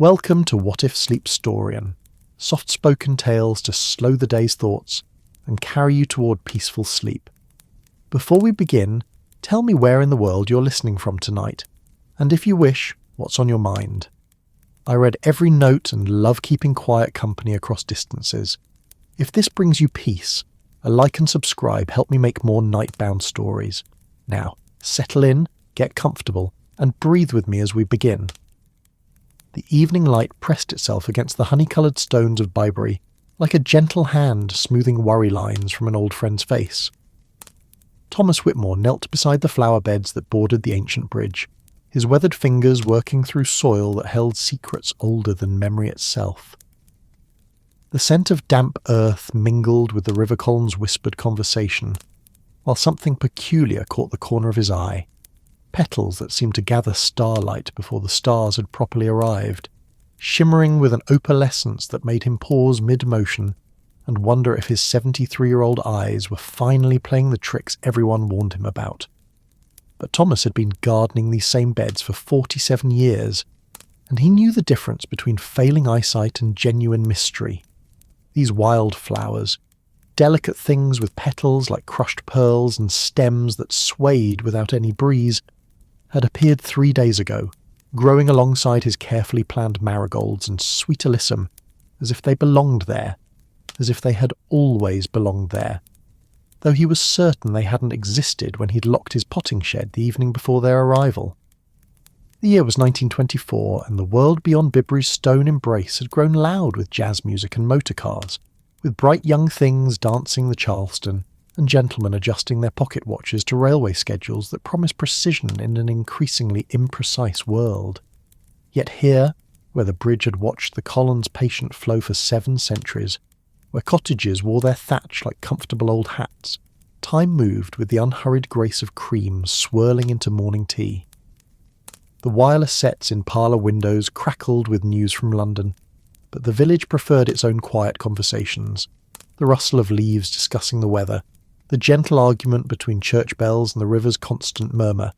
Welcome to What If Sleepstorian, soft-spoken tales to slow the day's thoughts and carry you toward peaceful sleep. Before we begin, tell me where in the world you're listening from tonight, and if you wish, what's on your mind. I read every note and love keeping quiet company across distances. If this brings you peace, a like and subscribe help me make more nightbound stories. Now, settle in, get comfortable, and breathe with me as we begin. The evening light pressed itself against the honey-coloured stones of Bibury, like a gentle hand smoothing worry lines from an old friend's face. Thomas Whitmore knelt beside the flower beds that bordered the ancient bridge, his weathered fingers working through soil that held secrets older than memory itself. The scent of damp earth mingled with the river column's whispered conversation, while something peculiar caught the corner of his eye. Petals that seemed to gather starlight before the stars had properly arrived, shimmering with an opalescence that made him pause mid-motion and wonder if his 73-year-old eyes were finally playing the tricks everyone warned him about. But Thomas had been gardening these same beds for 47 years, and he knew the difference between failing eyesight and genuine mystery. These wild flowers, delicate things with petals like crushed pearls and stems that swayed without any breeze, had appeared 3 days ago, growing alongside his carefully planned marigolds and sweet alyssum, as if they belonged there, as if they had always belonged there, though he was certain they hadn't existed when he'd locked his potting shed the evening before their arrival. The year was 1924, and the world beyond Bibury's stone embrace had grown loud with jazz music and motor cars, with bright young things dancing the Charleston, and gentlemen adjusting their pocket watches to railway schedules that promised precision in an increasingly imprecise world. Yet here, where the bridge had watched the Collins' patient flow for 7 centuries, where cottages wore their thatch like comfortable old hats, time moved with the unhurried grace of cream swirling into morning tea. The wireless sets in parlour windows crackled with news from London, but the village preferred its own quiet conversations, the rustle of leaves discussing the weather, the gentle argument between church bells and the river's constant murmur,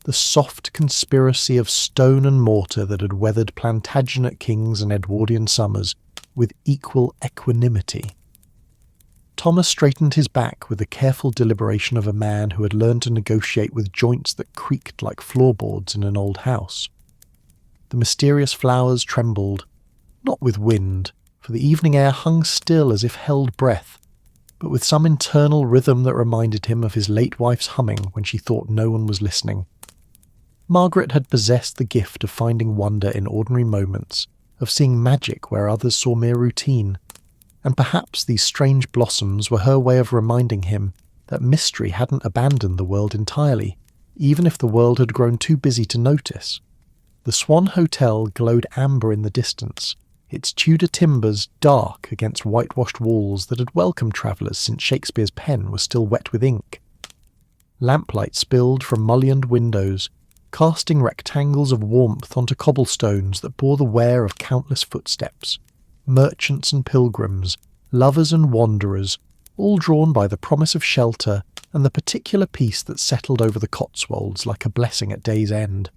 the soft conspiracy of stone and mortar that had weathered Plantagenet kings and Edwardian summers with equal equanimity. Thomas straightened his back with the careful deliberation of a man who had learned to negotiate with joints that creaked like floorboards in an old house. The mysterious flowers trembled, not with wind, for the evening air hung still as if held breath, but with some internal rhythm that reminded him of his late wife's humming when she thought no one was listening. Margaret had possessed the gift of finding wonder in ordinary moments, of seeing magic where others saw mere routine, and perhaps these strange blossoms were her way of reminding him that mystery hadn't abandoned the world entirely, even if the world had grown too busy to notice. The Swan Hotel glowed amber in the distance, its Tudor timbers dark against whitewashed walls that had welcomed travellers since Shakespeare's pen was still wet with ink. Lamplight spilled from mullioned windows, casting rectangles of warmth onto cobblestones that bore the wear of countless footsteps, merchants and pilgrims, lovers and wanderers, all drawn by the promise of shelter and the particular peace that settled over the Cotswolds like a blessing at day's end.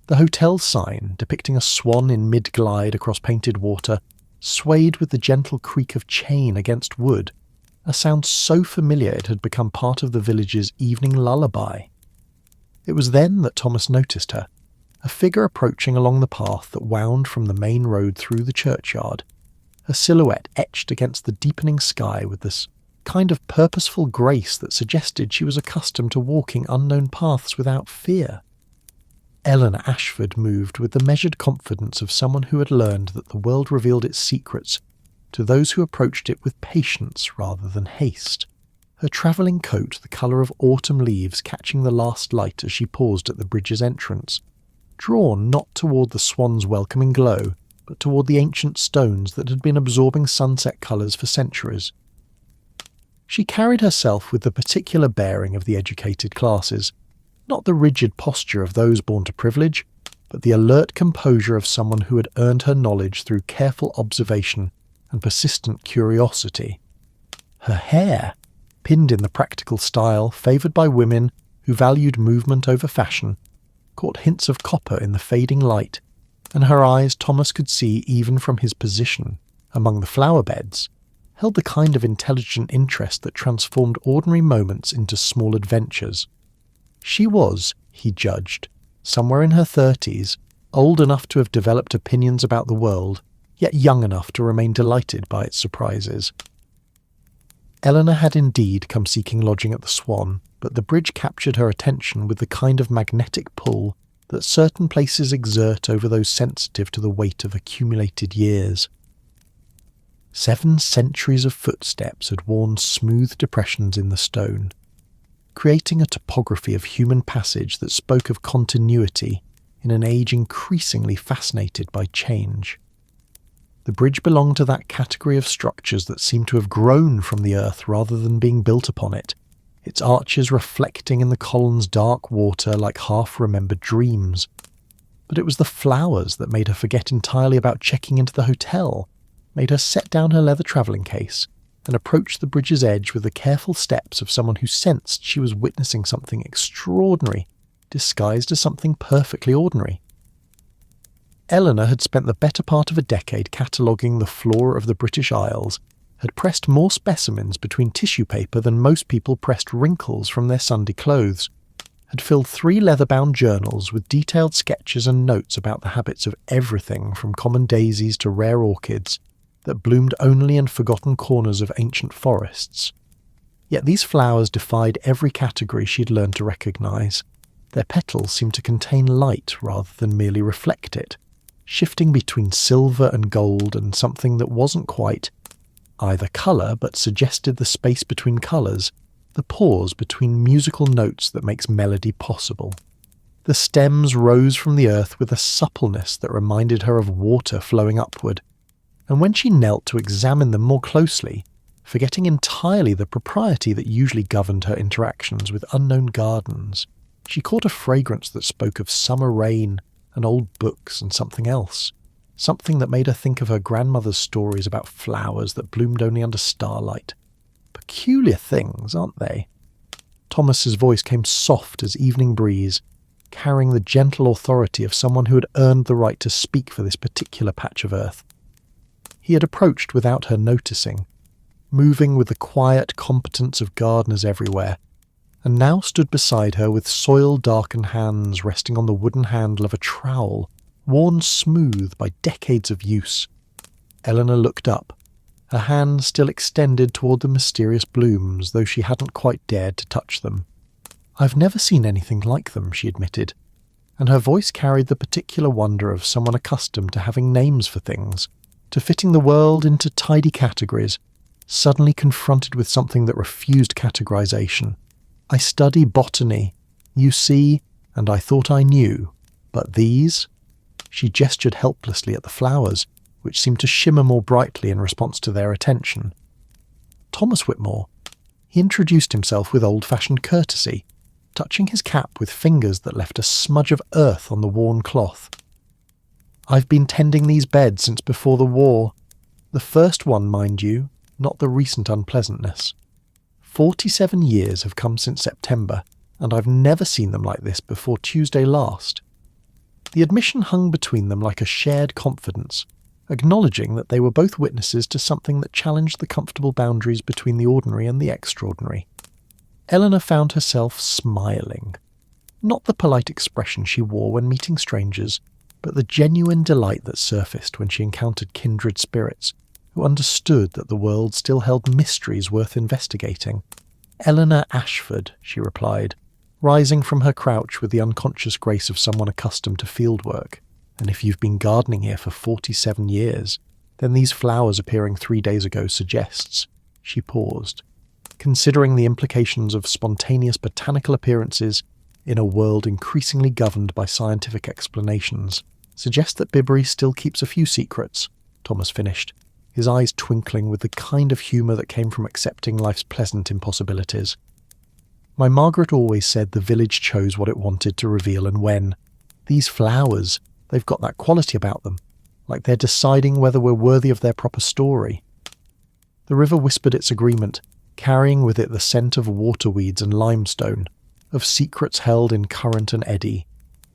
The hotel sign, depicting a swan in mid-glide across painted water, swayed with the gentle creak of chain against wood, a sound so familiar it had become part of the village's evening lullaby. It was then that Thomas noticed her, a figure approaching along the path that wound from the main road through the churchyard, her silhouette etched against the deepening sky with this kind of purposeful grace that suggested she was accustomed to walking unknown paths without fear. Eleanor Ashford moved with the measured confidence of someone who had learned that the world revealed its secrets to those who approached it with patience rather than haste, her travelling coat the colour of autumn leaves catching the last light as she paused at the bridge's entrance, drawn not toward the swan's welcoming glow, but toward the ancient stones that had been absorbing sunset colours for centuries. She carried herself with the particular bearing of the educated classes, not the rigid posture of those born to privilege, but the alert composure of someone who had earned her knowledge through careful observation and persistent curiosity. Her hair, pinned in the practical style favoured by women who valued movement over fashion, caught hints of copper in the fading light, and her eyes, Thomas could see even from his position among the flower beds, held the kind of intelligent interest that transformed ordinary moments into small adventures. She was, he judged, somewhere in her 30s, old enough to have developed opinions about the world, yet young enough to remain delighted by its surprises. Eleanor had indeed come seeking lodging at the Swan, but the bridge captured her attention with the kind of magnetic pull that certain places exert over those sensitive to the weight of accumulated years. 7 centuries of footsteps had worn smooth depressions in the stone, creating a topography of human passage that spoke of continuity in an age increasingly fascinated by change. The bridge belonged to that category of structures that seemed to have grown from the earth rather than being built upon it, its arches reflecting in the column's dark water like half-remembered dreams. But it was the flowers that made her forget entirely about checking into the hotel, made her set down her leather travelling case, and approach the bridge's edge with the careful steps of someone who sensed she was witnessing something extraordinary, disguised as something perfectly ordinary. Eleanor had spent the better part of a decade cataloguing the flora of the British Isles, had pressed more specimens between tissue paper than most people pressed wrinkles from their Sunday clothes, had filled 3 leather-bound journals with detailed sketches and notes about the habits of everything from common daisies to rare orchids that bloomed only in forgotten corners of ancient forests. Yet these flowers defied every category she had learned to recognise. Their petals seemed to contain light rather than merely reflect it, shifting between silver and gold and something that wasn't quite either colour but suggested the space between colours, the pause between musical notes that makes melody possible. The stems rose from the earth with a suppleness that reminded her of water flowing upward, and when she knelt to examine them more closely, forgetting entirely the propriety that usually governed her interactions with unknown gardens, she caught a fragrance that spoke of summer rain and old books and something else, something that made her think of her grandmother's stories about flowers that bloomed only under starlight. Peculiar things, aren't they? Thomas's voice came soft as evening breeze, carrying the gentle authority of someone who had earned the right to speak for this particular patch of earth. He had approached without her noticing, moving with the quiet competence of gardeners everywhere, and now stood beside her with soil-darkened hands resting on the wooden handle of a trowel, worn smooth by decades of use. Eleanor looked up, her hand still extended toward the mysterious blooms, though she hadn't quite dared to touch them. "I've never seen anything like them," she admitted, and her voice carried the particular wonder of someone accustomed to having names for things, to fitting the world into tidy categories, suddenly confronted with something that refused categorization. "I study botany, you see, and I thought I knew, but these?" She gestured helplessly at the flowers, which seemed to shimmer more brightly in response to their attention. Thomas Whitmore. He introduced himself with old-fashioned courtesy, touching his cap with fingers that left a smudge of earth on the worn cloth. "I've been tending these beds since before the war. The first one, mind you, not the recent unpleasantness. 47 years have come since September, and I've never seen them like this before Tuesday last." The admission hung between them like a shared confidence, acknowledging that they were both witnesses to something that challenged the comfortable boundaries between the ordinary and the extraordinary. Eleanor found herself smiling. Not the polite expression she wore when meeting strangers, but the genuine delight that surfaced when she encountered kindred spirits who understood that the world still held mysteries worth investigating. "Eleanor Ashford," she replied, rising from her crouch with the unconscious grace of someone accustomed to fieldwork. "And if you've been gardening here for 47 years, then these flowers appearing 3 days ago suggests—" She paused, considering the implications of spontaneous botanical appearances in a world increasingly governed by scientific explanations. "Suggest that Bibury still keeps a few secrets," Thomas finished, his eyes twinkling with the kind of humour that came from accepting life's pleasant impossibilities. "My Margaret always said the village chose what it wanted to reveal and when. These flowers, they've got that quality about them, like they're deciding whether we're worthy of their proper story." The river whispered its agreement, carrying with it the scent of waterweeds and limestone, of secrets held in current and eddy,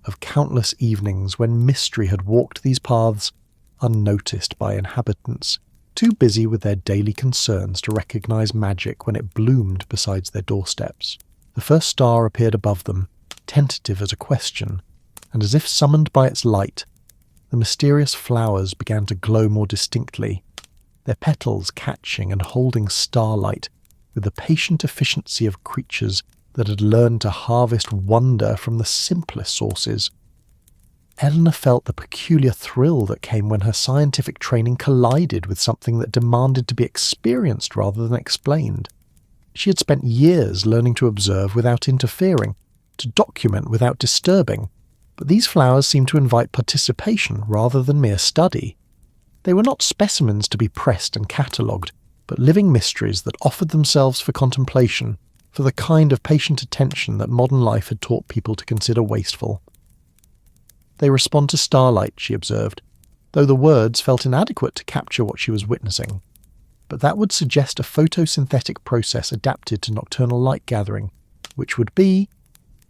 of countless evenings when mystery had walked these paths unnoticed by inhabitants, too busy with their daily concerns to recognise magic when it bloomed beside their doorsteps. The first star appeared above them, tentative as a question, and as if summoned by its light, the mysterious flowers began to glow more distinctly, their petals catching and holding starlight with the patient efficiency of creatures that had learned to harvest wonder from the simplest sources. Eleanor felt the peculiar thrill that came when her scientific training collided with something that demanded to be experienced rather than explained. She had spent years learning to observe without interfering, to document without disturbing, but these flowers seemed to invite participation rather than mere study. They were not specimens to be pressed and catalogued, but living mysteries that offered themselves for contemplation, for the kind of patient attention that modern life had taught people to consider wasteful. They respond to starlight, she observed, though the words felt inadequate to capture what she was witnessing. But that would suggest a photosynthetic process adapted to nocturnal light gathering, which would be...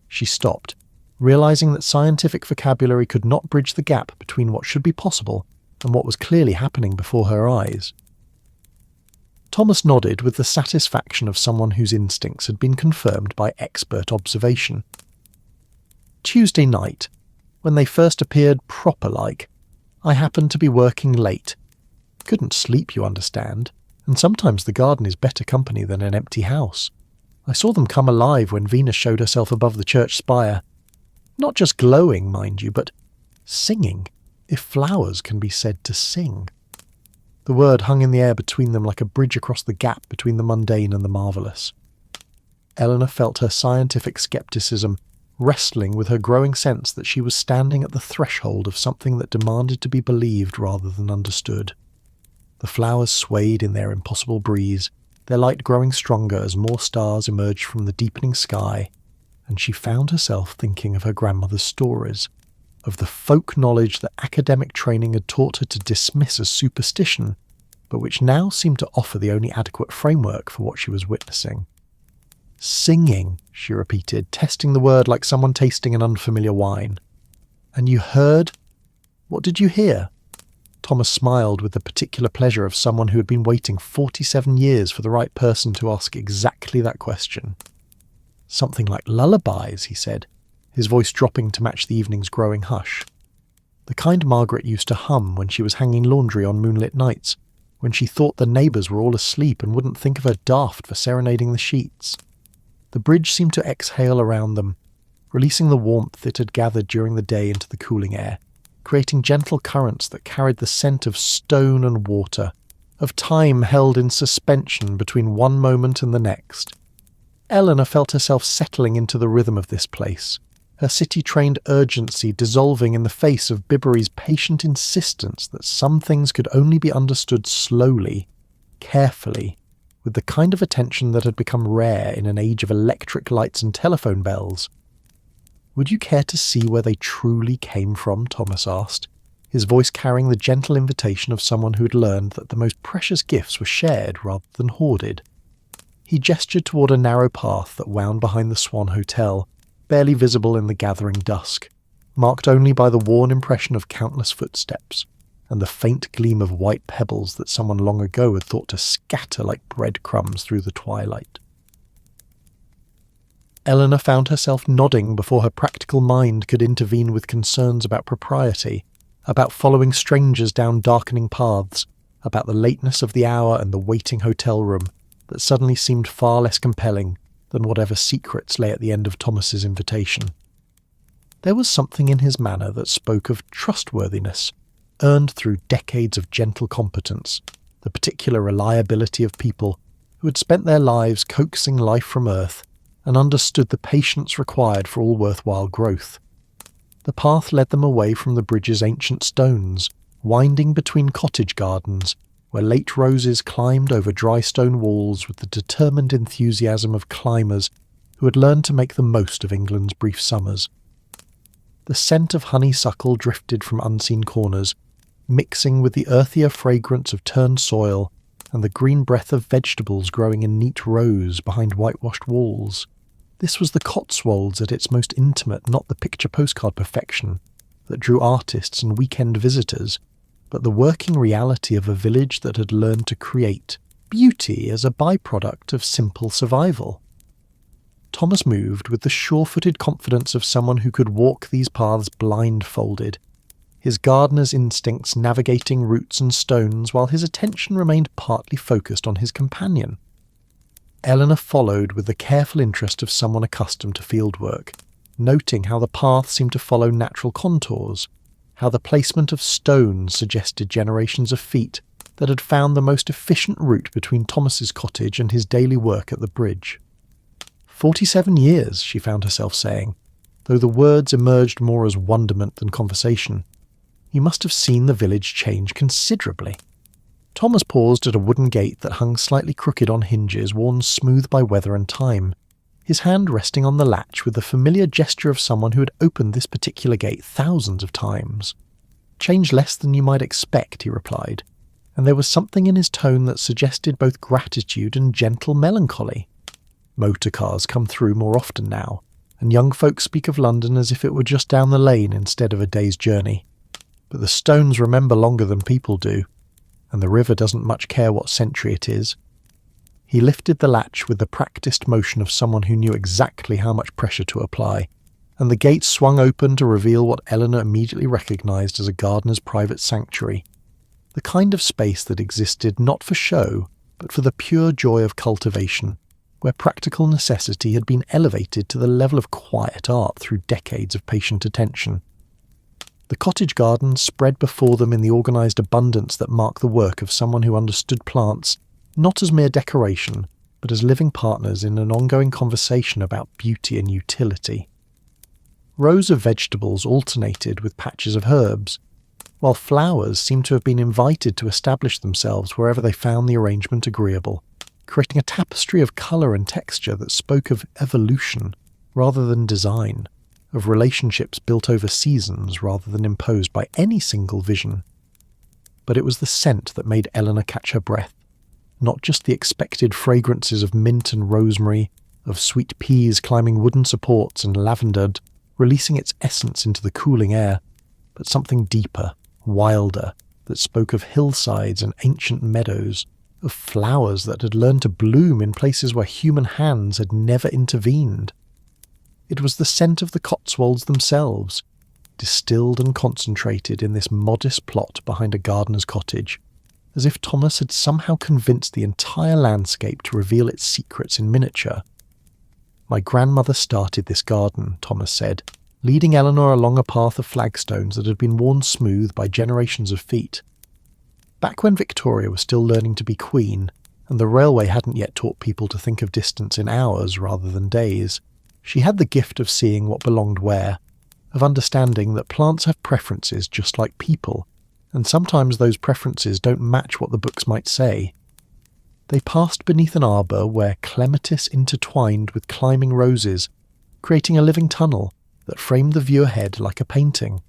She stopped, realising that scientific vocabulary could not bridge the gap between what should be possible and what was clearly happening before her eyes. Thomas nodded with the satisfaction of someone whose instincts had been confirmed by expert observation. Tuesday night, when they first appeared proper-like, I happened to be working late. Couldn't sleep, you understand, and sometimes the garden is better company than an empty house. I saw them come alive when Venus showed herself above the church spire. Not just glowing, mind you, but singing, if flowers can be said to sing. The word hung in the air between them like a bridge across the gap between the mundane and the marvellous. Eleanor felt her scientific scepticism wrestling with her growing sense that she was standing at the threshold of something that demanded to be believed rather than understood. The flowers swayed in their impossible breeze, their light growing stronger as more stars emerged from the deepening sky, and she found herself thinking of her grandmother's stories, of the folk knowledge that academic training had taught her to dismiss as superstition, but which now seemed to offer the only adequate framework for what she was witnessing. Singing, she repeated, testing the word like someone tasting an unfamiliar wine. And you heard? What did you hear? Thomas smiled with the particular pleasure of someone who had been waiting 47 years for the right person to ask exactly that question. Something like lullabies, he said, his voice dropping to match the evening's growing hush. The kind Margaret used to hum when she was hanging laundry on moonlit nights, when she thought the neighbours were all asleep and wouldn't think of her daft for serenading the sheets. The bridge seemed to exhale around them, releasing the warmth it had gathered during the day into the cooling air, creating gentle currents that carried the scent of stone and water, of time held in suspension between one moment and the next. Eleanor felt herself settling into the rhythm of this place, her city-trained urgency dissolving in the face of Bibury's patient insistence that some things could only be understood slowly, carefully, with the kind of attention that had become rare in an age of electric lights and telephone bells. Would you care to see where they truly came from? Thomas asked, his voice carrying the gentle invitation of someone who had learned that the most precious gifts were shared rather than hoarded. He gestured toward a narrow path that wound behind the Swan Hotel, barely visible in the gathering dusk, marked only by the worn impression of countless footsteps, and the faint gleam of white pebbles that someone long ago had thought to scatter like breadcrumbs through the twilight. Eleanor found herself nodding before her practical mind could intervene with concerns about propriety, about following strangers down darkening paths, about the lateness of the hour and the waiting hotel room that suddenly seemed far less compelling than whatever secrets lay at the end of Thomas's invitation. There was something in his manner that spoke of trustworthiness, earned through decades of gentle competence, the particular reliability of people who had spent their lives coaxing life from Earth and understood the patience required for all worthwhile growth. The path led them away from the bridge's ancient stones, winding between cottage gardens, where late roses climbed over dry stone walls with the determined enthusiasm of climbers who had learned to make the most of England's brief summers. The scent of honeysuckle drifted from unseen corners, mixing with the earthier fragrance of turned soil and the green breath of vegetables growing in neat rows behind whitewashed walls. This was the Cotswolds at its most intimate, not the picture postcard perfection that drew artists and weekend visitors, but the working reality of a village that had learned to create beauty as a byproduct of simple survival. Thomas moved with the sure-footed confidence of someone who could walk these paths blindfolded, his gardener's instincts navigating roots and stones while his attention remained partly focused on his companion. Eleanor followed with the careful interest of someone accustomed to fieldwork, noting how the path seemed to follow natural contours, how the placement of stones suggested generations of feet that had found the most efficient route between Thomas's cottage and his daily work at the bridge. 47 years, she found herself saying, though the words emerged more as wonderment than conversation. You must have seen the village change considerably. Thomas paused at a wooden gate that hung slightly crooked on hinges worn smooth by weather and time, his hand resting on the latch with the familiar gesture of someone who had opened this particular gate thousands of times. Change less than you might expect, he replied, and there was something in his tone that suggested both gratitude and gentle melancholy. Motor cars come through more often now, and young folk speak of London as if it were just down the lane instead of a day's journey. But the stones remember longer than people do, and the river doesn't much care what century it is. He lifted the latch with the practiced motion of someone who knew exactly how much pressure to apply, and the gate swung open to reveal what Eleanor immediately recognised as a gardener's private sanctuary, the kind of space that existed not for show, but for the pure joy of cultivation, where practical necessity had been elevated to the level of quiet art through decades of patient attention. The cottage garden spread before them in the organised abundance that marked the work of someone who understood plants not as mere decoration, but as living partners in an ongoing conversation about beauty and utility. Rows of vegetables alternated with patches of herbs, while flowers seemed to have been invited to establish themselves wherever they found the arrangement agreeable, creating a tapestry of colour and texture that spoke of evolution rather than design, of relationships built over seasons rather than imposed by any single vision. But it was the scent that made Eleanor catch her breath, not just the expected fragrances of mint and rosemary, of sweet peas climbing wooden supports and lavender releasing its essence into the cooling air, but something deeper, wilder, that spoke of hillsides and ancient meadows, of flowers that had learned to bloom in places where human hands had never intervened. It was the scent of the Cotswolds themselves, distilled and concentrated in this modest plot behind a gardener's cottage, as if Thomas had somehow convinced the entire landscape to reveal its secrets in miniature. My grandmother started this garden, Thomas said, leading Eleanor along a path of flagstones that had been worn smooth by generations of feet. Back when Victoria was still learning to be queen, and the railway hadn't yet taught people to think of distance in hours rather than days, she had the gift of seeing what belonged where, of understanding that plants have preferences just like people, and sometimes those preferences don't match what the books might say. They passed beneath an arbour where clematis intertwined with climbing roses, creating a living tunnel that framed the view ahead like a painting.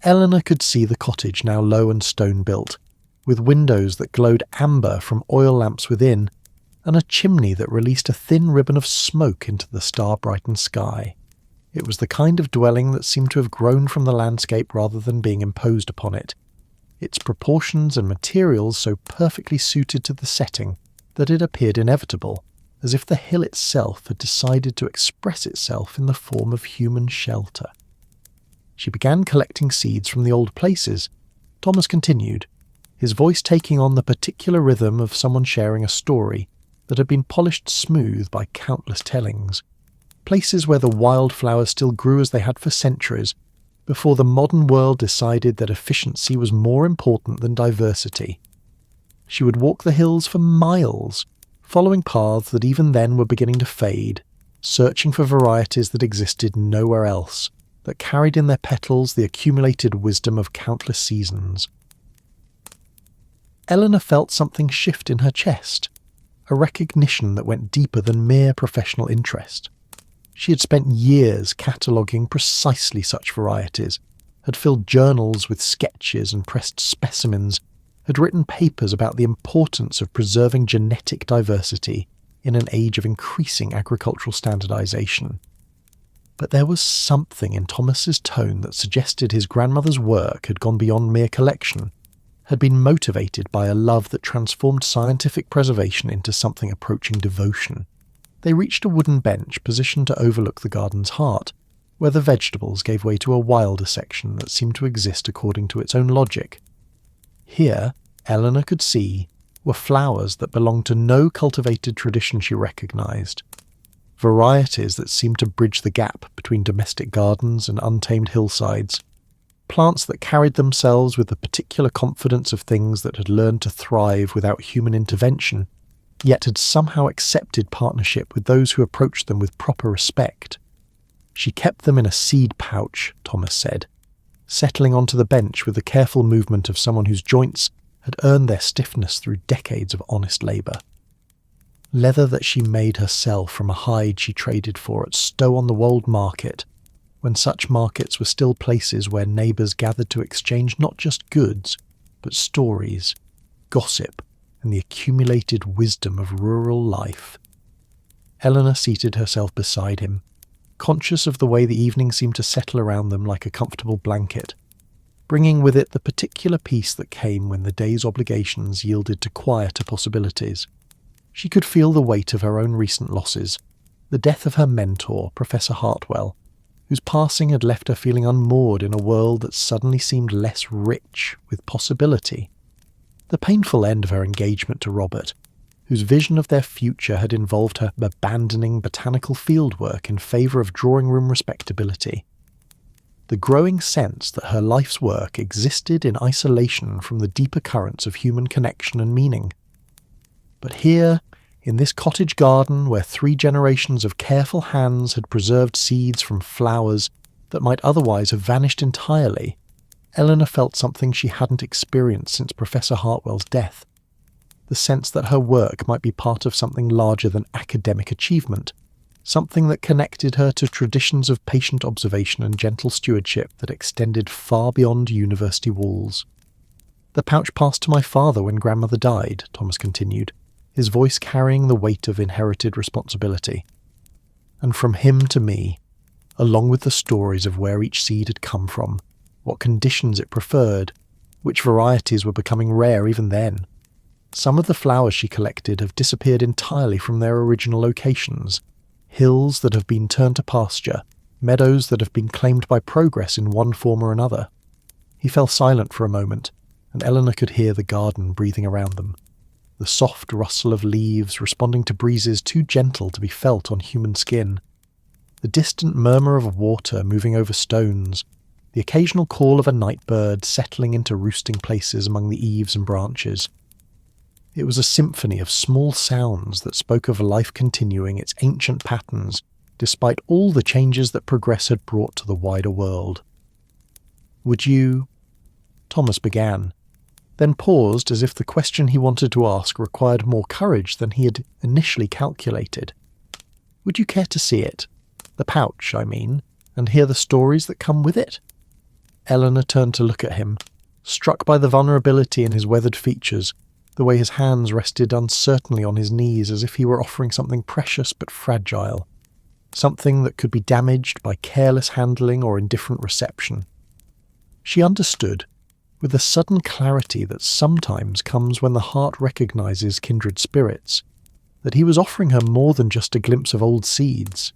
Eleanor could see the cottage now low and stone-built, with windows that glowed amber from oil lamps within, and a chimney that released a thin ribbon of smoke into the star-brightened sky. It was the kind of dwelling that seemed to have grown from the landscape rather than being imposed upon it, its proportions and materials so perfectly suited to the setting that it appeared inevitable, as if the hill itself had decided to express itself in the form of human shelter. She began collecting seeds from the old places. Thomas continued, his voice taking on the particular rhythm of someone sharing a story that had been polished smooth by countless tellings, places where the wildflowers still grew as they had for centuries, before the modern world decided that efficiency was more important than diversity. She would walk the hills for miles, following paths that even then were beginning to fade, searching for varieties that existed nowhere else, that carried in their petals the accumulated wisdom of countless seasons. Eleanor felt something shift in her chest, a recognition that went deeper than mere professional interest. She had spent years cataloguing precisely such varieties, had filled journals with sketches and pressed specimens, had written papers about the importance of preserving genetic diversity, in an age of increasing agricultural standardization. But there was something in Thomas's tone that suggested his grandmother's work had gone beyond mere collection, had been motivated by a love that transformed scientific preservation into something approaching devotion. They reached a wooden bench positioned to overlook the garden's heart, where the vegetables gave way to a wilder section that seemed to exist according to its own logic. Here, Eleanor could see, were flowers that belonged to no cultivated tradition she recognised, varieties that seemed to bridge the gap between domestic gardens and untamed hillsides, plants that carried themselves with the particular confidence of things that had learned to thrive without human intervention, yet had somehow accepted partnership with those who approached them with proper respect. She kept them in a seed pouch, Thomas said, settling onto the bench with the careful movement of someone whose joints had earned their stiffness through decades of honest labour. Leather that she made herself from a hide she traded for at Stow-on-the-Wold market, when such markets were still places where neighbours gathered to exchange not just goods, but stories, gossip, and the accumulated wisdom of rural life. Eleanor seated herself beside him, conscious of the way the evening seemed to settle around them like a comfortable blanket, bringing with it the particular peace that came when the day's obligations yielded to quieter possibilities. She could feel the weight of her own recent losses, the death of her mentor, Professor Hartwell, whose passing had left her feeling unmoored in a world that suddenly seemed less rich with possibility, the painful end of her engagement to Robert, whose vision of their future had involved her abandoning botanical fieldwork in favour of drawing-room respectability, the growing sense that her life's work existed in isolation from the deeper currents of human connection and meaning. But here, in this cottage garden where 3 generations of careful hands had preserved seeds from flowers that might otherwise have vanished entirely, Eleanor felt something she hadn't experienced since Professor Hartwell's death. The sense that her work might be part of something larger than academic achievement, something that connected her to traditions of patient observation and gentle stewardship that extended far beyond university walls. "The pouch passed to my father when grandmother died," Thomas continued, his voice carrying the weight of inherited responsibility. "And from him to me, along with the stories of where each seed had come from, what conditions it preferred, which varieties were becoming rare even then. Some of the flowers she collected have disappeared entirely from their original locations, hills that have been turned to pasture, meadows that have been claimed by progress in one form or another." He fell silent for a moment, and Eleanor could hear the garden breathing around them, the soft rustle of leaves responding to breezes too gentle to be felt on human skin, the distant murmur of water moving over stones, the occasional call of a night bird settling into roosting places among the eaves and branches. It was a symphony of small sounds that spoke of life continuing its ancient patterns despite all the changes that progress had brought to the wider world. "Would you—" Thomas began, then paused as if the question he wanted to ask required more courage than he had initially calculated. "Would you care to see it? The pouch, I mean, and hear the stories that come with it?" Eleanor turned to look at him, struck by the vulnerability in his weathered features, the way his hands rested uncertainly on his knees as if he were offering something precious but fragile, something that could be damaged by careless handling or indifferent reception. She understood, with the sudden clarity that sometimes comes when the heart recognises kindred spirits, that he was offering her more than just a glimpse of old seeds.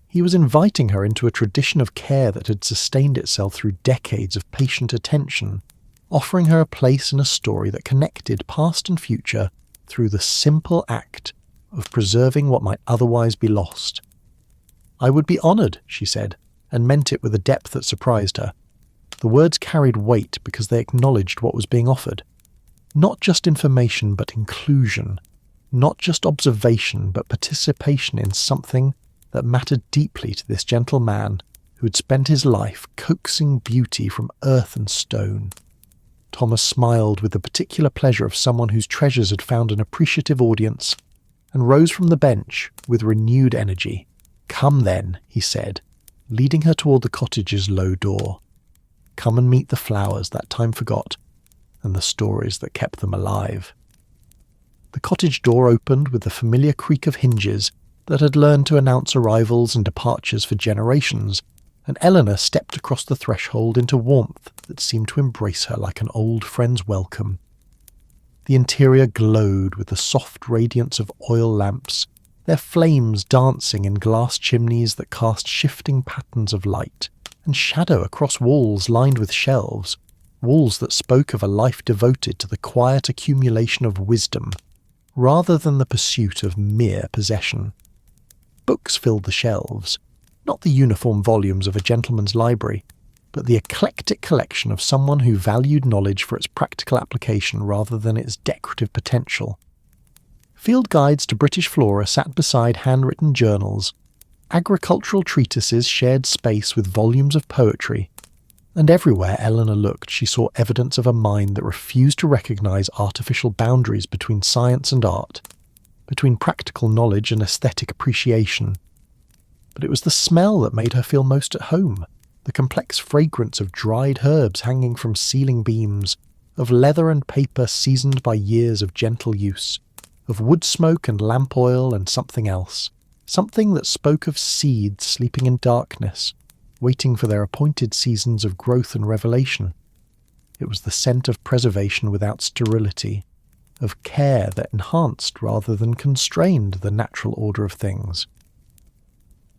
He was inviting her into a tradition of care that had sustained itself through decades of patient attention, offering her a place in a story that connected past and future through the simple act of preserving what might otherwise be lost. "I would be honoured," she said, and meant it with a depth that surprised her. The words carried weight because they acknowledged what was being offered. Not just information, but inclusion. Not just observation, but participation in something that mattered deeply to this gentle man who had spent his life coaxing beauty from earth and stone. Thomas smiled with the particular pleasure of someone whose treasures had found an appreciative audience, and rose from the bench with renewed energy. "Come then," he said, leading her toward the cottage's low door. "Come and meet the flowers that time forgot, and the stories that kept them alive." The cottage door opened with the familiar creak of hinges that had learned to announce arrivals and departures for generations, and Eleanor stepped across the threshold into warmth that seemed to embrace her like an old friend's welcome. The interior glowed with the soft radiance of oil lamps, their flames dancing in glass chimneys that cast shifting patterns of light and shadow across walls lined with shelves, walls that spoke of a life devoted to the quiet accumulation of wisdom, rather than the pursuit of mere possession. Books filled the shelves, not the uniform volumes of a gentleman's library, but the eclectic collection of someone who valued knowledge for its practical application rather than its decorative potential. Field guides to British flora sat beside handwritten journals. Agricultural treatises shared space with volumes of poetry, and everywhere Eleanor looked she saw evidence of a mind that refused to recognise artificial boundaries between science and art, between practical knowledge and aesthetic appreciation. But it was the smell that made her feel most at home, the complex fragrance of dried herbs hanging from ceiling beams, of leather and paper seasoned by years of gentle use, of wood smoke and lamp oil and something else, something that spoke of seeds sleeping in darkness, waiting for their appointed seasons of growth and revelation. It was the scent of preservation without sterility, of care that enhanced rather than constrained the natural order of things.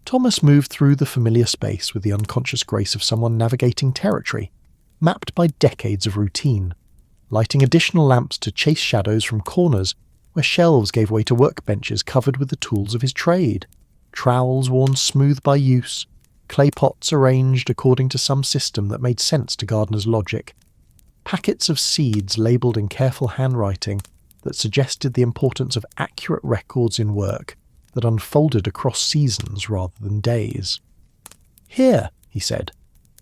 Thomas moved through the familiar space with the unconscious grace of someone navigating territory, mapped by decades of routine, lighting additional lamps to chase shadows from corners where shelves gave way to workbenches covered with the tools of his trade, trowels worn smooth by use, clay pots arranged according to some system that made sense to gardener's logic, packets of seeds labelled in careful handwriting that suggested the importance of accurate records in work that unfolded across seasons rather than days. "Here," he said,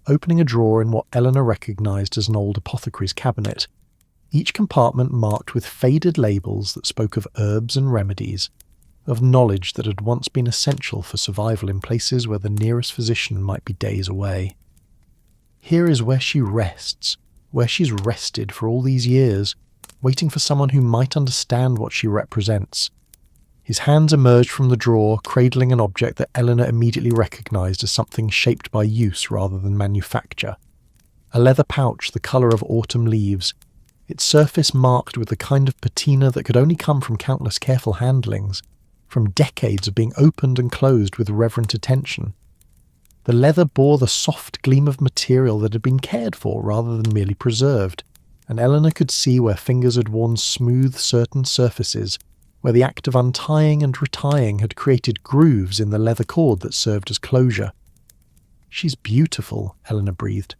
opening a drawer in what Eleanor recognised as an old apothecary's cabinet, each compartment marked with faded labels that spoke of herbs and remedies, of knowledge that had once been essential for survival in places where the nearest physician might be days away. "Here is where she rests, where she's rested for all these years, waiting for someone who might understand what she represents." His hands emerged from the drawer, cradling an object that Eleanor immediately recognised as something shaped by use rather than manufacture. A leather pouch the colour of autumn leaves, its surface marked with the kind of patina that could only come from countless careful handlings, from decades of being opened and closed with reverent attention. The leather bore the soft gleam of material that had been cared for rather than merely preserved, and Eleanor could see where fingers had worn smooth certain surfaces, where the act of untying and retying had created grooves in the leather cord that served as closure. "She's beautiful," Eleanor breathed,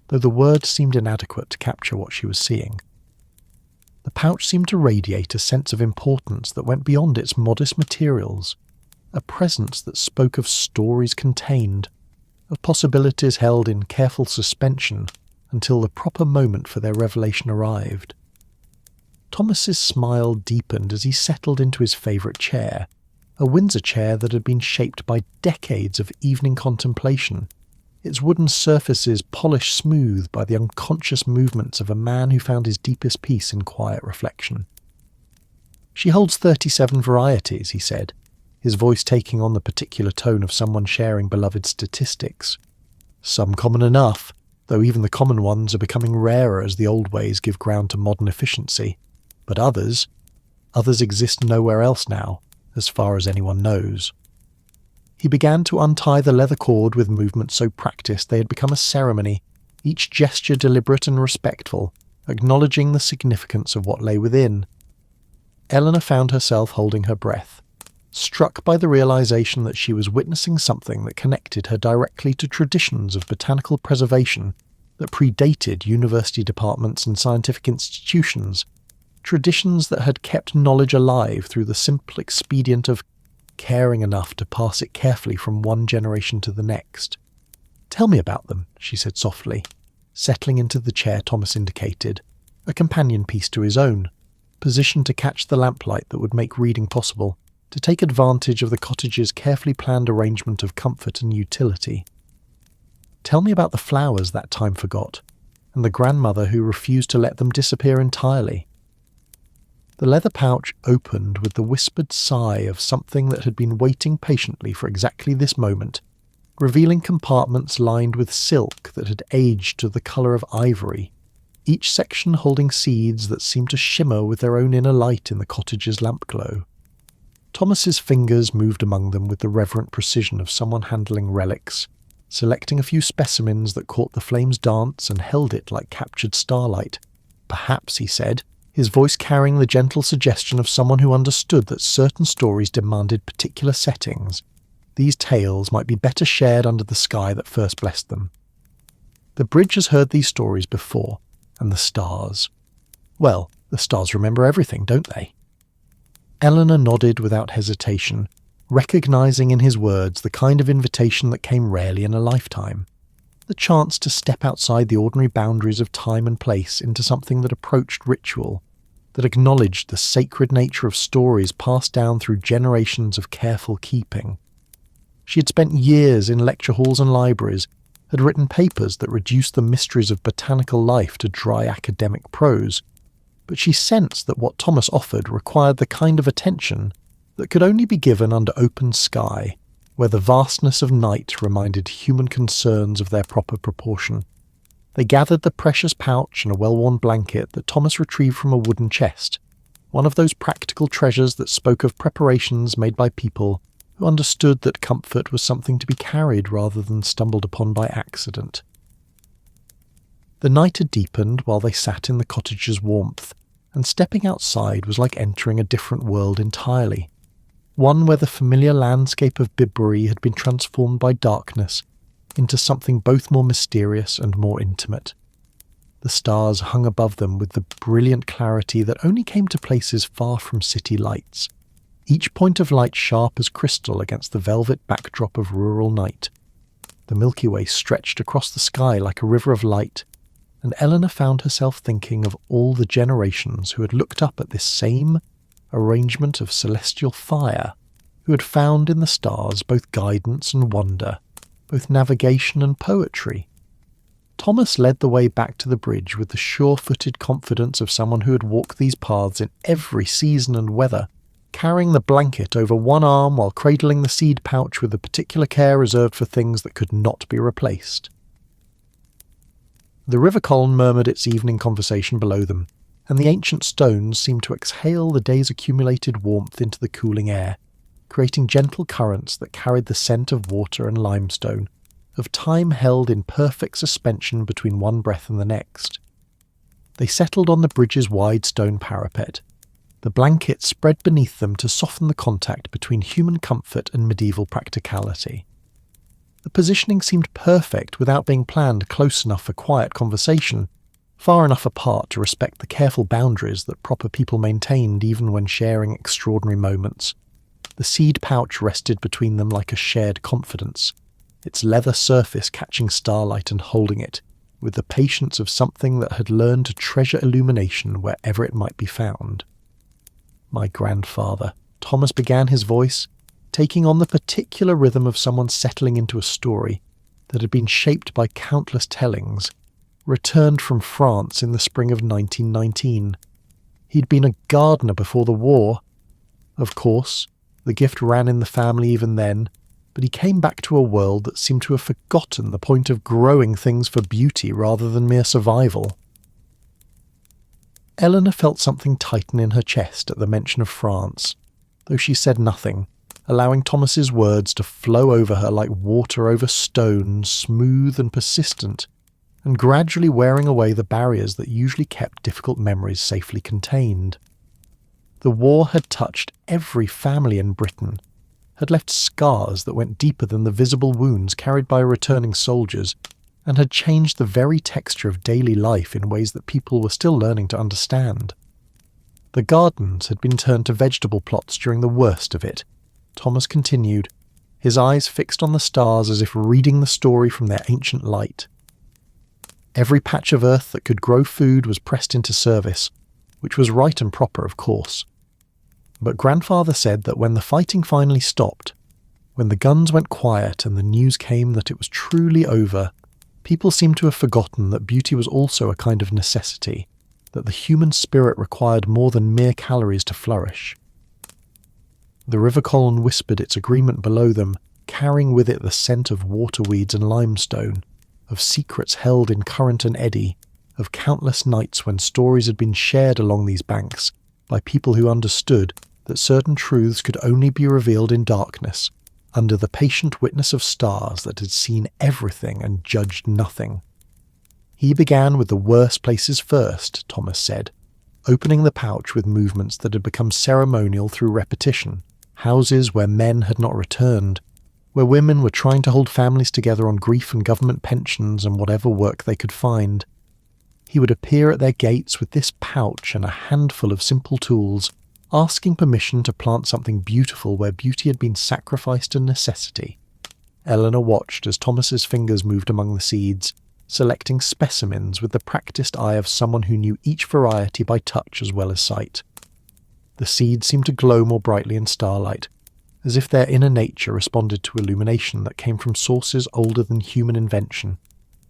though the word seemed inadequate to capture what she was seeing. The pouch seemed to radiate a sense of importance that went beyond its modest materials, a presence that spoke of stories contained, of possibilities held in careful suspension until the proper moment for their revelation arrived. Thomas's smile deepened as he settled into his favourite chair, a Windsor chair that had been shaped by decades of evening contemplation, its wooden surfaces polished smooth by the unconscious movements of a man who found his deepest peace in quiet reflection. "She holds 37 varieties," he said, his voice taking on the particular tone of someone sharing beloved statistics. "Some common enough, though even the common ones are becoming rarer as the old ways give ground to modern efficiency. But others exist nowhere else now, as far as anyone knows." He began to untie the leather cord with movements so practiced they had become a ceremony, each gesture deliberate and respectful, acknowledging the significance of what lay within. Eleanor found herself holding her breath, struck by the realization that she was witnessing something that connected her directly to traditions of botanical preservation that predated university departments and scientific institutions, traditions that had kept knowledge alive through the simple expedient of caring enough to pass it carefully from one generation to the next. "Tell me about them," she said softly, settling into the chair Thomas indicated, a companion piece to his own, positioned to catch the lamplight that would make reading possible, to take advantage of the cottage's carefully planned arrangement of comfort and utility. "Tell me about the flowers that time forgot, and the grandmother who refused to let them disappear entirely." The leather pouch opened with the whispered sigh of something that had been waiting patiently for exactly this moment, revealing compartments lined with silk that had aged to the colour of ivory, each section holding seeds that seemed to shimmer with their own inner light in the cottage's lamp glow. Thomas's fingers moved among them with the reverent precision of someone handling relics, selecting a few specimens that caught the flame's dance and held it like captured starlight. Perhaps, he said, his voice carrying the gentle suggestion of someone who understood that certain stories demanded particular settings. These tales might be better shared under the sky that first blessed them. The bridge has heard these stories before, and the stars. Well, the stars remember everything, don't they? Eleanor nodded without hesitation, recognising in his words the kind of invitation that came rarely in a lifetime. The chance to step outside the ordinary boundaries of time and place into something that approached ritual, that acknowledged the sacred nature of stories passed down through generations of careful keeping. She had spent years in lecture halls and libraries, had written papers that reduced the mysteries of botanical life to dry academic prose, but she sensed that what Thomas offered required the kind of attention that could only be given under open sky, where the vastness of night reminded human concerns of their proper proportion. They gathered the precious pouch and a well-worn blanket that Thomas retrieved from a wooden chest, one of those practical treasures that spoke of preparations made by people who understood that comfort was something to be carried rather than stumbled upon by accident. The night had deepened while they sat in the cottage's warmth, and stepping outside was like entering a different world entirely, one where the familiar landscape of Bibury had been transformed by darkness into something both more mysterious and more intimate. The stars hung above them with the brilliant clarity that only came to places far from city lights, each point of light sharp as crystal against the velvet backdrop of rural night. The Milky Way stretched across the sky like a river of light, and Eleanor found herself thinking of all the generations who had looked up at this same arrangement of celestial fire, who had found in the stars both guidance and wonder, both navigation and poetry. Thomas led the way back to the bridge with the sure-footed confidence of someone who had walked these paths in every season and weather, carrying the blanket over one arm while cradling the seed pouch with the particular care reserved for things that could not be replaced. The river Colne murmured its evening conversation below them, and the ancient stones seemed to exhale the day's accumulated warmth into the cooling air, creating gentle currents that carried the scent of water and limestone, of time held in perfect suspension between one breath and the next. They settled on the bridge's wide stone parapet, the blanket spread beneath them to soften the contact between human comfort and medieval practicality. The positioning seemed perfect without being planned close enough for quiet conversation, far enough apart to respect the careful boundaries that proper people maintained even when sharing extraordinary moments. The seed pouch rested between them like a shared confidence, its leather surface catching starlight and holding it, with the patience of something that had learned to treasure illumination wherever it might be found. My grandfather, Thomas began his voice, taking on the particular rhythm of someone settling into a story that had been shaped by countless tellings, returned from France in the spring of 1919. He'd been a gardener before the war. Of course, the gift ran in the family even then, but he came back to a world that seemed to have forgotten the point of growing things for beauty rather than mere survival. Eleanor felt something tighten in her chest at the mention of France, though she said nothing, allowing Thomas's words to flow over her like water over stone, smooth and persistent, and gradually wearing away the barriers that usually kept difficult memories safely contained. The war had touched every family in Britain, had left scars that went deeper than the visible wounds carried by returning soldiers, and had changed the very texture of daily life in ways that people were still learning to understand. The gardens had been turned to vegetable plots during the worst of it, Thomas continued, his eyes fixed on the stars as if reading the story from their ancient light. Every patch of earth that could grow food was pressed into service, which was right and proper, of course. But grandfather said that when the fighting finally stopped, when the guns went quiet and the news came that it was truly over, people seemed to have forgotten that beauty was also a kind of necessity, that the human spirit required more than mere calories to flourish. The river column whispered its agreement below them, carrying with it the scent of waterweeds and limestone, of secrets held in current and eddy, of countless nights when stories had been shared along these banks by people who understood that certain truths could only be revealed in darkness, under the patient witness of stars that had seen everything and judged nothing. He began with the worst places first, Thomas said, opening the pouch with movements that had become ceremonial through repetition, houses where men had not returned, where women were trying to hold families together on grief and government pensions and whatever work they could find. He would appear at their gates with this pouch and a handful of simple tools, asking permission to plant something beautiful where beauty had been sacrificed to necessity. Eleanor watched as Thomas's fingers moved among the seeds, selecting specimens with the practiced eye of someone who knew each variety by touch as well as sight. The seeds seemed to glow more brightly in starlight, as if their inner nature responded to illumination that came from sources older than human invention,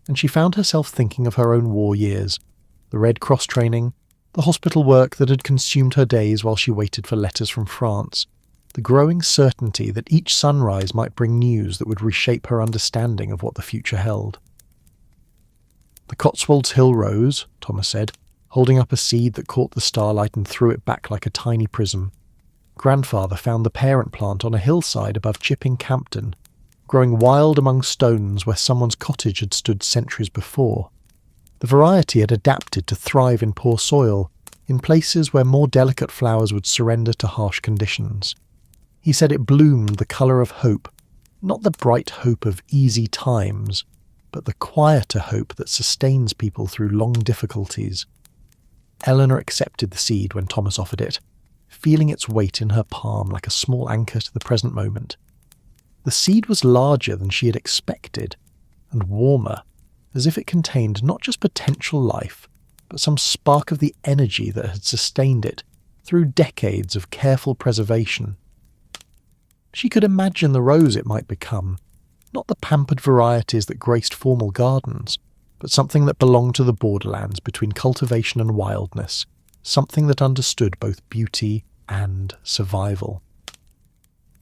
and she found herself thinking of her own war years, the Red Cross training, the hospital work that had consumed her days while she waited for letters from France, the growing certainty that each sunrise might bring news that would reshape her understanding of what the future held. "The Cotswold's hill rose," Thomas said, holding up a seed that caught the starlight and threw it back like a tiny prism. Grandfather found the parent plant on a hillside above Chipping Campden, growing wild among stones where someone's cottage had stood centuries before. The variety had adapted to thrive in poor soil, in places where more delicate flowers would surrender to harsh conditions. He said it bloomed the colour of hope, not the bright hope of easy times, but the quieter hope that sustains people through long difficulties. Eleanor accepted the seed when Thomas offered it, feeling its weight in her palm like a small anchor to the present moment. The seed was larger than she had expected, and warmer, as if it contained not just potential life, but some spark of the energy that had sustained it through decades of careful preservation. She could imagine the rose it might become, not the pampered varieties that graced formal gardens, but something that belonged to the borderlands between cultivation and wildness, something that understood both beauty and survival.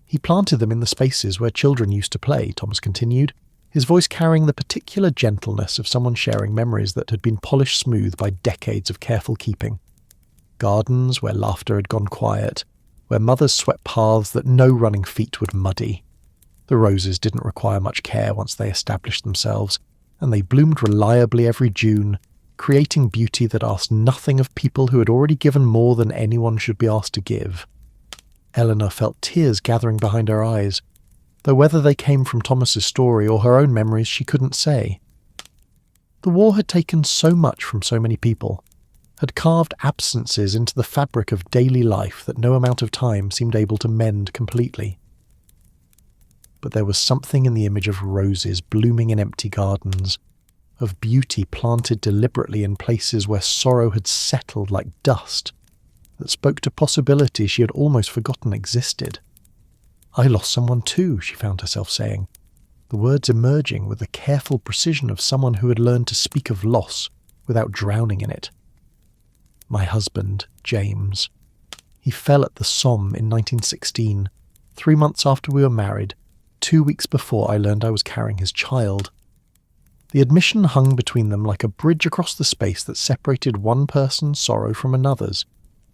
He planted them in the spaces where children used to play, Thomas continued, his voice carrying the particular gentleness of someone sharing memories that had been polished smooth by decades of careful keeping. Gardens where laughter had gone quiet, where mothers swept paths that no running feet would muddy. The roses didn't require much care once they established themselves, and they bloomed reliably every June, creating beauty that asked nothing of people who had already given more than anyone should be asked to give. Eleanor felt tears gathering behind her eyes, though whether they came from Thomas's story or her own memories she couldn't say. The war had taken so much from so many people, had carved absences into the fabric of daily life that no amount of time seemed able to mend completely. But there was something in the image of roses blooming in empty gardens, of beauty planted deliberately in places where sorrow had settled like dust, that spoke to possibilities she had almost forgotten existed. "I lost someone too," she found herself saying, the words emerging with the careful precision of someone who had learned to speak of loss without drowning in it. "My husband, James. He fell at the Somme in 1916, 3 months after we were married, 2 weeks before I learned I was carrying his child." The admission hung between them like a bridge across the space that separated one person's sorrow from another's,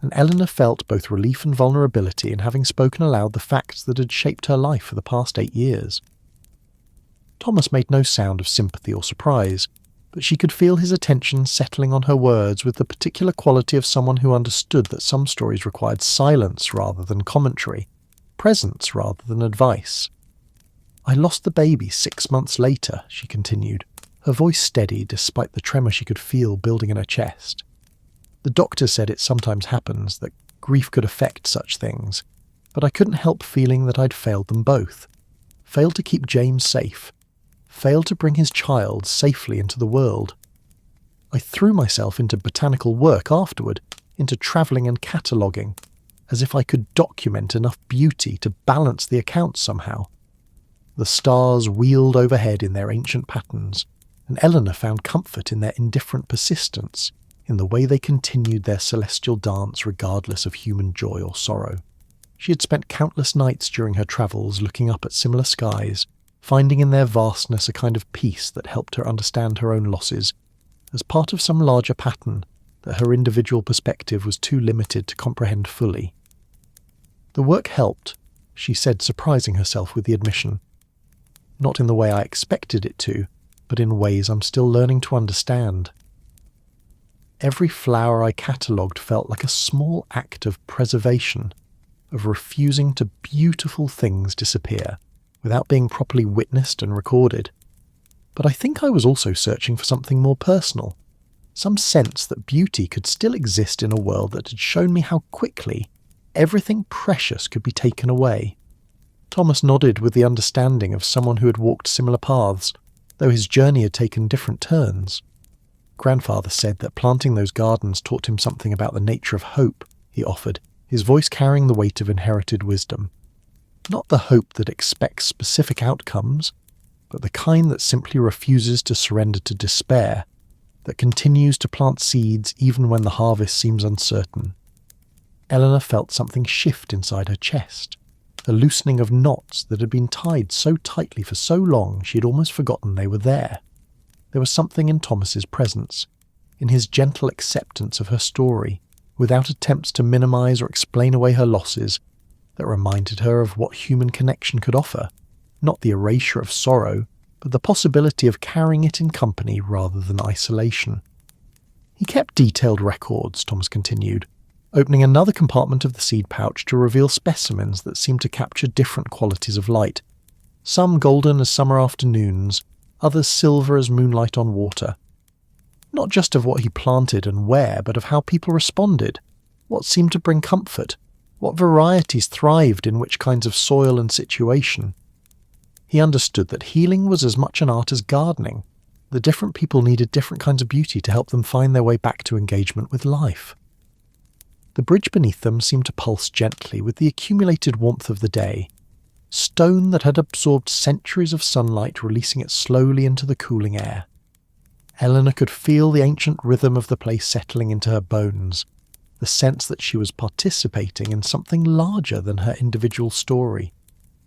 and Eleanor felt both relief and vulnerability in having spoken aloud the facts that had shaped her life for the past 8 years. Thomas made no sound of sympathy or surprise, but she could feel his attention settling on her words with the particular quality of someone who understood that some stories required silence rather than commentary, presence rather than advice. "I lost the baby 6 months later," she continued, her voice steady despite the tremor she could feel building in her chest. "The doctor said it sometimes happens, that grief could affect such things, but I couldn't help feeling that I'd failed them both. Failed to keep James safe. Failed to bring his child safely into the world. I threw myself into botanical work afterward, into travelling and cataloguing, as if I could document enough beauty to balance the accounts somehow. The stars wheeled overhead in their ancient patterns, and Eleanor found comfort in their indifferent persistence, in the way they continued their celestial dance regardless of human joy or sorrow. She had spent countless nights during her travels looking up at similar skies, finding in their vastness a kind of peace that helped her understand her own losses as part of some larger pattern that her individual perspective was too limited to comprehend fully. The work helped, she said, surprising herself with the admission. Not in the way I expected it to, but in ways I'm still learning to understand. Every flower I catalogued felt like a small act of preservation, of refusing to beautiful things disappear without being properly witnessed and recorded. But I think I was also searching for something more personal, some sense that beauty could still exist in a world that had shown me how quickly everything precious could be taken away. Thomas nodded with the understanding of someone who had walked similar paths, though his journey had taken different turns. Grandfather said that planting those gardens taught him something about the nature of hope, he offered, his voice carrying the weight of inherited wisdom. Not the hope that expects specific outcomes, but the kind that simply refuses to surrender to despair, that continues to plant seeds even when the harvest seems uncertain. Eleanor felt something shift inside her chest, the loosening of knots that had been tied so tightly for so long she had almost forgotten they were there. There was something in Thomas's presence, in his gentle acceptance of her story, without attempts to minimize or explain away her losses, that reminded her of what human connection could offer, not the erasure of sorrow, but the possibility of carrying it in company rather than isolation. He kept detailed records, Thomas continued, opening another compartment of the seed pouch to reveal specimens that seemed to capture different qualities of light, some golden as summer afternoons, others silver as moonlight on water. Not just of what he planted and where, but of how people responded, what seemed to bring comfort, what varieties thrived in which kinds of soil and situation. He understood that healing was as much an art as gardening. The different people needed different kinds of beauty to help them find their way back to engagement with life. The bridge beneath them seemed to pulse gently with the accumulated warmth of the day, stone that had absorbed centuries of sunlight releasing it slowly into the cooling air. Eleanor could feel the ancient rhythm of the place settling into her bones, the sense that she was participating in something larger than her individual story,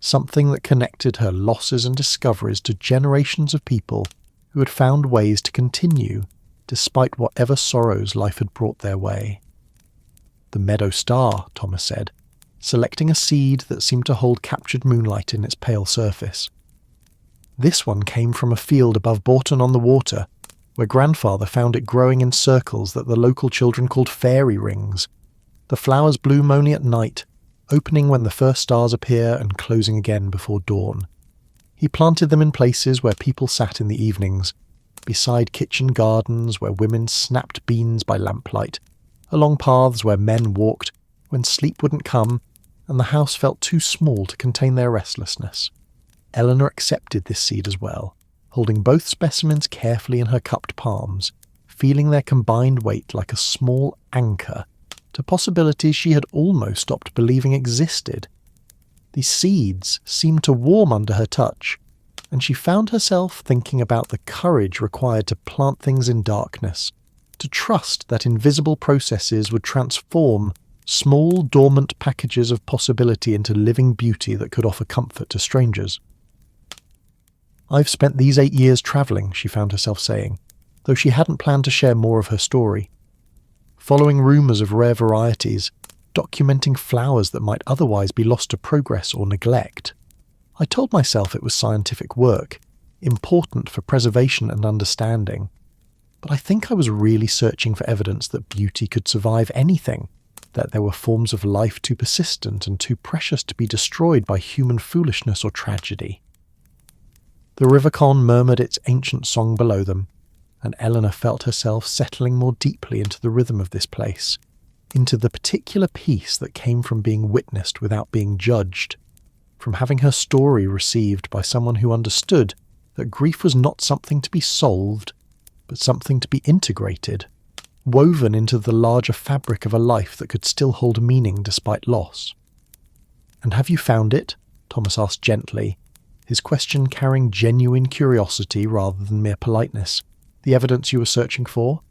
something that connected her losses and discoveries to generations of people who had found ways to continue despite whatever sorrows life had brought their way. The meadow star, Thomas said, selecting a seed that seemed to hold captured moonlight in its pale surface. This one came from a field above Bourton-on-the-Water, where Grandfather found it growing in circles that the local children called fairy rings. The flowers bloom only at night, opening when the first stars appear and closing again before dawn. He planted them in places where people sat in the evenings, beside kitchen gardens where women snapped beans by lamplight, along paths where men walked when sleep wouldn't come and the house felt too small to contain their restlessness. Eleanor accepted this seed as well, holding both specimens carefully in her cupped palms, feeling their combined weight like a small anchor to possibilities she had almost stopped believing existed. These seeds seemed to warm under her touch, and she found herself thinking about the courage required to plant things in darkness, to trust that invisible processes would transform small, dormant packages of possibility into living beauty that could offer comfort to strangers. "I've spent these 8 years travelling," she found herself saying, though she hadn't planned to share more of her story. Following rumours of rare varieties, documenting flowers that might otherwise be lost to progress or neglect. I told myself it was scientific work, important for preservation and understanding. But I think I was really searching for evidence that beauty could survive anything, that there were forms of life too persistent and too precious to be destroyed by human foolishness or tragedy. The river con murmured its ancient song below them, and Eleanor felt herself settling more deeply into the rhythm of this place, into the particular peace that came from being witnessed without being judged, from having her story received by someone who understood that grief was not something to be solved, but something to be integrated, woven into the larger fabric of a life that could still hold meaning despite loss. "And have you found it?" Thomas asked gently, his question carrying genuine curiosity rather than mere politeness. "The evidence you were searching for?"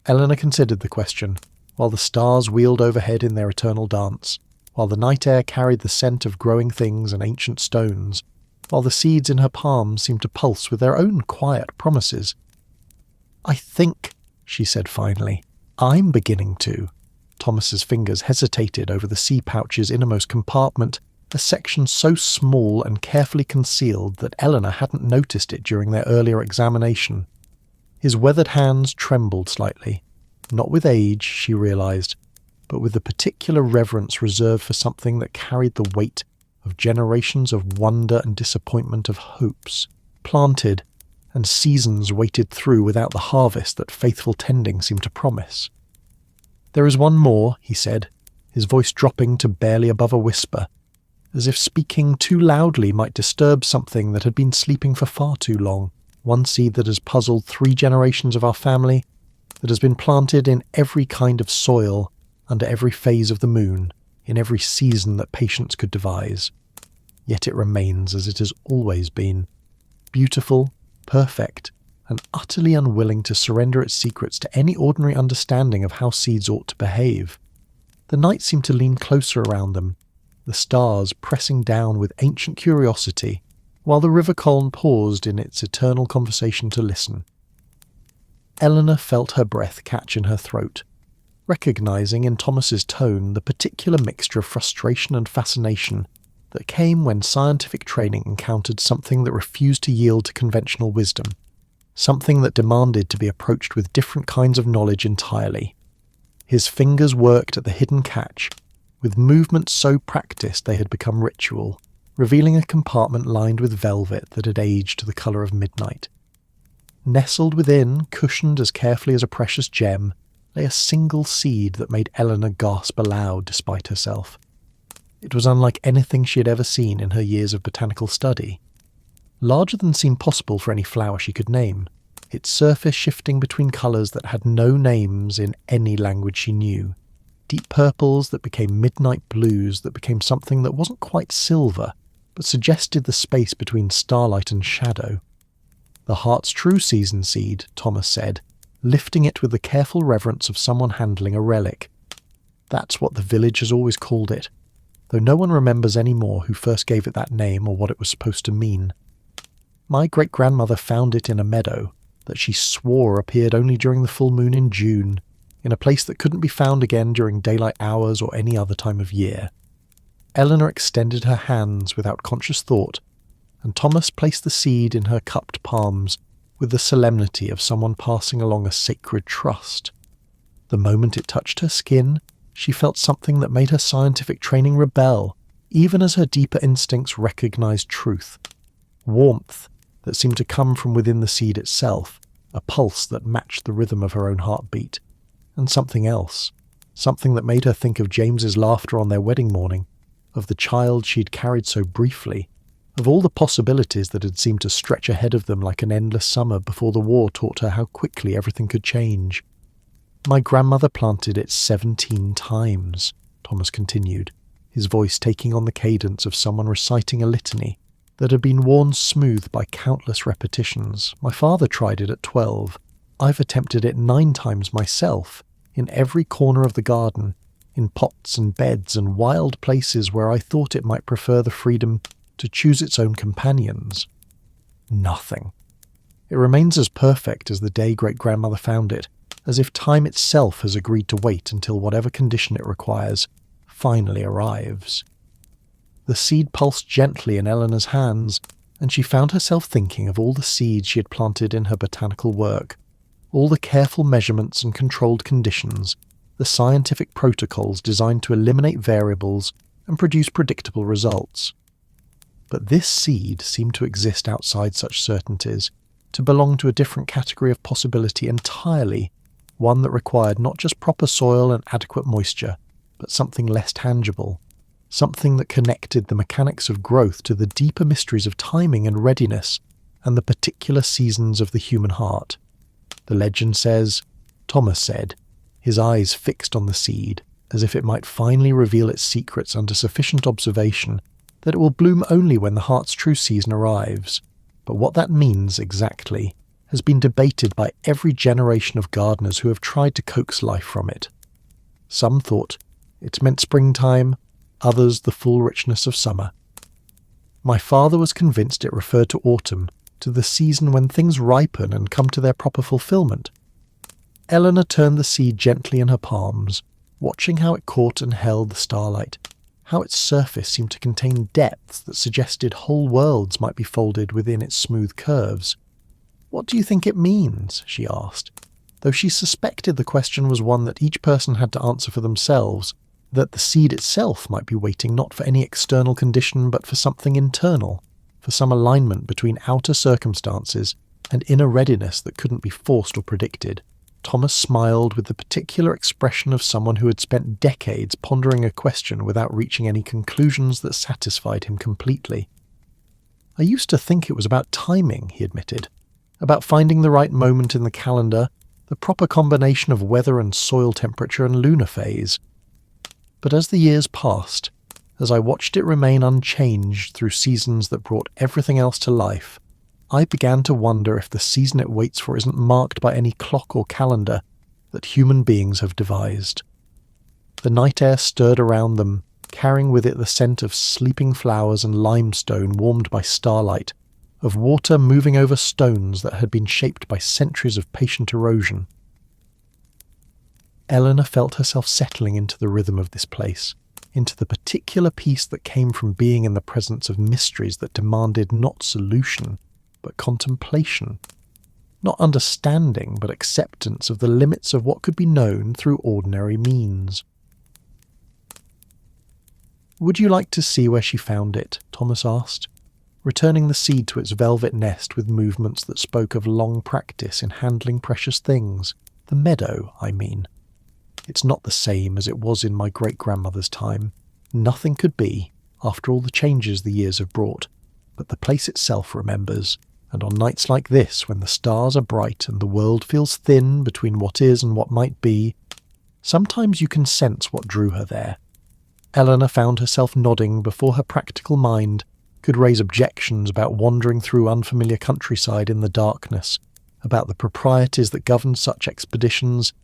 Eleanor considered the question, while the stars wheeled overhead in their eternal dance, while the night air carried the scent of growing things and ancient stones, while the seeds in her palms seemed to pulse with their own quiet promises. "I think," she said finally, "I'm beginning to." Thomas's fingers hesitated over the sea pouch's innermost compartment, a section so small and carefully concealed that Eleanor hadn't noticed it during their earlier examination. His weathered hands trembled slightly, not with age, she realized, but with the particular reverence reserved for something that carried the weight of generations of wonder and disappointment, of hopes planted and seasons waited through without the harvest that faithful tending seemed to promise. "There is one more," he said, his voice dropping to barely above a whisper, as if speaking too loudly might disturb something that had been sleeping for far too long. "One seed that has puzzled 3 generations of our family, that has been planted in every kind of soil, under every phase of the moon, in every season that patience could devise. Yet it remains as it has always been, beautiful, perfect, and utterly unwilling to surrender its secrets to any ordinary understanding of how seeds ought to behave." The night seemed to lean closer around them, the stars pressing down with ancient curiosity, while the river Colne paused in its eternal conversation to listen. Eleanor felt her breath catch in her throat, recognizing in Thomas's tone the particular mixture of frustration and fascination that came when scientific training encountered something that refused to yield to conventional wisdom, something that demanded to be approached with different kinds of knowledge entirely. His fingers worked at the hidden catch, with movements so practiced they had become ritual, revealing a compartment lined with velvet that had aged to the colour of midnight. Nestled within, cushioned as carefully as a precious gem, lay a single seed that made Eleanor gasp aloud despite herself. It was unlike anything she had ever seen in her years of botanical study. Larger than seemed possible for any flower she could name, its surface shifting between colours that had no names in any language she knew. Deep purples that became midnight blues that became something that wasn't quite silver, but suggested the space between starlight and shadow. "The heart's true season seed," Thomas said, lifting it with the careful reverence of someone handling a relic. "That's what the village has always called it, though no one remembers any more who first gave it that name or what it was supposed to mean. My great-grandmother found it in a meadow that she swore appeared only during the full moon in June, in a place that couldn't be found again during daylight hours or any other time of year." Eleanor extended her hands without conscious thought, and Thomas placed the seed in her cupped palms with the solemnity of someone passing along a sacred trust. The moment it touched her skin, she felt something that made her scientific training rebel, even as her deeper instincts recognized truth. Warmth that seemed to come from within the seed itself, a pulse that matched the rhythm of her own heartbeat. And something else, something that made her think of James's laughter on their wedding morning, of the child she'd carried so briefly, of all the possibilities that had seemed to stretch ahead of them like an endless summer before the war taught her how quickly everything could change. "My grandmother planted it 17 times, Thomas continued, his voice taking on the cadence of someone reciting a litany that had been worn smooth by countless repetitions. "My father tried it at 12. I've attempted it 9 times myself, in every corner of the garden, in pots and beds and wild places where I thought it might prefer the freedom to choose its own companions. Nothing. It remains as perfect as the day great-grandmother found it, as if time itself has agreed to wait until whatever condition it requires finally arrives." The seed pulsed gently in Eleanor's hands, and she found herself thinking of all the seeds she had planted in her botanical work, all the careful measurements and controlled conditions, the scientific protocols designed to eliminate variables and produce predictable results. But this seed seemed to exist outside such certainties, to belong to a different category of possibility entirely, one that required not just proper soil and adequate moisture, but something less tangible, something that connected the mechanics of growth to the deeper mysteries of timing and readiness and the particular seasons of the human heart. The legend says, Thomas said, his eyes fixed on the seed, as if it might finally reveal its secrets under sufficient observation, that it will bloom only when the heart's true season arrives. But what that means exactly, has been debated by every generation of gardeners who have tried to coax life from it. Some thought it meant springtime, others the full richness of summer. My father was convinced it referred to autumn, to the season when things ripen and come to their proper fulfillment. Eleanor turned the seed gently in her palms, watching how it caught and held the starlight, how its surface seemed to contain depths that suggested whole worlds might be folded within its smooth curves. "What do you think it means?" she asked, though she suspected the question was one that each person had to answer for themselves, that the seed itself might be waiting not for any external condition but for something internal, for some alignment between outer circumstances and inner readiness that couldn't be forced or predicted. Thomas smiled with the particular expression of someone who had spent decades pondering a question without reaching any conclusions that satisfied him completely. "I used to think it was about timing," he admitted, "about finding the right moment in the calendar, the proper combination of weather and soil temperature and lunar phase. But as the years passed, as I watched it remain unchanged through seasons that brought everything else to life, I began to wonder if the season it waits for isn't marked by any clock or calendar that human beings have devised." The night air stirred around them, carrying with it the scent of sleeping flowers and limestone warmed by starlight, of water moving over stones that had been shaped by centuries of patient erosion. Eleanor felt herself settling into the rhythm of this place, into the particular peace that came from being in the presence of mysteries that demanded not solution, but contemplation, not understanding, but acceptance of the limits of what could be known through ordinary means. "Would you like to see where she found it?" Thomas asked, returning the seed to its velvet nest with movements that spoke of long practice in handling precious things. "The meadow, I mean. It's not the same as it was in my great-grandmother's time. Nothing could be, after all the changes the years have brought, but the place itself remembers. And on nights like this, when the stars are bright and the world feels thin between what is and what might be, sometimes you can sense what drew her there." Eleanor found herself nodding before her practical mind could raise objections about wandering through unfamiliar countryside in the darkness, about the proprieties that governed such expeditions,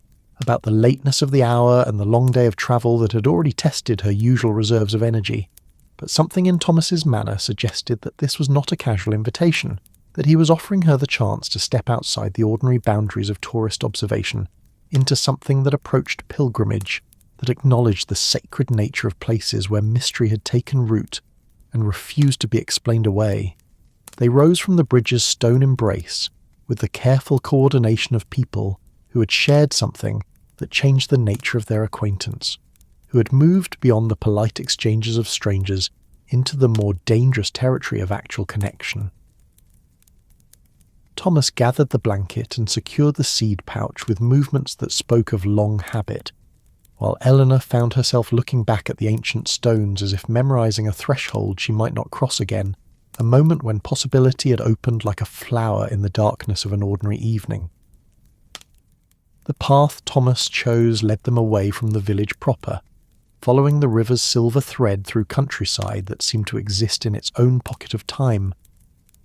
about the lateness of the hour and the long day of travel that had already tested her usual reserves of energy. But something in Thomas's manner suggested that this was not a casual invitation, that he was offering her the chance to step outside the ordinary boundaries of tourist observation into something that approached pilgrimage, that acknowledged the sacred nature of places where mystery had taken root and refused to be explained away. They rose from the bridge's stone embrace with the careful coordination of people who had shared something that changed the nature of their acquaintance, who had moved beyond the polite exchanges of strangers into the more dangerous territory of actual connection. Thomas gathered the blanket and secured the seed pouch with movements that spoke of long habit, while Eleanor found herself looking back at the ancient stones as if memorizing a threshold she might not cross again, a moment when possibility had opened like a flower in the darkness of an ordinary evening. The path Thomas chose led them away from the village proper, following the river's silver thread through countryside that seemed to exist in its own pocket of time,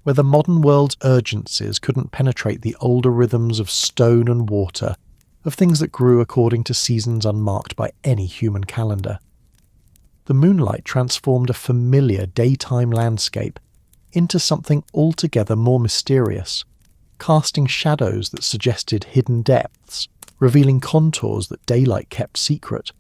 where the modern world's urgencies couldn't penetrate the older rhythms of stone and water, of things that grew according to seasons unmarked by any human calendar. The moonlight transformed a familiar daytime landscape into something altogether more mysterious, casting shadows that suggested hidden depths, revealing contours that daylight kept secret.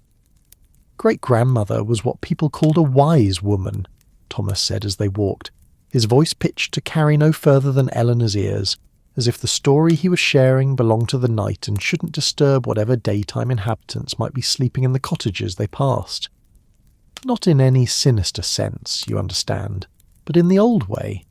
Great-grandmother was what people called a wise woman, Thomas said as they walked, his voice pitched to carry no further than Eleanor's ears, as if the story he was sharing belonged to the night and shouldn't disturb whatever daytime inhabitants might be sleeping in the cottages they passed. Not in any sinister sense, you understand, but in the old way.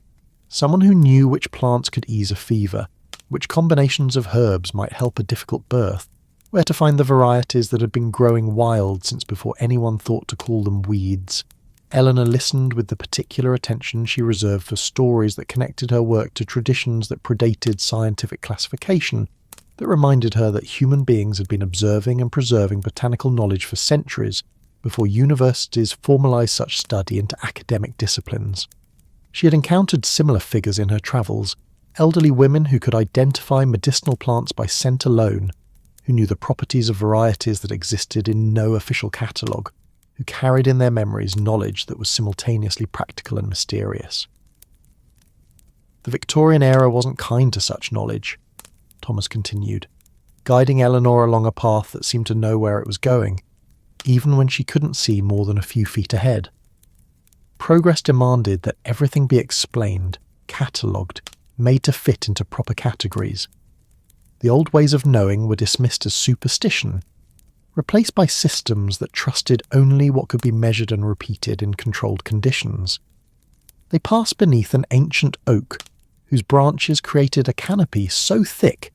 Someone who knew which plants could ease a fever, which combinations of herbs might help a difficult birth, where to find the varieties that had been growing wild since before anyone thought to call them weeds. Eleanor listened with the particular attention she reserved for stories that connected her work to traditions that predated scientific classification, that reminded her that human beings had been observing and preserving botanical knowledge for centuries before universities formalized such study into academic disciplines. She had encountered similar figures in her travels, Elderly women who could identify medicinal plants by scent alone, who knew the properties of varieties that existed in no official catalogue, who carried in their memories knowledge that was simultaneously practical and mysterious. The Victorian era wasn't kind to such knowledge, Thomas continued, guiding Eleanor along a path that seemed to know where it was going, even when she couldn't see more than a few feet ahead. Progress demanded that everything be explained, catalogued, made to fit into proper categories. The old ways of knowing were dismissed as superstition, replaced by systems that trusted only what could be measured and repeated in controlled conditions. They passed beneath an ancient oak, whose branches created a canopy so thick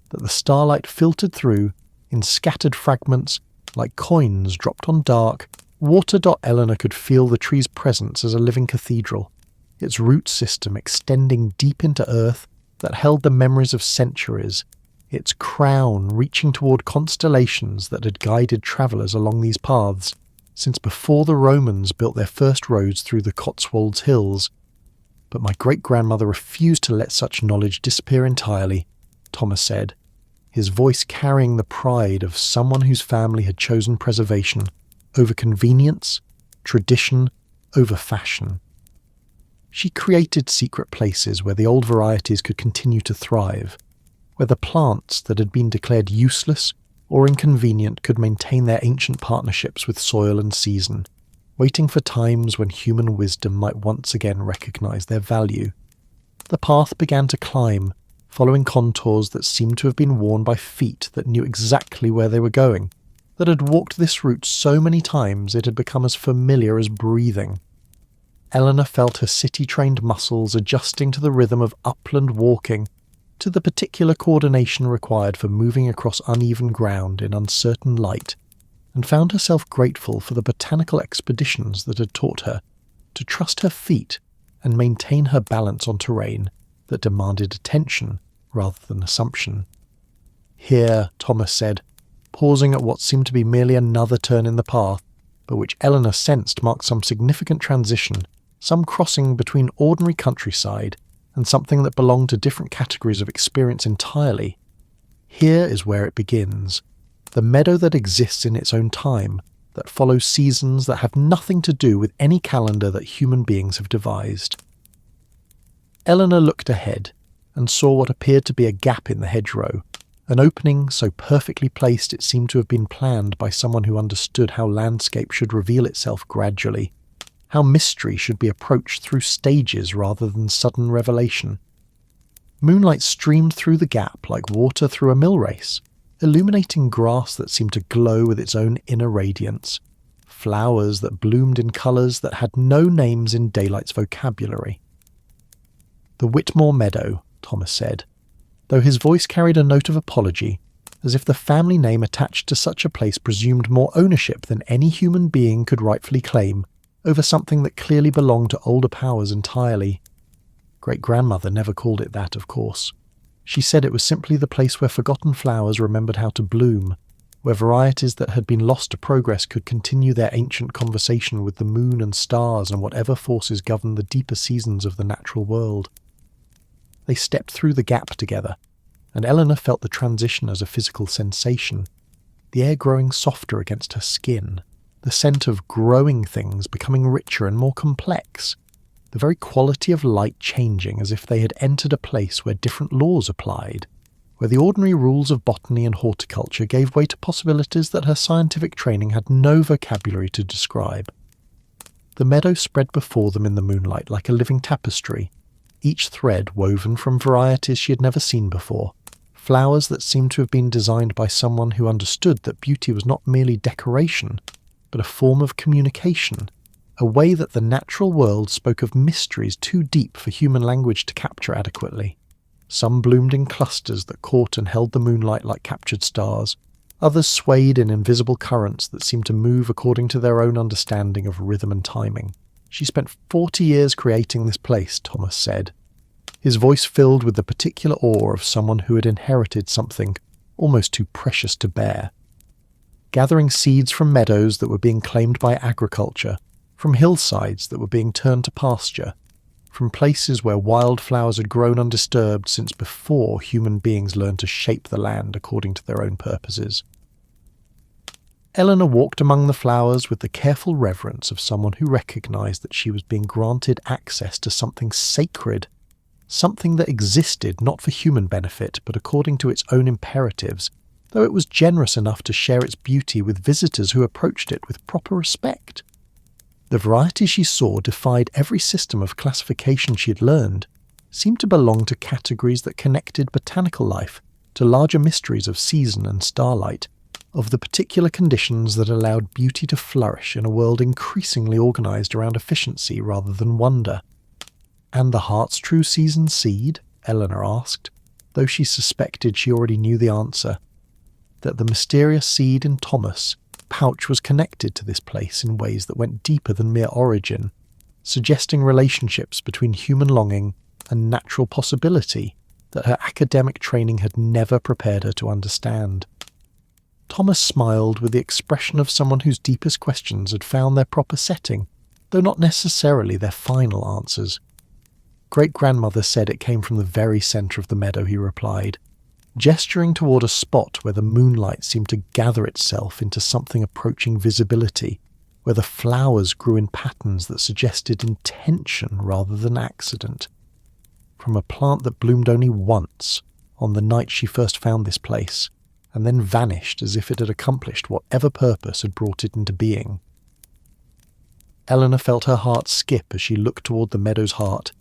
that the starlight filtered through in scattered fragments like coins dropped on dark water. Eleanor could feel the tree's presence as a living cathedral, its root system extending deep into earth that held the memories of centuries, its crown reaching toward constellations that had guided travellers along these paths since before the Romans built their first roads through the Cotswold's hills. But my great-grandmother refused to let such knowledge disappear entirely, Thomas said, his voice carrying the pride of someone whose family had chosen preservation over convenience, tradition over fashion. She created secret places where the old varieties could continue to thrive, where the plants that had been declared useless or inconvenient could maintain their ancient partnerships with soil and season, waiting for times when human wisdom might once again recognize their value. The path began to climb, following contours that seemed to have been worn by feet that knew exactly where they were going, that had walked this route so many times it had become as familiar as breathing. Eleanor felt her city-trained muscles adjusting to the rhythm of upland walking, to the particular coordination required for moving across uneven ground in uncertain light, and found herself grateful for the botanical expeditions that had taught her to trust her feet and maintain her balance on terrain that demanded attention rather than assumption. Here, Thomas said, pausing at what seemed to be merely another turn in the path, but which Eleanor sensed marked some significant transition, some crossing between ordinary countryside and something that belonged to different categories of experience entirely. Here is where it begins, the meadow that exists in its own time, that follows seasons that have nothing to do with any calendar that human beings have devised. Eleanor looked ahead and saw what appeared to be a gap in the hedgerow, an opening so perfectly placed it seemed to have been planned by someone who understood how landscape should reveal itself gradually, how mystery should be approached through stages rather than sudden revelation. Moonlight streamed through the gap like water through a mill race, illuminating grass that seemed to glow with its own inner radiance, flowers that bloomed in colours that had no names in daylight's vocabulary. The Whitmore Meadow, Thomas said, though his voice carried a note of apology, as if the family name attached to such a place presumed more ownership than any human being could rightfully claim over something that clearly belonged to older powers entirely. Great-grandmother never called it that, of course. She said it was simply the place where forgotten flowers remembered how to bloom, where varieties that had been lost to progress could continue their ancient conversation with the moon and stars and whatever forces governed the deeper seasons of the natural world. They stepped through the gap together, and Eleanor felt the transition as a physical sensation, the air growing softer against her skin, the scent of growing things becoming richer and more complex, the very quality of light changing as if they had entered a place where different laws applied, where the ordinary rules of botany and horticulture gave way to possibilities that her scientific training had no vocabulary to describe. The meadow spread before them in the moonlight like a living tapestry, each thread woven from varieties she had never seen before, flowers that seemed to have been designed by someone who understood that beauty was not merely decoration, but a form of communication, a way that the natural world spoke of mysteries too deep for human language to capture adequately. Some bloomed in clusters that caught and held the moonlight like captured stars, others swayed in invisible currents that seemed to move according to their own understanding of rhythm and timing. She spent 40 years creating this place, Thomas said, his voice filled with the particular awe of someone who had inherited something almost too precious to bear. Gathering seeds from meadows that were being claimed by agriculture, from hillsides that were being turned to pasture, from places where wildflowers had grown undisturbed since before human beings learned to shape the land according to their own purposes. Eleanor walked among the flowers with the careful reverence of someone who recognised that she was being granted access to something sacred, something that existed not for human benefit but according to its own imperatives, though it was generous enough to share its beauty with visitors who approached it with proper respect. The variety she saw defied every system of classification she had learned, seemed to belong to categories that connected botanical life to larger mysteries of season and starlight, of the particular conditions that allowed beauty to flourish in a world increasingly organised around efficiency rather than wonder. "And the heart's true season seed?" Eleanor asked, though she suspected she already knew the answer. That the mysterious seed in Thomas' pouch was connected to this place in ways that went deeper than mere origin, suggesting relationships between human longing and natural possibility that her academic training had never prepared her to understand. Thomas smiled with the expression of someone whose deepest questions had found their proper setting, though not necessarily their final answers. "Great-grandmother said it came from the very centre of the meadow," he replied, gesturing toward a spot where the moonlight seemed to gather itself into something approaching visibility, where the flowers grew in patterns that suggested intention rather than accident. From a plant that bloomed only once, on the night she first found this place, and then vanished as if it had accomplished whatever purpose had brought it into being. Eleanor felt her heart skip as she looked toward the meadow's heart,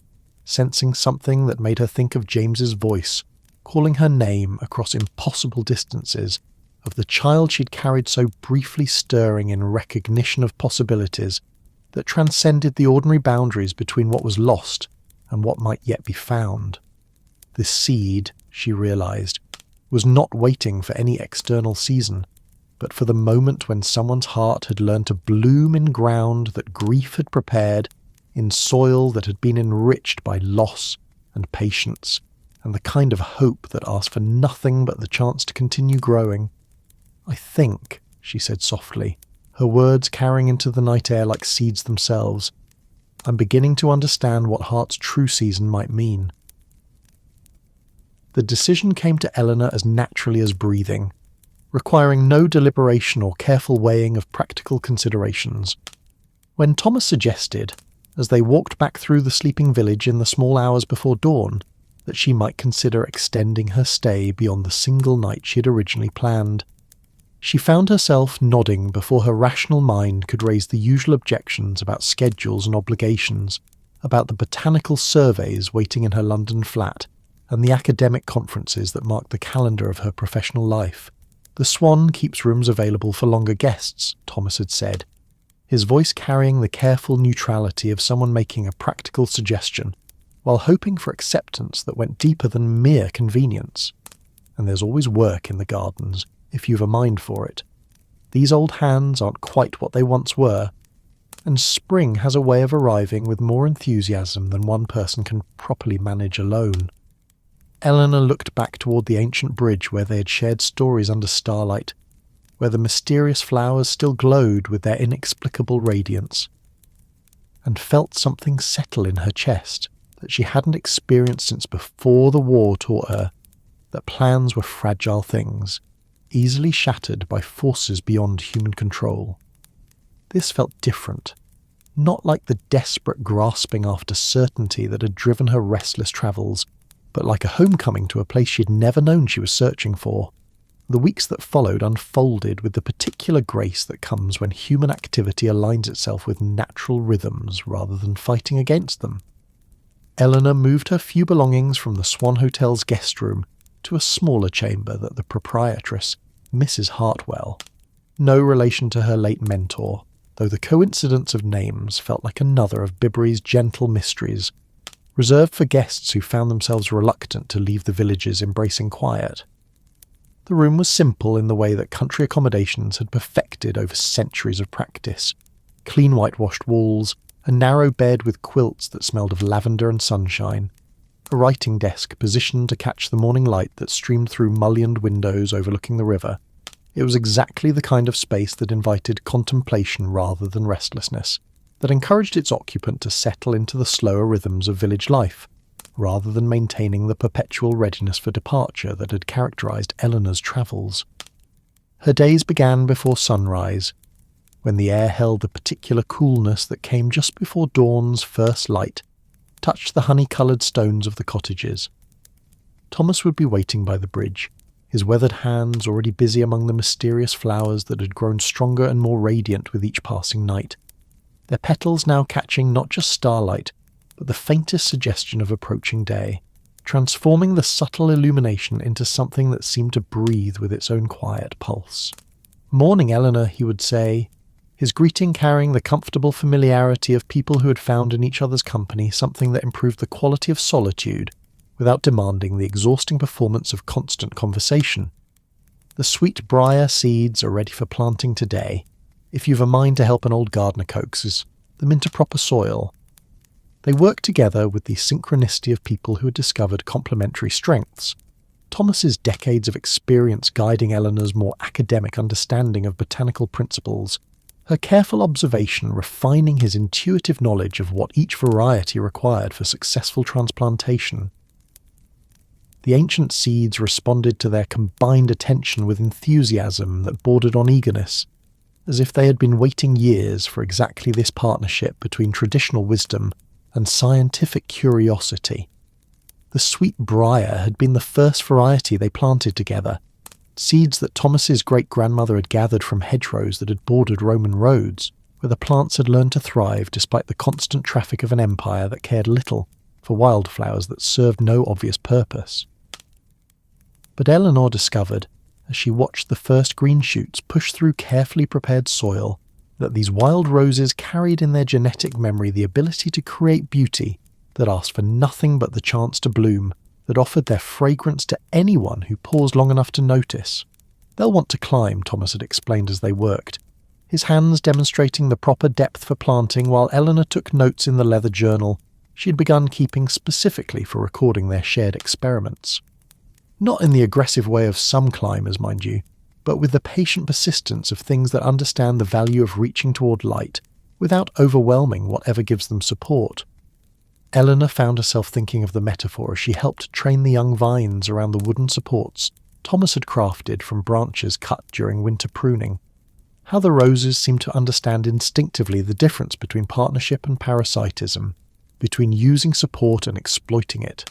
sensing something that made her think of James's voice, calling her name across impossible distances, of the child she'd carried so briefly stirring in recognition of possibilities that transcended the ordinary boundaries between what was lost and what might yet be found. This seed, she realised, was not waiting for any external season, but for the moment when someone's heart had learned to bloom in ground that grief had prepared, in soil that had been enriched by loss and patience, and the kind of hope that asked for nothing but the chance to continue growing. "I think," she said softly, her words carrying into the night air like seeds themselves, "I'm beginning to understand what heart's true season might mean." The decision came to Eleanor as naturally as breathing, requiring no deliberation or careful weighing of practical considerations. When Thomas suggested, as they walked back through the sleeping village in the small hours before dawn, that she might consider extending her stay beyond the single night she had originally planned, she found herself nodding before her rational mind could raise the usual objections about schedules and obligations, about the botanical surveys waiting in her London flat, and the academic conferences that marked the calendar of her professional life. "The Swan keeps rooms available for longer guests," Thomas had said, his voice carrying the careful neutrality of someone making a practical suggestion, while hoping for acceptance that went deeper than mere convenience. "And there's always work in the gardens, if you've a mind for it. These old hands aren't quite what they once were, and spring has a way of arriving with more enthusiasm than one person can properly manage alone." Eleanor looked back toward the ancient bridge where they had shared stories under starlight, where the mysterious flowers still glowed with their inexplicable radiance, and felt something settle in her chest that she hadn't experienced since before the war taught her that plans were fragile things, easily shattered by forces beyond human control. This felt different, not like the desperate grasping after certainty that had driven her restless travels, but like a homecoming to a place she had never known she was searching for. The weeks that followed unfolded with the particular grace that comes when human activity aligns itself with natural rhythms rather than fighting against them. Eleanor moved her few belongings from the Swan Hotel's guest room to a smaller chamber that the proprietress, Mrs. Hartwell, no relation to her late mentor, though the coincidence of names felt like another of Bibury's gentle mysteries, reserved for guests who found themselves reluctant to leave the villages embracing quiet. The room was simple in the way that country accommodations had perfected over centuries of practice. Clean whitewashed walls, a narrow bed with quilts that smelled of lavender and sunshine, a writing desk positioned to catch the morning light that streamed through mullioned windows overlooking the river. It was exactly the kind of space that invited contemplation rather than restlessness. that encouraged its occupant to settle into the slower rhythms of village life, rather than maintaining the perpetual readiness for departure that had characterized Eleanor's travels. Her days began before sunrise, when the air held the particular coolness that came just before dawn's first light touched the honey-coloured stones of the cottages. Thomas would be waiting by the bridge, his weathered hands already busy among the mysterious flowers that had grown stronger and more radiant with each passing night, their petals now catching not just starlight, but the faintest suggestion of approaching day, transforming the subtle illumination into something that seemed to breathe with its own quiet pulse. "Morning, Eleanor," he would say, his greeting carrying the comfortable familiarity of people who had found in each other's company something that improved the quality of solitude without demanding the exhausting performance of constant conversation. "The sweet briar seeds are ready for planting today. If you've a mind to help an old gardener coaxes them into proper soil." They worked together with the synchronicity of people who had discovered complementary strengths. Thomas's decades of experience guiding Eleanor's more academic understanding of botanical principles, her careful observation refining his intuitive knowledge of what each variety required for successful transplantation. The ancient seeds responded to their combined attention with enthusiasm that bordered on eagerness, as if they had been waiting years for exactly this partnership between traditional wisdom and scientific curiosity. The sweet briar had been the first variety they planted together, seeds that Thomas's great-grandmother had gathered from hedgerows that had bordered Roman roads, where the plants had learned to thrive despite the constant traffic of an empire that cared little for wildflowers that served no obvious purpose. But Eleanor discovered, as she watched the first green shoots push through carefully prepared soil, that these wild roses carried in their genetic memory the ability to create beauty that asked for nothing but the chance to bloom, that offered their fragrance to anyone who paused long enough to notice. "They'll want to climb," Thomas had explained as they worked, his hands demonstrating the proper depth for planting while Eleanor took notes in the leather journal she had begun keeping specifically for recording their shared experiments. Not in the aggressive way of some climbers, mind you, but with the patient persistence of things that understand the value of reaching toward light without overwhelming whatever gives them support. Eleanor found herself thinking of the metaphor as she helped train the young vines around the wooden supports Thomas had crafted from branches cut during winter pruning. How the roses seemed to understand instinctively the difference between partnership and parasitism, between using support and exploiting it.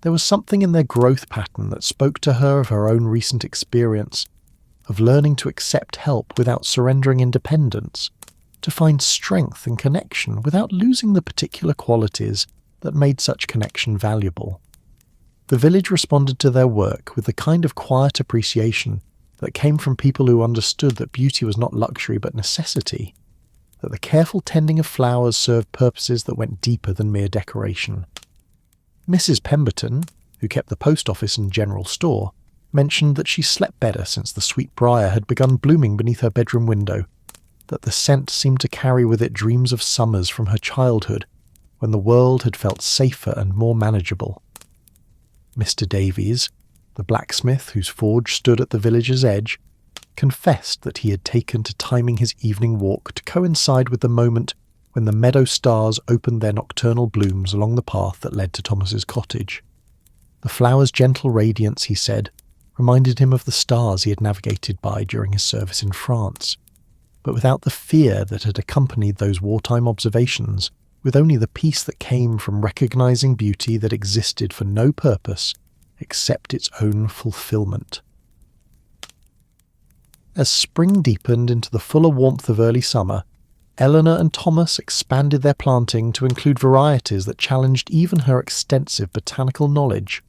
There was something in their growth pattern that spoke to her of her own recent experience, of learning to accept help without surrendering independence, to find strength and connection without losing the particular qualities that made such connection valuable. The village responded to their work with the kind of quiet appreciation that came from people who understood that beauty was not luxury but necessity, that the careful tending of flowers served purposes that went deeper than mere decoration. Mrs. Pemberton, who kept the post office and general store, mentioned that she slept better since the sweet briar had begun blooming beneath her bedroom window, that the scent seemed to carry with it dreams of summers from her childhood, when the world had felt safer and more manageable. Mr. Davies, the blacksmith whose forge stood at the village's edge, confessed that he had taken to timing his evening walk to coincide with the moment when the meadow stars opened their nocturnal blooms along the path that led to Thomas's cottage. The flower's gentle radiance, he said, reminded him of the stars he had navigated by during his service in France, but without the fear that had accompanied those wartime observations, with only the peace that came from recognizing beauty that existed for no purpose except its own fulfillment. As spring deepened into the fuller warmth of early summer, Eleanor and Thomas expanded their planting to include varieties that challenged even her extensive botanical knowledge.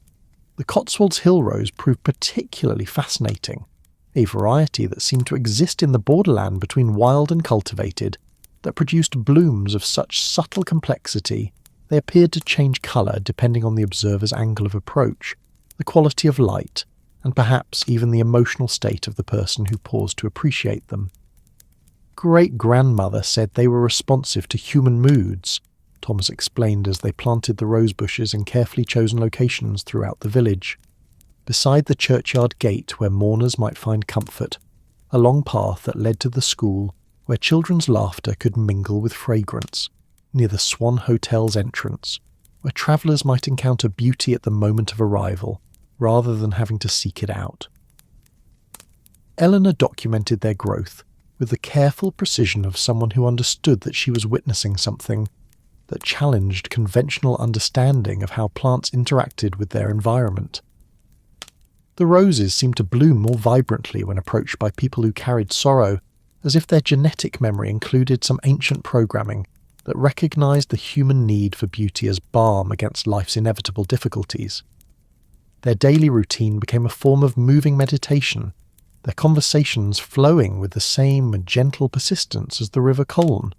The Cotswold's hill rose proved particularly fascinating, a variety that seemed to exist in the borderland between wild and cultivated, that produced blooms of such subtle complexity they appeared to change colour depending on the observer's angle of approach, the quality of light, and perhaps even the emotional state of the person who paused to appreciate them. Great-grandmother said they were responsive to human moods, Thomas explained as they planted the rose bushes in carefully chosen locations throughout the village. Beside the churchyard gate where mourners might find comfort, a long path that led to the school, where children's laughter could mingle with fragrance, near the Swan Hotel's entrance, where travellers might encounter beauty at the moment of arrival, rather than having to seek it out. Eleanor documented their growth with the careful precision of someone who understood that she was witnessing something that challenged conventional understanding of how plants interacted with their environment. The roses seemed to bloom more vibrantly when approached by people who carried sorrow, as if their genetic memory included some ancient programming that recognised the human need for beauty as balm against life's inevitable difficulties. Their daily routine became a form of moving meditation, their conversations flowing with the same gentle persistence as the River Colne,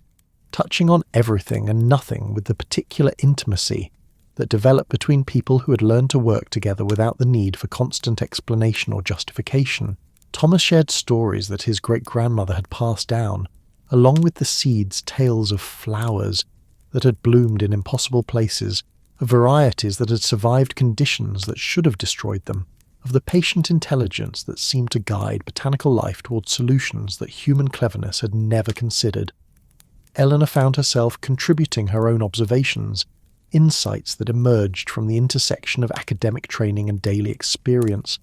touching on everything and nothing with the particular intimacy that developed between people who had learned to work together without the need for constant explanation or justification. Thomas shared stories that his great-grandmother had passed down, along with the seeds, tales of flowers that had bloomed in impossible places, of varieties that had survived conditions that should have destroyed them, of the patient intelligence that seemed to guide botanical life towards solutions that human cleverness had never considered. Eleanor found herself contributing her own observations, insights that emerged from the intersection of academic training and daily experience,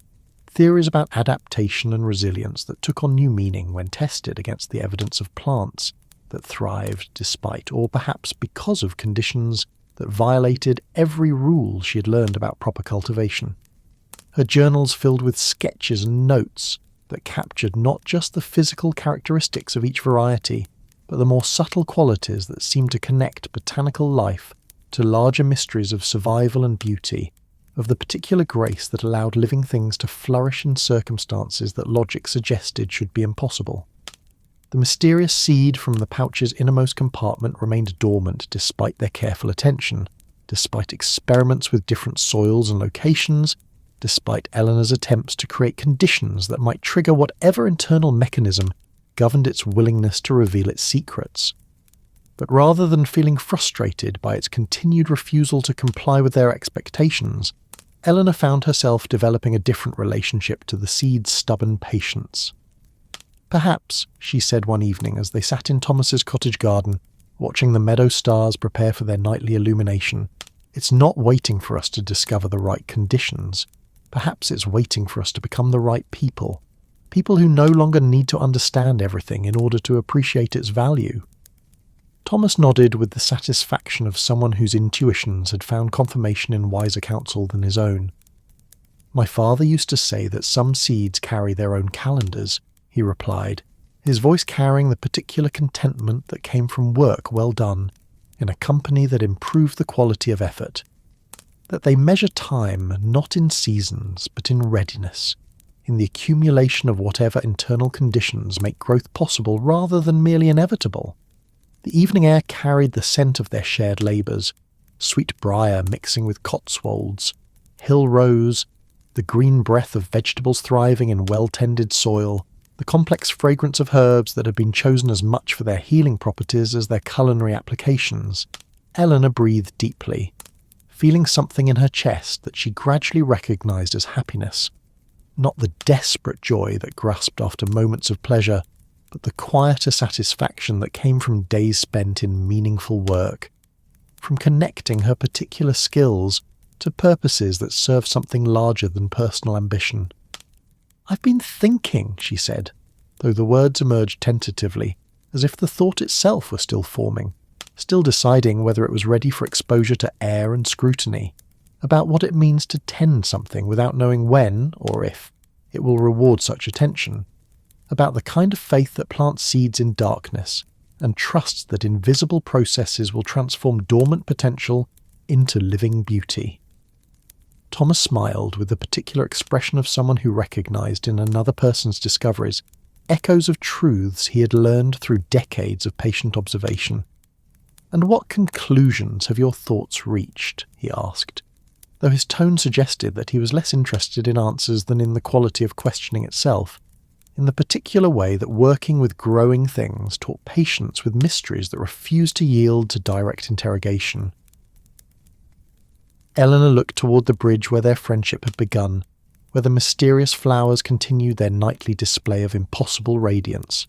theories about adaptation and resilience that took on new meaning when tested against the evidence of plants that thrived despite, or perhaps because of, conditions that violated every rule she had learned about proper cultivation. Her journals filled with sketches and notes that captured not just the physical characteristics of each variety, but the more subtle qualities that seemed to connect botanical life to larger mysteries of survival and beauty, of the particular grace that allowed living things to flourish in circumstances that logic suggested should be impossible. The mysterious seed from the pouch's innermost compartment remained dormant despite their careful attention, despite experiments with different soils and locations, despite Eleanor's attempts to create conditions that might trigger whatever internal mechanism governed its willingness to reveal its secrets. But rather than feeling frustrated by its continued refusal to comply with their expectations, Eleanor found herself developing a different relationship to the seed's stubborn patience. "Perhaps," she said one evening as they sat in Thomas's cottage garden, watching the meadow stars prepare for their nightly illumination, "it's not waiting for us to discover the right conditions. Perhaps it's waiting for us to become the right people. People who no longer need to understand everything in order to appreciate its value." Thomas nodded with the satisfaction of someone whose intuitions had found confirmation in wiser counsel than his own. "My father used to say that some seeds carry their own calendars," he replied, his voice carrying the particular contentment that came from work well done, in a company that improved the quality of effort. That they measure time not in seasons, but in readiness, in the accumulation of whatever internal conditions make growth possible rather than merely inevitable. The evening air carried the scent of their shared labours, sweet briar mixing with Cotswolds, hill rose, the green breath of vegetables thriving in well-tended soil, the complex fragrance of herbs that had been chosen as much for their healing properties as their culinary applications. Eleanor breathed deeply, feeling something in her chest that she gradually recognised as happiness, not the desperate joy that grasped after moments of pleasure, but the quieter satisfaction that came from days spent in meaningful work, from connecting her particular skills to purposes that serve something larger than personal ambition. "I've been thinking," she said, though the words emerged tentatively, as if the thought itself were still forming, still deciding whether it was ready for exposure to air and scrutiny, about what it means to tend something without knowing when, or if, it will reward such attention, about the kind of faith that plants seeds in darkness and trusts that invisible processes will transform dormant potential into living beauty. Thomas smiled with the particular expression of someone who recognised in another person's discoveries echoes of truths he had learned through decades of patient observation. "And what conclusions have your thoughts reached?" he asked, though his tone suggested that he was less interested in answers than in the quality of questioning itself, in the particular way that working with growing things taught patience with mysteries that refused to yield to direct interrogation. Eleanor looked toward the bridge where their friendship had begun, where the mysterious flowers continued their nightly display of impossible radiance.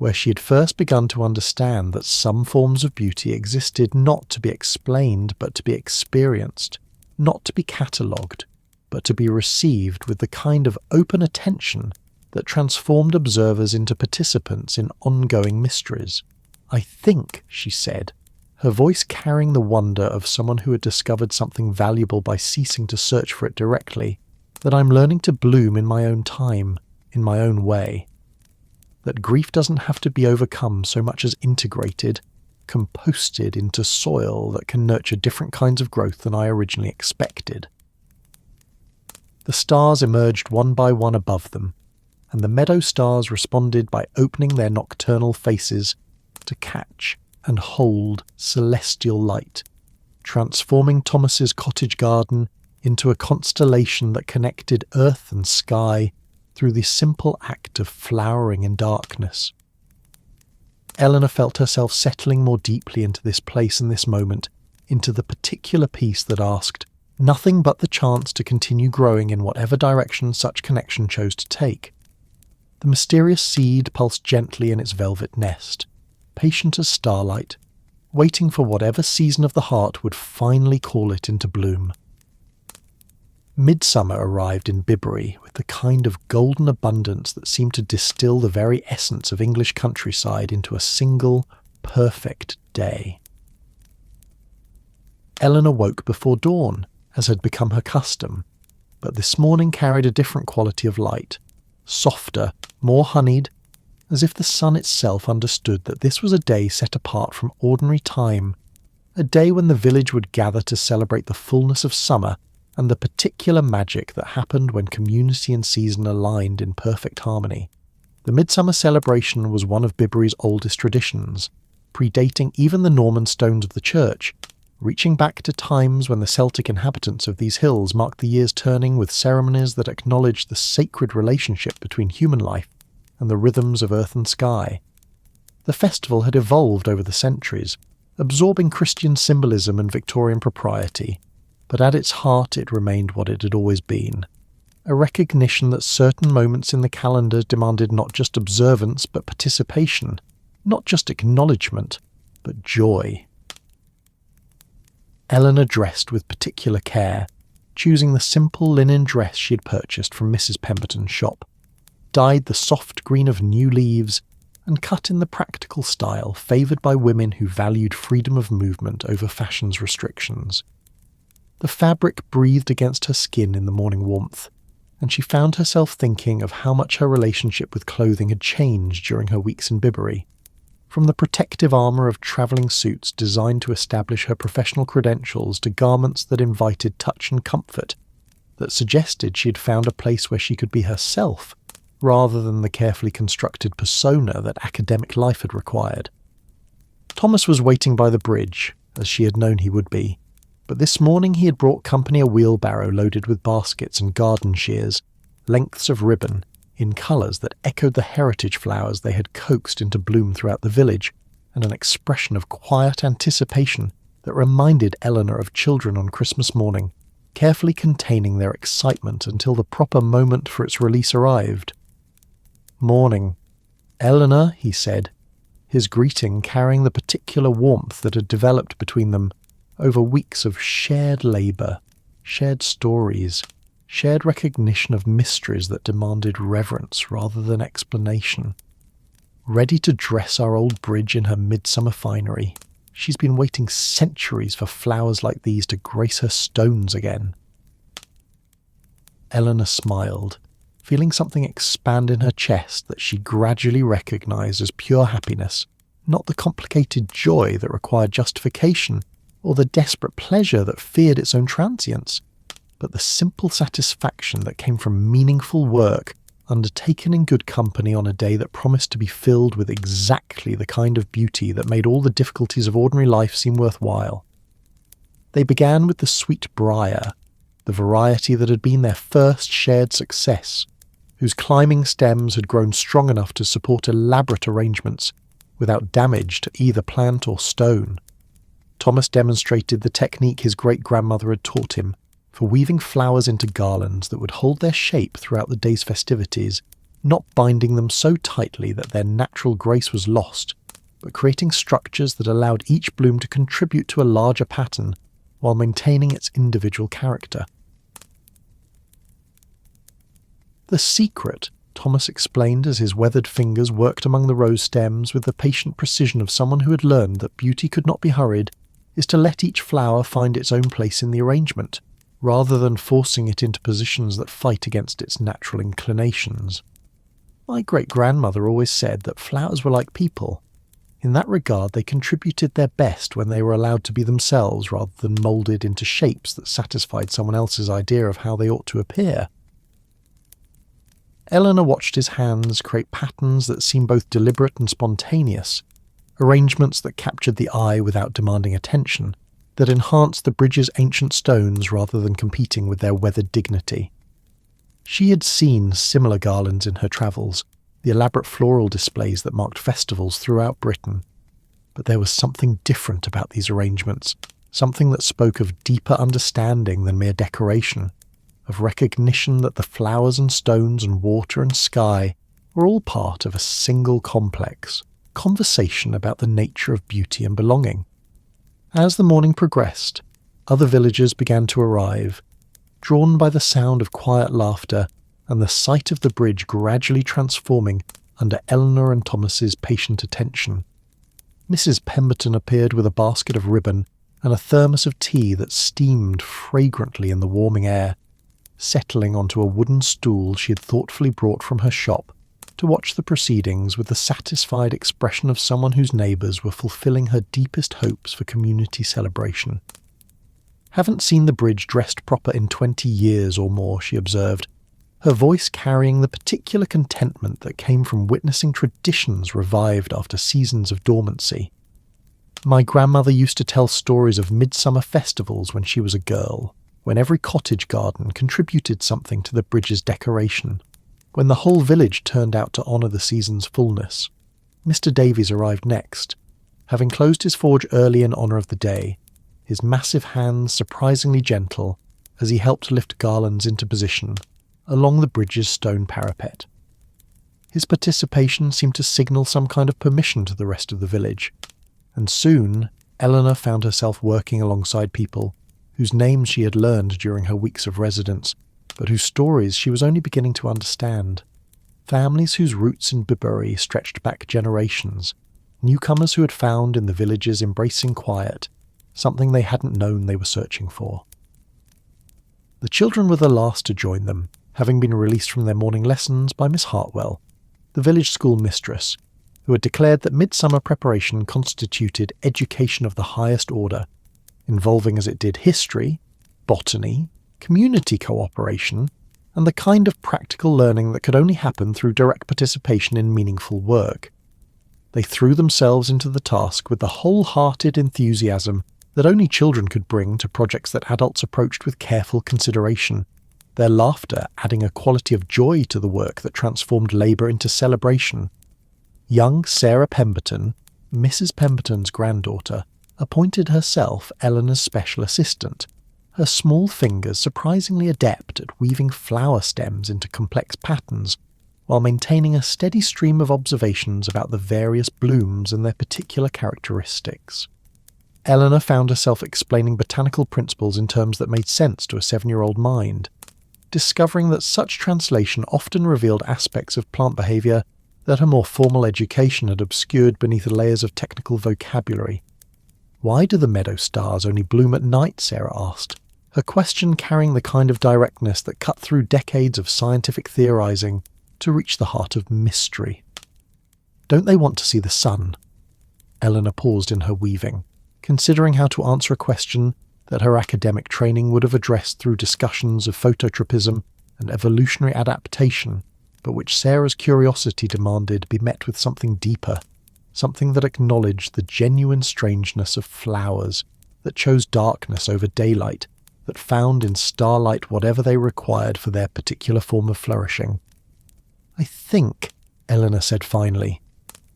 where she had first begun to understand that some forms of beauty existed not to be explained but to be experienced, not to be catalogued, but to be received with the kind of open attention that transformed observers into participants in ongoing mysteries. "I think," she said, her voice carrying the wonder of someone who had discovered something valuable by ceasing to search for it directly, "that I'm learning to bloom in my own time, in my own way. That grief doesn't have to be overcome so much as integrated, composted into soil that can nurture different kinds of growth than I originally expected." The stars emerged one by one above them, and the meadow stars responded by opening their nocturnal faces to catch and hold celestial light, transforming Thomas's cottage garden into a constellation that connected earth and sky through the simple act of flowering in darkness. Eleanor felt herself settling more deeply into this place and this moment, into the particular peace that asked nothing but the chance to continue growing in whatever direction such connection chose to take. The mysterious seed pulsed gently in its velvet nest, patient as starlight, waiting for whatever season of the heart would finally call it into bloom. Midsummer arrived in Bibury with the kind of golden abundance that seemed to distill the very essence of English countryside into a single, perfect day. Eleanor woke before dawn, as had become her custom, but this morning carried a different quality of light, softer, more honeyed, as if the sun itself understood that this was a day set apart from ordinary time, a day when the village would gather to celebrate the fullness of summer and the particular magic that happened when community and season aligned in perfect harmony. The midsummer celebration was one of Bibury's oldest traditions, predating even the Norman stones of the church, reaching back to times when the Celtic inhabitants of these hills marked the year's turning with ceremonies that acknowledged the sacred relationship between human life and the rhythms of earth and sky. The festival had evolved over the centuries, absorbing Christian symbolism and Victorian propriety, but at its heart it remained what it had always been, a recognition that certain moments in the calendar demanded not just observance but participation, not just acknowledgement, but joy. Eleanor dressed with particular care, choosing the simple linen dress she had purchased from Mrs. Pemberton's shop, dyed the soft green of new leaves, and cut in the practical style favoured by women who valued freedom of movement over fashion's restrictions. The fabric breathed against her skin in the morning warmth, and she found herself thinking of how much her relationship with clothing had changed during her weeks in Bibury. From the protective armour of travelling suits designed to establish her professional credentials to garments that invited touch and comfort, that suggested she had found a place where she could be herself, rather than the carefully constructed persona that academic life had required. Thomas was waiting by the bridge, as she had known he would be, but this morning he had brought company a wheelbarrow loaded with baskets and garden shears, lengths of ribbon, in colours that echoed the heritage flowers they had coaxed into bloom throughout the village, and an expression of quiet anticipation that reminded Eleanor of children on Christmas morning, carefully containing their excitement until the proper moment for its release arrived. "Morning, Eleanor," he said, his greeting carrying the particular warmth that had developed between them over weeks of shared labour, shared stories, shared recognition of mysteries that demanded reverence rather than explanation. Ready to dress our old bridge in her midsummer finery, she's been waiting centuries for flowers like these to grace her stones again. Eleanor smiled, feeling something expand in her chest that she gradually recognised as pure happiness, not the complicated joy that required justification or the desperate pleasure that feared its own transience, but the simple satisfaction that came from meaningful work undertaken in good company on a day that promised to be filled with exactly the kind of beauty that made all the difficulties of ordinary life seem worthwhile. They began with the sweet briar, the variety that had been their first shared success, whose climbing stems had grown strong enough to support elaborate arrangements without damage to either plant or stone. Thomas demonstrated the technique his great-grandmother had taught him for weaving flowers into garlands that would hold their shape throughout the day's festivities, not binding them so tightly that their natural grace was lost, but creating structures that allowed each bloom to contribute to a larger pattern while maintaining its individual character. The secret, Thomas explained as his weathered fingers worked among the rose stems with the patient precision of someone who had learned that beauty could not be hurried, is to let each flower find its own place in the arrangement, rather than forcing it into positions that fight against its natural inclinations. My great-grandmother always said that flowers were like people. In that regard, they contributed their best when they were allowed to be themselves rather than moulded into shapes that satisfied someone else's idea of how they ought to appear. Eleanor watched his hands create patterns that seemed both deliberate and spontaneous, arrangements that captured the eye without demanding attention, that enhanced the bridge's ancient stones rather than competing with their weathered dignity. She had seen similar garlands in her travels, the elaborate floral displays that marked festivals throughout Britain. But there was something different about these arrangements, something that spoke of deeper understanding than mere decoration, of recognition that the flowers and stones and water and sky were all part of a single complex conversation about the nature of beauty and belonging. As the morning progressed, other villagers began to arrive, drawn by the sound of quiet laughter and the sight of the bridge gradually transforming under Eleanor and Thomas's patient attention. Mrs. Pemberton appeared with a basket of ribbon and a thermos of tea that steamed fragrantly in the warming air, settling onto a wooden stool she had thoughtfully brought from her shop to watch the proceedings with the satisfied expression of someone whose neighbours were fulfilling her deepest hopes for community celebration. "Haven't seen the bridge dressed proper in 20 years or more," she observed, her voice carrying the particular contentment that came from witnessing traditions revived after seasons of dormancy. "My grandmother used to tell stories of midsummer festivals when she was a girl, when every cottage garden contributed something to the bridge's decoration, when the whole village turned out to honour the season's fullness. Mr. Davies arrived next, having closed his forge early in honour of the day, his massive hands surprisingly gentle as he helped lift garlands into position along the bridge's stone parapet. His participation seemed to signal some kind of permission to the rest of the village, and soon Eleanor found herself working alongside people whose names she had learned during her weeks of residence, but whose stories she was only beginning to understand. Families whose roots in Bibury stretched back generations, newcomers who had found in the village's embracing quiet something they hadn't known they were searching for. The children were the last to join them, having been released from their morning lessons by Miss Hartwell, the village school mistress, who had declared that midsummer preparation constituted education of the highest order, involving as it did history, botany, community cooperation, and the kind of practical learning that could only happen through direct participation in meaningful work. They threw themselves into the task with the wholehearted enthusiasm that only children could bring to projects that adults approached with careful consideration, their laughter adding a quality of joy to the work that transformed labour into celebration. Young Sarah Pemberton, Mrs. Pemberton's granddaughter, appointed herself Eleanor's special assistant, her small fingers surprisingly adept at weaving flower stems into complex patterns, while maintaining a steady stream of observations about the various blooms and their particular characteristics. Eleanor found herself explaining botanical principles in terms that made sense to a 7-year-old mind, discovering that such translation often revealed aspects of plant behaviour that a more formal education had obscured beneath layers of technical vocabulary. "Why do the meadow stars only bloom at night?" Sarah asked, her question carrying the kind of directness that cut through decades of scientific theorising to reach the heart of mystery. "Don't they want to see the sun?" Eleanor paused in her weaving, considering how to answer a question that her academic training would have addressed through discussions of phototropism and evolutionary adaptation, but which Sarah's curiosity demanded be met with something deeper, something that acknowledged the genuine strangeness of flowers, that chose darkness over daylight, that found in starlight whatever they required for their particular form of flourishing. "I think," Eleanor said finally,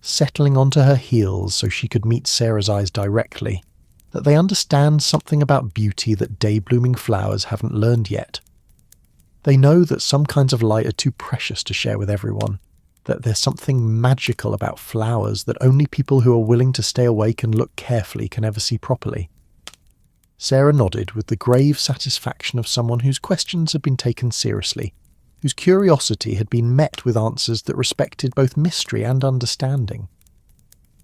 settling onto her heels so she could meet Sarah's eyes directly, "that they understand something about beauty that day-blooming flowers haven't learned yet." They know that some kinds of light are too precious to share with everyone, that there's something magical about flowers that only people who are willing to stay awake and look carefully can ever see properly. Sarah nodded with the grave satisfaction of someone whose questions had been taken seriously, whose curiosity had been met with answers that respected both mystery and understanding.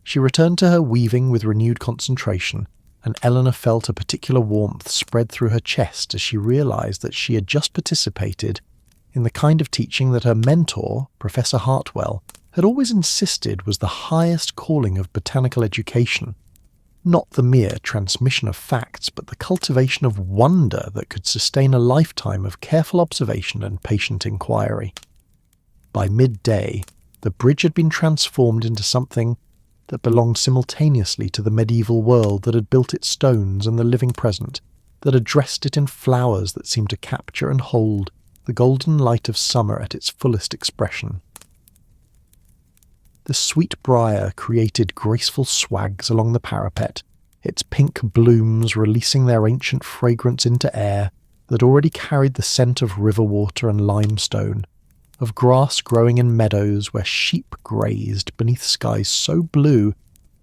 She returned to her weaving with renewed concentration, and Eleanor felt a particular warmth spread through her chest as she realised that she had just participated in the kind of teaching that her mentor, Professor Hartwell, had always insisted was the highest calling of botanical education. Not the mere transmission of facts, but the cultivation of wonder that could sustain a lifetime of careful observation and patient inquiry. By midday, the bridge had been transformed into something that belonged simultaneously to the medieval world that had built its stones and the living present, that had dressed it in flowers that seemed to capture and hold the golden light of summer at its fullest expression. The sweet briar created graceful swags along the parapet, its pink blooms releasing their ancient fragrance into air that already carried the scent of river water and limestone, of grass growing in meadows where sheep grazed beneath skies so blue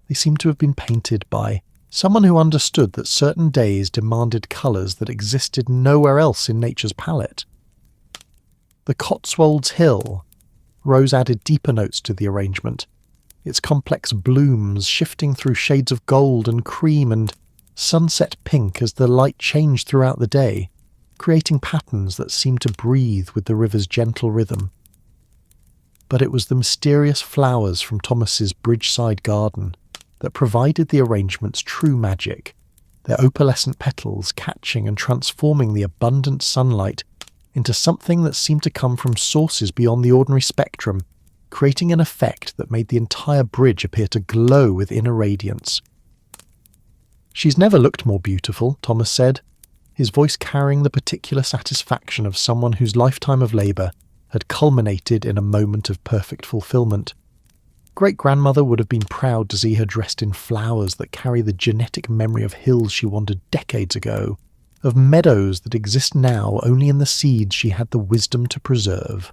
they seemed to have been painted by someone who understood that certain days demanded colours that existed nowhere else in nature's palette. The Cotswold's hill rose added deeper notes to the arrangement, its complex blooms shifting through shades of gold and cream and sunset pink as the light changed throughout the day, creating patterns that seemed to breathe with the river's gentle rhythm. But it was the mysterious flowers from Thomas's bridgeside garden that provided the arrangement's true magic, their opalescent petals catching and transforming the abundant sunlight into something that seemed to come from sources beyond the ordinary spectrum, creating an effect that made the entire bridge appear to glow with inner radiance. "She's never looked more beautiful," Thomas said, his voice carrying the particular satisfaction of someone whose lifetime of labour had culminated in a moment of perfect fulfilment. Great-grandmother would have been proud to see her dressed in flowers that carry the genetic memory of hills she wandered decades ago, of meadows that exist now only in the seeds she had the wisdom to preserve.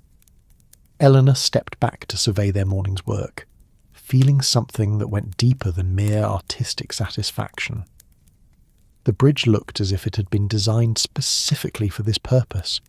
Eleanor stepped back to survey their morning's work, feeling something that went deeper than mere artistic satisfaction. The bridge looked as if it had been designed specifically for this purpose,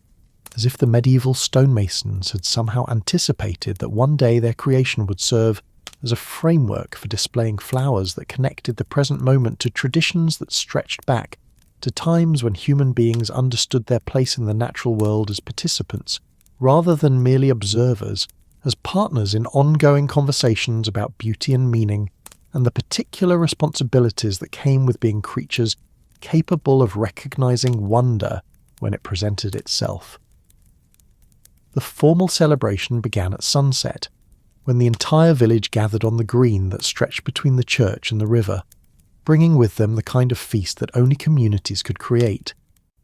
as if the medieval stonemasons had somehow anticipated that one day their creation would serve as a framework for displaying flowers that connected the present moment to traditions that stretched back to times when human beings understood their place in the natural world as participants, rather than merely observers, as partners in ongoing conversations about beauty and meaning, and the particular responsibilities that came with being creatures capable of recognizing wonder when it presented itself. The formal celebration began at sunset, when the entire village gathered on the green that stretched between the church and the river, bringing with them the kind of feast that only communities could create,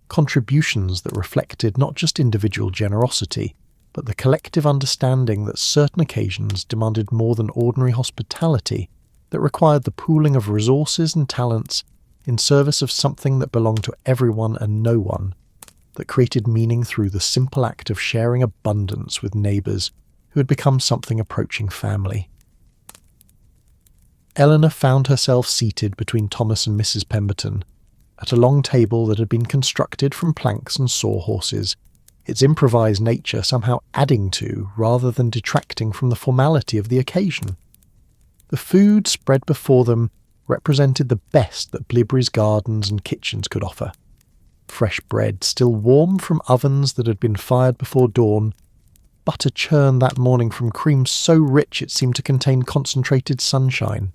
contributions that reflected not just individual generosity, but the collective understanding that certain occasions demanded more than ordinary hospitality, that required the pooling of resources and talents in service of something that belonged to everyone and no one, that created meaning through the simple act of sharing abundance with neighbours who had become something approaching family. Eleanor found herself seated between Thomas and Mrs. Pemberton, at a long table that had been constructed from planks and sawhorses, its improvised nature somehow adding to rather than detracting from the formality of the occasion. The food spread before them represented the best that Bibury's gardens and kitchens could offer. Fresh bread still warm from ovens that had been fired before dawn, butter churned that morning from cream so rich it seemed to contain concentrated sunshine.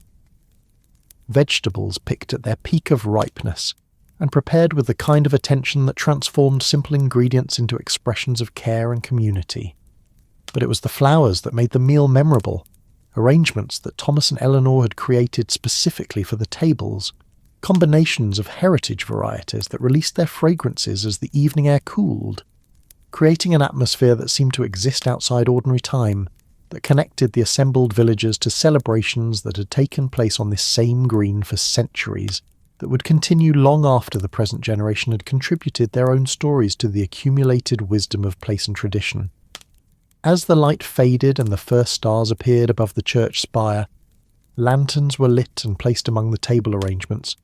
Vegetables picked at their peak of ripeness, and prepared with the kind of attention that transformed simple ingredients into expressions of care and community. But it was the flowers that made the meal memorable, arrangements that Thomas and Eleanor had created specifically for the tables, combinations of heritage varieties that released their fragrances as the evening air cooled, creating an atmosphere that seemed to exist outside ordinary time, that connected the assembled villagers to celebrations that had taken place on this same green for centuries, that would continue long after the present generation had contributed their own stories to the accumulated wisdom of place and tradition. As the light faded and the first stars appeared above the church spire, lanterns were lit and placed among the table arrangements,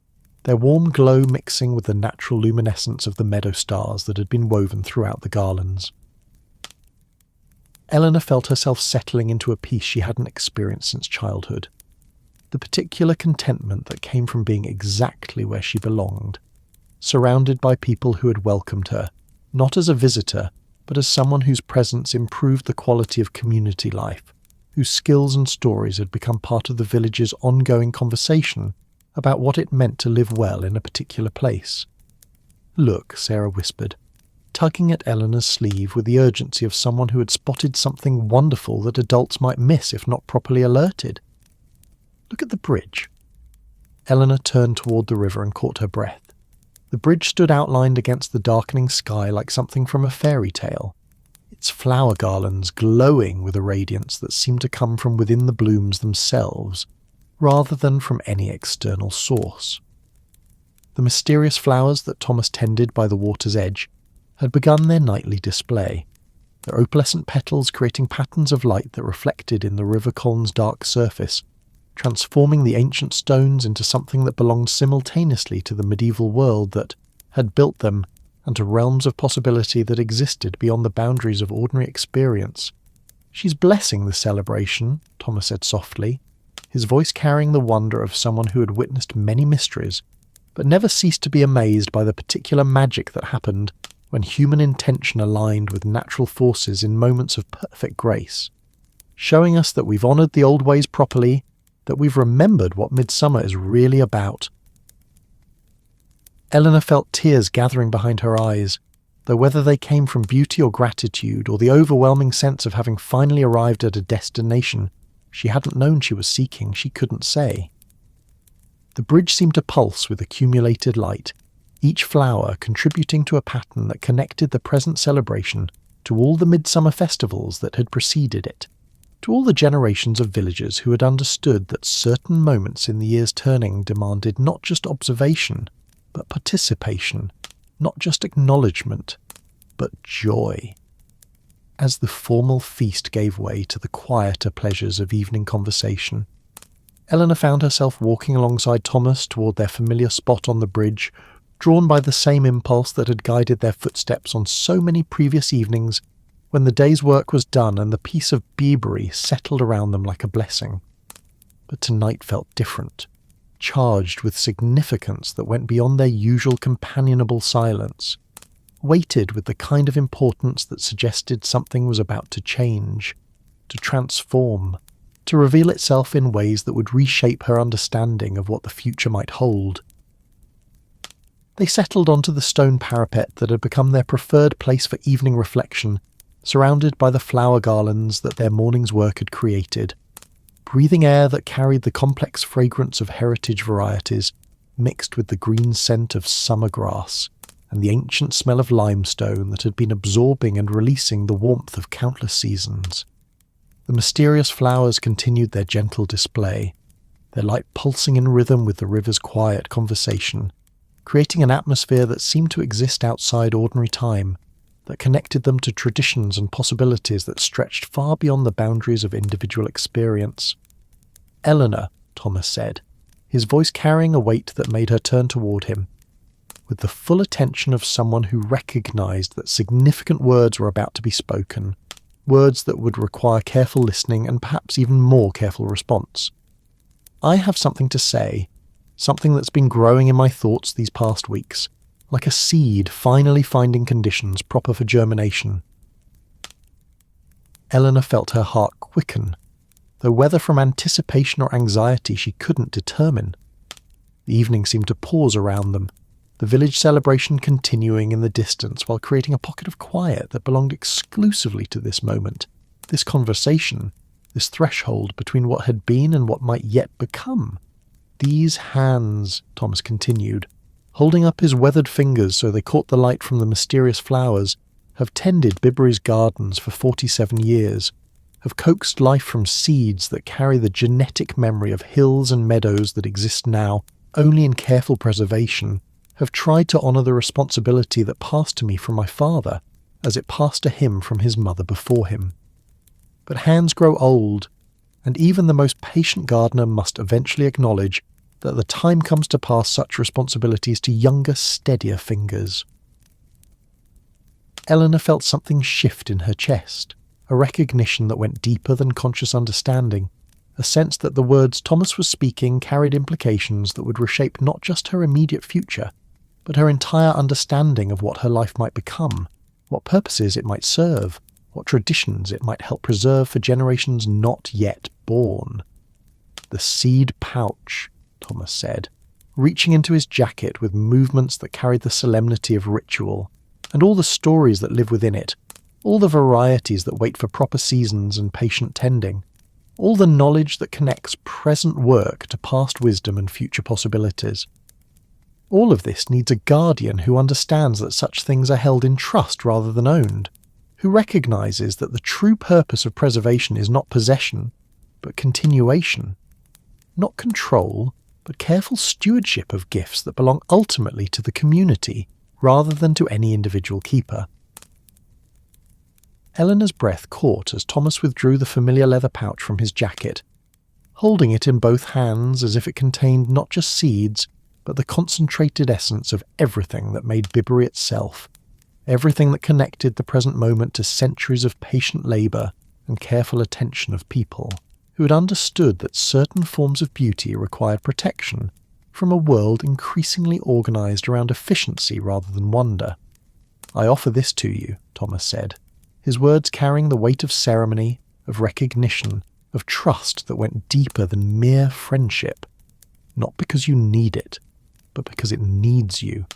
their warm glow mixing with the natural luminescence of the meadow stars that had been woven throughout the garlands. Eleanor felt herself settling into a peace she hadn't experienced since childhood. The particular contentment that came from being exactly where she belonged, surrounded by people who had welcomed her, not as a visitor, but as someone whose presence improved the quality of community life, whose skills and stories had become part of the village's ongoing conversation about what it meant to live well in a particular place. "Look," Sarah whispered, tugging at Eleanor's sleeve with the urgency of someone who had spotted something wonderful that adults might miss if not properly alerted. "Look at the bridge." Eleanor turned toward the river and caught her breath. The bridge stood outlined against the darkening sky like something from a fairy tale, its flower garlands glowing with a radiance that seemed to come from within the blooms themselves, rather than from any external source. The mysterious flowers that Thomas tended by the water's edge had begun their nightly display, their opalescent petals creating patterns of light that reflected in the river column's dark surface, transforming the ancient stones into something that belonged simultaneously to the medieval world that had built them and to realms of possibility that existed beyond the boundaries of ordinary experience. "She's blessing the celebration," Thomas said softly, his voice carrying the wonder of someone who had witnessed many mysteries, but never ceased to be amazed by the particular magic that happened when human intention aligned with natural forces in moments of perfect grace, showing us that we've honoured the old ways properly, that we've remembered what midsummer is really about. Eleanor felt tears gathering behind her eyes, though whether they came from beauty or gratitude or the overwhelming sense of having finally arrived at a destination she hadn't known she was seeking, she couldn't say. The bridge seemed to pulse with accumulated light, each flower contributing to a pattern that connected the present celebration to all the midsummer festivals that had preceded it, to all the generations of villagers who had understood that certain moments in the year's turning demanded not just observation, but participation, not just acknowledgement, but joy. As the formal feast gave way to the quieter pleasures of evening conversation, Eleanor found herself walking alongside Thomas toward their familiar spot on the bridge, drawn by the same impulse that had guided their footsteps on so many previous evenings when the day's work was done and the peace of Bibury settled around them like a blessing. But tonight felt different, charged with significance that went beyond their usual companionable silence, weighted with the kind of importance that suggested something was about to change, to transform, to reveal itself in ways that would reshape her understanding of what the future might hold. They settled onto the stone parapet that had become their preferred place for evening reflection, surrounded by the flower garlands that their morning's work had created, breathing air that carried the complex fragrance of heritage varieties, mixed with the green scent of summer grass, and the ancient smell of limestone that had been absorbing and releasing the warmth of countless seasons. The mysterious flowers continued their gentle display, their light pulsing in rhythm with the river's quiet conversation, creating an atmosphere that seemed to exist outside ordinary time, that connected them to traditions and possibilities that stretched far beyond the boundaries of individual experience. "Eleanor," Thomas said, his voice carrying a weight that made her turn toward him, with the full attention of someone who recognized that significant words were about to be spoken, words that would require careful listening and perhaps even more careful response. "I have something to say, something that's been growing in my thoughts these past weeks, like a seed finally finding conditions proper for germination." Eleanor felt her heart quicken, though whether from anticipation or anxiety she couldn't determine. The evening seemed to pause around them, the village celebration continuing in the distance while creating a pocket of quiet that belonged exclusively to this moment, this conversation, this threshold between what had been and what might yet become. "These hands," Thomas continued, holding up his weathered fingers so they caught the light from the mysterious flowers, "have tended Bibury's gardens for 47 years, have coaxed life from seeds that carry the genetic memory of hills and meadows that exist now, only in careful preservation, have tried to honour the responsibility that passed to me from my father, as it passed to him from his mother before him. But hands grow old, and even the most patient gardener must eventually acknowledge that the time comes to pass such responsibilities to younger, steadier fingers. Eleanor felt something shift in her chest, a recognition that went deeper than conscious understanding, a sense that the words Thomas was speaking carried implications that would reshape not just her immediate future, but her entire understanding of what her life might become, what purposes it might serve, what traditions it might help preserve for generations not yet born. "The seed pouch," Thomas said, reaching into his jacket with movements that carried the solemnity of ritual, and all the stories that live within it, all the varieties that wait for proper seasons and patient tending, all the knowledge that connects present work to past wisdom and future possibilities. All of this needs a guardian who understands that such things are held in trust rather than owned, who recognises that the true purpose of preservation is not possession, but continuation, not control, but careful stewardship of gifts that belong ultimately to the community rather than to any individual keeper. Eleanor's breath caught as Thomas withdrew the familiar leather pouch from his jacket, holding it in both hands as if it contained not just seeds, but the concentrated essence of everything that made Bibury itself, everything that connected the present moment to centuries of patient labour and careful attention of people who had understood that certain forms of beauty required protection from a world increasingly organised around efficiency rather than wonder. "I offer this to you," Thomas said, his words carrying the weight of ceremony, of recognition, of trust that went deeper than mere friendship. Not because you need it, but because it needs you.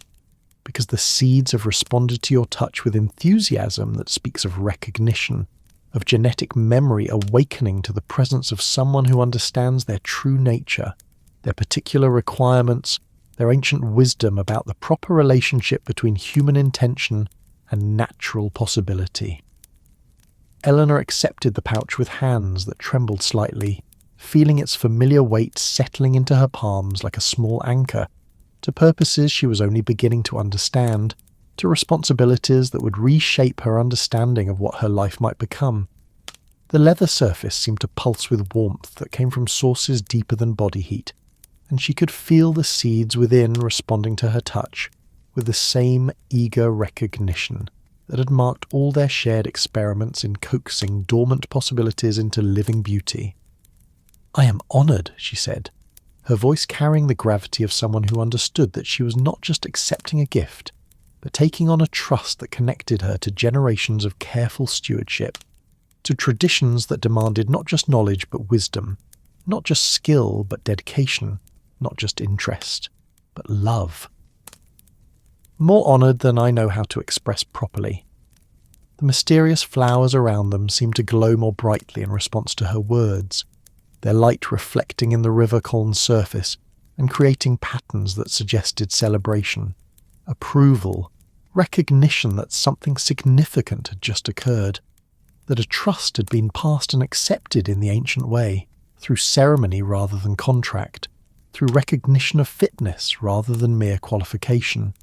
Because the seeds have responded to your touch with enthusiasm that speaks of recognition, of genetic memory awakening to the presence of someone who understands their true nature, their particular requirements, their ancient wisdom about the proper relationship between human intention and natural possibility. Eleanor accepted the pouch with hands that trembled slightly, feeling its familiar weight settling into her palms like a small anchor, to purposes she was only beginning to understand, to responsibilities that would reshape her understanding of what her life might become. The leather surface seemed to pulse with warmth that came from sources deeper than body heat, and she could feel the seeds within responding to her touch with the same eager recognition that had marked all their shared experiments in coaxing dormant possibilities into living beauty. "I am honoured," she said, her voice carrying the gravity of someone who understood that she was not just accepting a gift, but taking on a trust that connected her to generations of careful stewardship, to traditions that demanded not just knowledge but wisdom, not just skill but dedication, not just interest, but love. More honoured than I know how to express properly. The mysterious flowers around them seemed to glow more brightly in response to her words, their light reflecting in the river Colne's surface and creating patterns that suggested celebration, approval, recognition that something significant had just occurred, that a trust had been passed and accepted in the ancient way, through ceremony rather than contract, through recognition of fitness rather than mere qualification.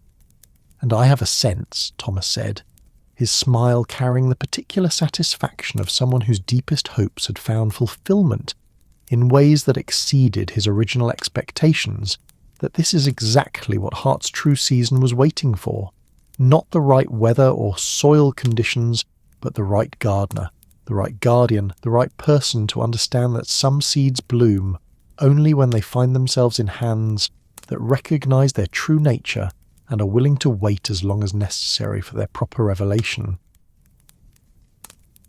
"And I have a sense," Thomas said, his smile carrying the particular satisfaction of someone whose deepest hopes had found fulfillment in ways that exceeded his original expectations, that this is exactly what Heart's true season was waiting for. Not the right weather or soil conditions, but the right gardener, the right guardian, the right person to understand that some seeds bloom only when they find themselves in hands that recognise their true nature and are willing to wait as long as necessary for their proper revelation.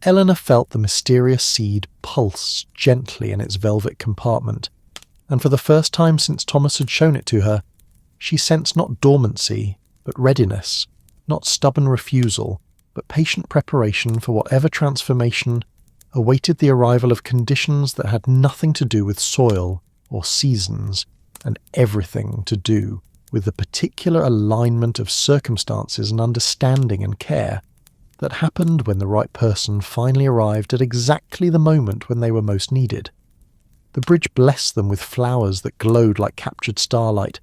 Eleanor felt the mysterious seed pulse gently in its velvet compartment, and for the first time since Thomas had shown it to her, she sensed not dormancy, but readiness, not stubborn refusal, but patient preparation for whatever transformation awaited the arrival of conditions that had nothing to do with soil or seasons, and everything to do with the particular alignment of circumstances and understanding and care that happened when the right person finally arrived at exactly the moment when they were most needed. The bridge blessed them with flowers that glowed like captured starlight,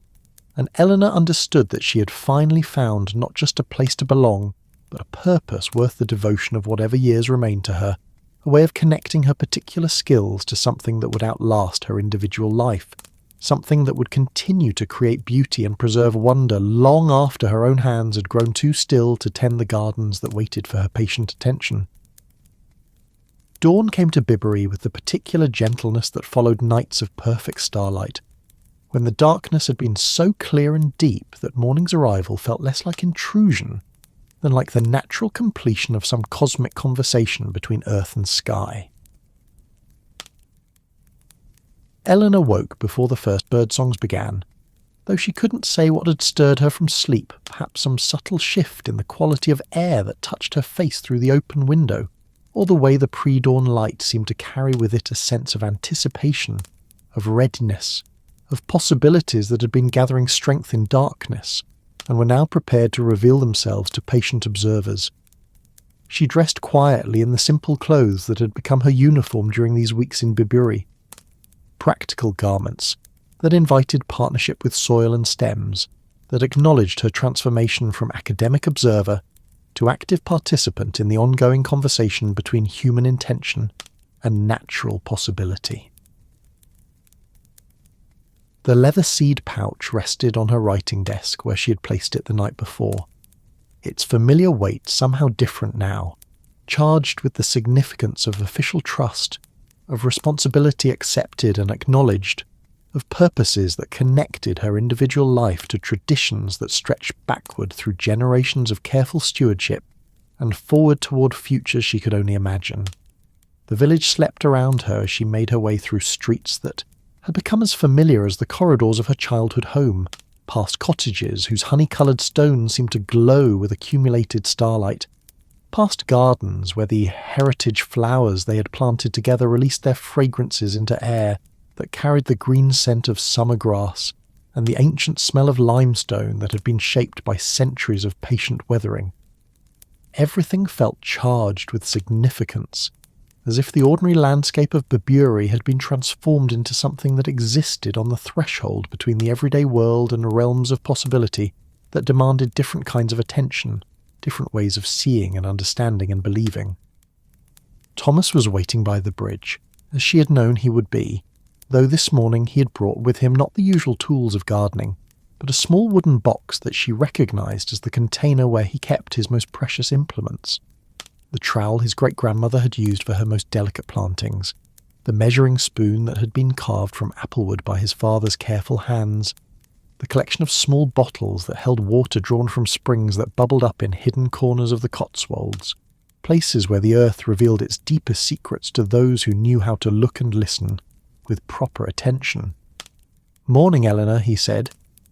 and Eleanor understood that she had finally found not just a place to belong, but a purpose worth the devotion of whatever years remained to her, a way of connecting her particular skills to something that would outlast her individual life, something that would continue to create beauty and preserve wonder long after her own hands had grown too still to tend the gardens that waited for her patient attention. Dawn came to Bibury with the particular gentleness that followed nights of perfect starlight, when the darkness had been so clear and deep that morning's arrival felt less like intrusion than like the natural completion of some cosmic conversation between earth and sky. Eleanor woke before the first birdsongs began, though she couldn't say what had stirred her from sleep, perhaps some subtle shift in the quality of air that touched her face through the open window, or the way the pre-dawn light seemed to carry with it a sense of anticipation, of readiness, of possibilities that had been gathering strength in darkness, and were now prepared to reveal themselves to patient observers. She dressed quietly in the simple clothes that had become her uniform during these weeks in Bibury, practical garments that invited partnership with soil and stems, that acknowledged her transformation from academic observer to active participant in the ongoing conversation between human intention and natural possibility. The leather seed pouch rested on her writing desk where she had placed it the night before, its familiar weight somehow different now, charged with the significance of official trust, of responsibility accepted and acknowledged, of purposes that connected her individual life to traditions that stretched backward through generations of careful stewardship and forward toward futures she could only imagine. The village slept around her as she made her way through streets that had become as familiar as the corridors of her childhood home, past cottages whose honey-coloured stones seemed to glow with accumulated starlight, past gardens where the heritage flowers they had planted together released their fragrances into air that carried the green scent of summer grass and the ancient smell of limestone that had been shaped by centuries of patient weathering. Everything felt charged with significance, as if the ordinary landscape of Bibury had been transformed into something that existed on the threshold between the everyday world and realms of possibility that demanded different kinds of attention, different ways of seeing and understanding and believing. Thomas was waiting by the bridge, as she had known he would be, though this morning he had brought with him not the usual tools of gardening, but a small wooden box that she recognised as the container where he kept his most precious implements. The trowel his great-grandmother had used for her most delicate plantings, the measuring spoon that had been carved from applewood by his father's careful hands, the collection of small bottles that held water drawn from springs that bubbled up in hidden corners of the Cotswolds, places where the earth revealed its deepest secrets to those who knew how to look and listen with proper attention. "Morning, Eleanor," he said,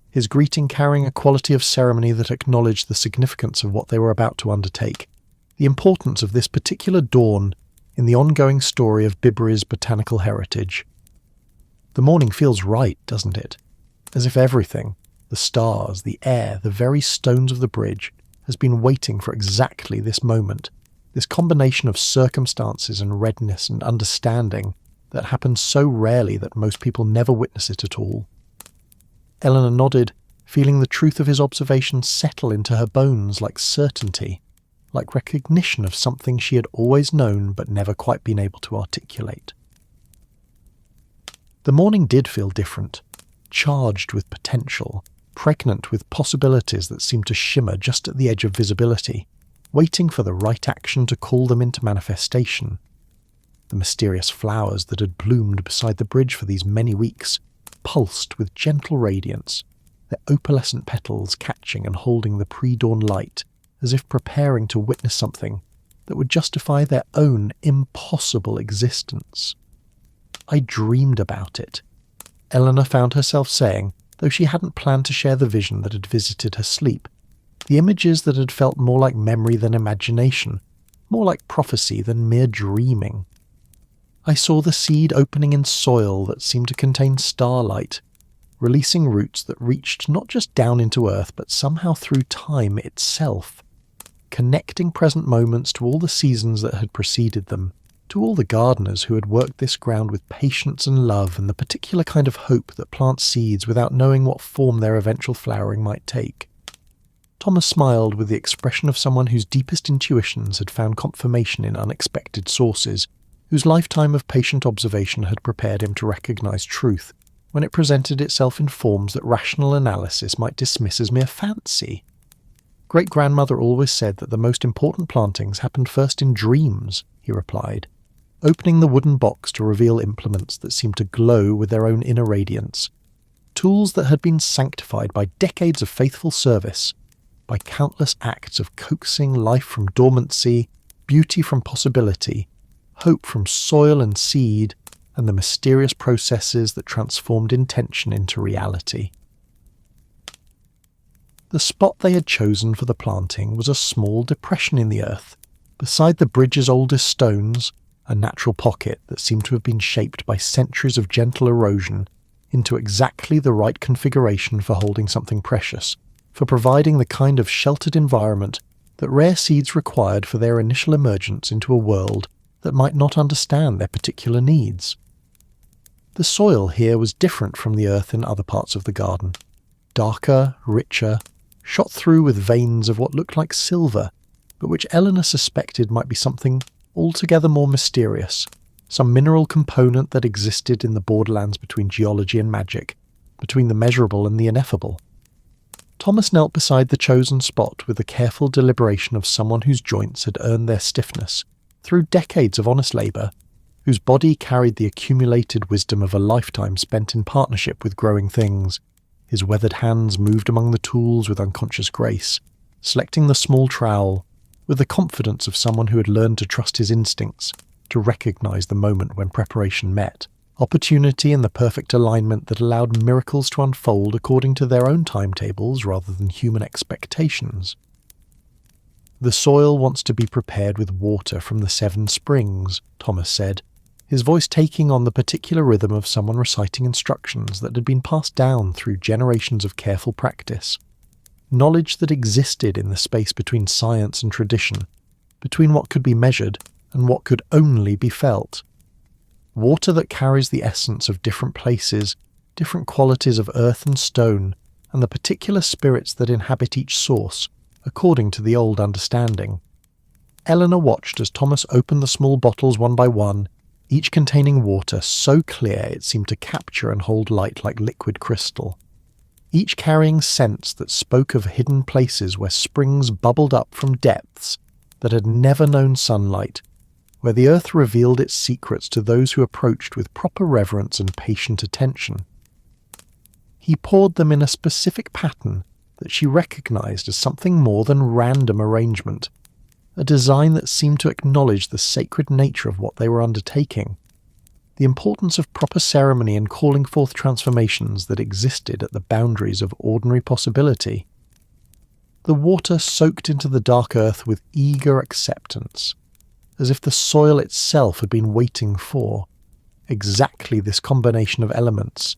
his greeting carrying a quality of ceremony that acknowledged the significance of what they were about to undertake, the importance of this particular dawn in the ongoing story of Bibury's botanical heritage. "The morning feels right, doesn't it? As if everything, the stars, the air, the very stones of the bridge, has been waiting for exactly this moment, this combination of circumstances and redness and understanding that happens so rarely that most people never witness it at all." Eleanor nodded, feeling the truth of his observation settle into her bones like certainty, like recognition of something she had always known but never quite been able to articulate. The morning did feel different, charged with potential, pregnant with possibilities that seemed to shimmer just at the edge of visibility, waiting for the right action to call them into manifestation. The mysterious flowers that had bloomed beside the bridge for these many weeks pulsed with gentle radiance, their opalescent petals catching and holding the pre-dawn light, as if preparing to witness something that would justify their own impossible existence. "I dreamed about it," Eleanor found herself saying, though she hadn't planned to share the vision that had visited her sleep, the images that had felt more like memory than imagination, more like prophecy than mere dreaming. "I saw the seed opening in soil that seemed to contain starlight, releasing roots that reached not just down into earth but somehow through time itself, connecting present moments to all the seasons that had preceded them, To all the gardeners who had worked this ground with patience and love and the particular kind of hope that plants seeds without knowing what form their eventual flowering might take. Thomas smiled with the expression of someone whose deepest intuitions had found confirmation in unexpected sources, whose lifetime of patient observation had prepared him to recognise truth when it presented itself in forms that rational analysis might dismiss as mere fancy. Great-grandmother always said that the most important plantings happened first in dreams, he replied, opening the wooden box to reveal implements that seemed to glow with their own inner radiance, tools that had been sanctified by decades of faithful service, by countless acts of coaxing life from dormancy, beauty from possibility, hope from soil and seed, and the mysterious processes that transformed intention into reality. The spot they had chosen for the planting was a small depression in the earth, beside the bridge's oldest stones, a natural pocket that seemed to have been shaped by centuries of gentle erosion into exactly the right configuration for holding something precious, for providing the kind of sheltered environment that rare seeds required for their initial emergence into a world that might not understand their particular needs. The soil here was different from the earth in other parts of the garden. Darker, richer, shot through with veins of what looked like silver, but which Eleanor suspected might be something altogether more mysterious, some mineral component that existed in the borderlands between geology and magic, between the measurable and the ineffable. Thomas knelt beside the chosen spot with the careful deliberation of someone whose joints had earned their stiffness through decades of honest labour, whose body carried the accumulated wisdom of a lifetime spent in partnership with growing things. His weathered hands moved among the tools with unconscious grace, selecting the small trowel with the confidence of someone who had learned to trust his instincts, to recognise the moment when preparation met, opportunity and the perfect alignment that allowed miracles to unfold according to their own timetables rather than human expectations. The soil wants to be prepared with water from the 7 springs, Thomas said, his voice taking on the particular rhythm of someone reciting instructions that had been passed down through generations of careful practice. Knowledge that existed in the space between science and tradition, between what could be measured and what could only be felt. Water that carries the essence of different places, different qualities of earth and stone, and the particular spirits that inhabit each source, according to the old understanding. Eleanor watched as Thomas opened the small bottles one by one, each containing water so clear it seemed to capture and hold light like liquid crystal, each carrying scents that spoke of hidden places where springs bubbled up from depths that had never known sunlight, where the earth revealed its secrets to those who approached with proper reverence and patient attention. He poured them in a specific pattern that she recognized as something more than random arrangement, a design that seemed to acknowledge the sacred nature of what they were undertaking, the importance of proper ceremony and calling forth transformations that existed at the boundaries of ordinary possibility. The water soaked into the dark earth with eager acceptance, as if the soil itself had been waiting for exactly this combination of elements,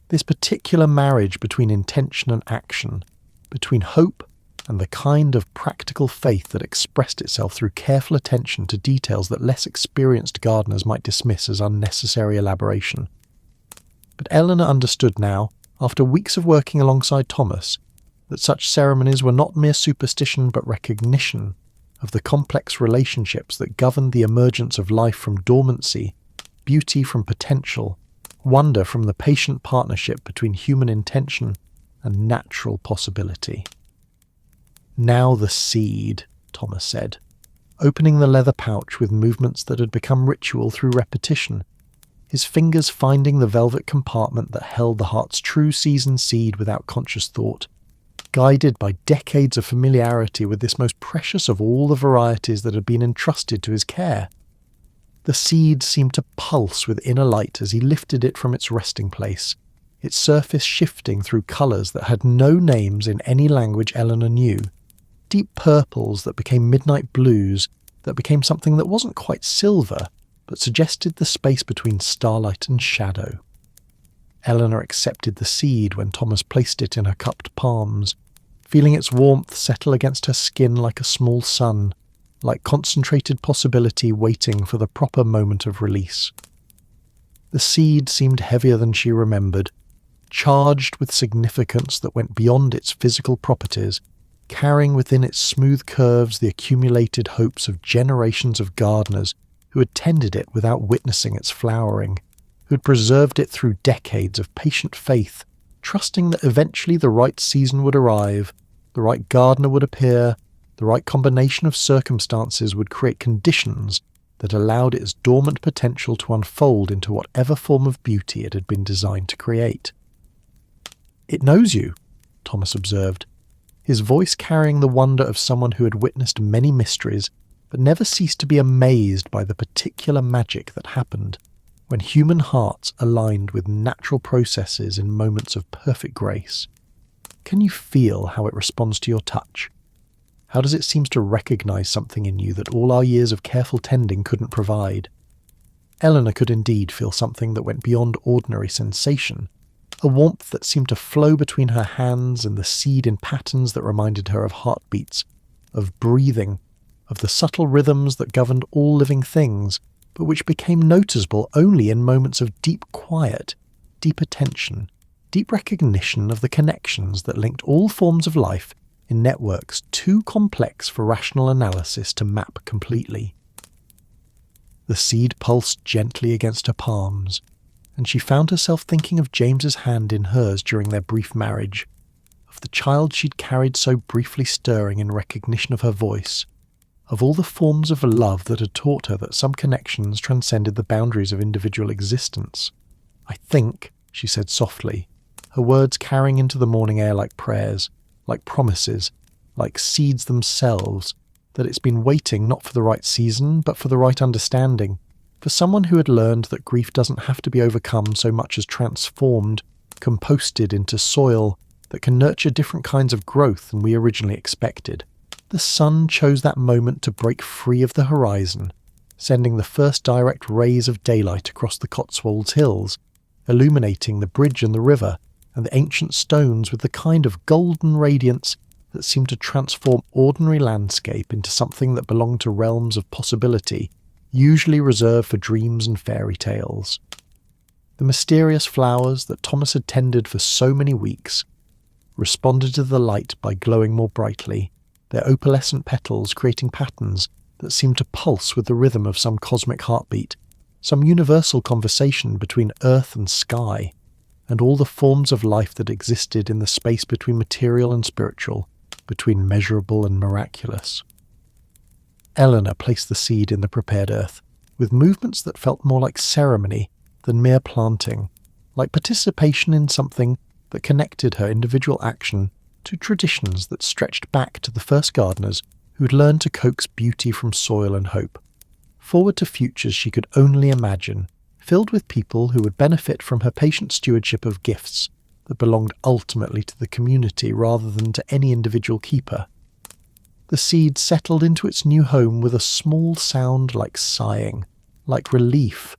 this particular marriage between intention and action, between hope and the kind of practical faith that expressed itself through careful attention to details that less experienced gardeners might dismiss as unnecessary elaboration. But Eleanor understood now, after weeks of working alongside Thomas, that such ceremonies were not mere superstition but recognition of the complex relationships that governed the emergence of life from dormancy, beauty from potential, wonder from the patient partnership between human intention and natural possibility. "Now the seed," Thomas said, opening the leather pouch with movements that had become ritual through repetition, his fingers finding the velvet compartment that held the heart's true season seed without conscious thought, guided by decades of familiarity with this most precious of all the varieties that had been entrusted to his care. The seed seemed to pulse with inner light as he lifted it from its resting place, its surface shifting through colours that had no names in any language Eleanor knew, deep purples that became midnight blues, that became something that wasn't quite silver, but suggested the space between starlight and shadow. Eleanor accepted the seed when Thomas placed it in her cupped palms, feeling its warmth settle against her skin like a small sun, like concentrated possibility waiting for the proper moment of release. The seed seemed heavier than she remembered, charged with significance that went beyond its physical properties, carrying within its smooth curves the accumulated hopes of generations of gardeners who had tended it without witnessing its flowering, who had preserved it through decades of patient faith, trusting that eventually the right season would arrive, the right gardener would appear, the right combination of circumstances would create conditions that allowed its dormant potential to unfold into whatever form of beauty it had been designed to create. "It knows you," Thomas observed, his voice carrying the wonder of someone who had witnessed many mysteries but never ceased to be amazed by the particular magic that happened when human hearts aligned with natural processes in moments of perfect grace. "Can you feel how it responds to your touch? How does it seem to recognize something in you that all our years of careful tending couldn't provide?" Eleanor could indeed feel something that went beyond ordinary sensation, a warmth that seemed to flow between her hands and the seed in patterns that reminded her of heartbeats, of breathing, of the subtle rhythms that governed all living things, but which became noticeable only in moments of deep quiet, deep attention, deep recognition of the connections that linked all forms of life in networks too complex for rational analysis to map completely. The seed pulsed gently against her palms, and she found herself thinking of James's hand in hers during their brief marriage, of the child she'd carried so briefly stirring in recognition of her voice, of all the forms of love that had taught her that some connections transcended the boundaries of individual existence. "I think," she said softly, her words carrying into the morning air like prayers, like promises, like seeds themselves, that it's been waiting not for the right season, but for the right understanding, for someone who had learned that grief doesn't have to be overcome so much as transformed, composted into soil that can nurture different kinds of growth than we originally expected. The sun chose that moment to break free of the horizon, sending the first direct rays of daylight across the Cotswold hills, illuminating the bridge and the river, and the ancient stones with the kind of golden radiance that seemed to transform ordinary landscape into something that belonged to realms of possibility, usually reserved for dreams and fairy tales. The mysterious flowers that Thomas had tended for so many weeks responded to the light by glowing more brightly, their opalescent petals creating patterns that seemed to pulse with the rhythm of some cosmic heartbeat, some universal conversation between earth and sky, and all the forms of life that existed in the space between material and spiritual, between measurable and miraculous. Eleanor placed the seed in the prepared earth, with movements that felt more like ceremony than mere planting, like participation in something that connected her individual action to traditions that stretched back to the first gardeners who'd learned to coax beauty from soil and hope, forward to futures she could only imagine, filled with people who would benefit from her patient stewardship of gifts that belonged ultimately to the community rather than to any individual keeper. The seed settled into its new home with a small sound like sighing, like relief,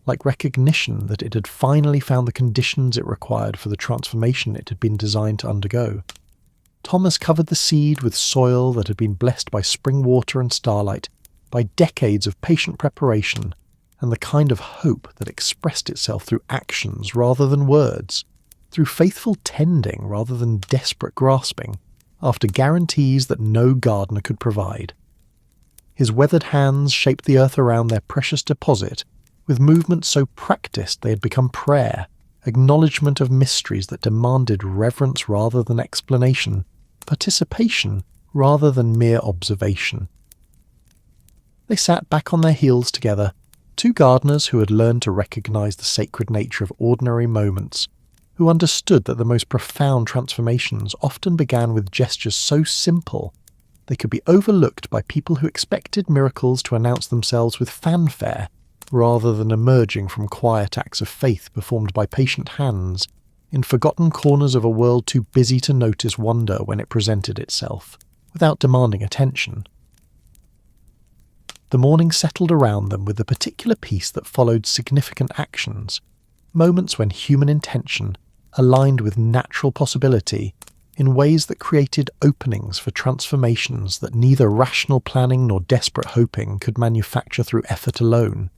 like recognition that it had finally found the conditions it required for the transformation it had been designed to undergo. Thomas covered the seed with soil that had been blessed by spring water and starlight, by decades of patient preparation, and the kind of hope that expressed itself through actions rather than words, through faithful tending rather than desperate grasping, after guarantees that no gardener could provide. His weathered hands shaped the earth around their precious deposit, with movements so practiced they had become prayer, acknowledgement of mysteries that demanded reverence rather than explanation, participation rather than mere observation. They sat back on their heels together, two gardeners who had learned to recognize the sacred nature of ordinary moments, who understood that the most profound transformations often began with gestures so simple they could be overlooked by people who expected miracles to announce themselves with fanfare, rather than emerging from quiet acts of faith performed by patient hands in forgotten corners of a world too busy to notice wonder when it presented itself, without demanding attention. The morning settled around them with the particular peace that followed significant actions, moments when human intention, aligned with natural possibility, in ways that created openings for transformations that neither rational planning nor desperate hoping could manufacture through effort alone.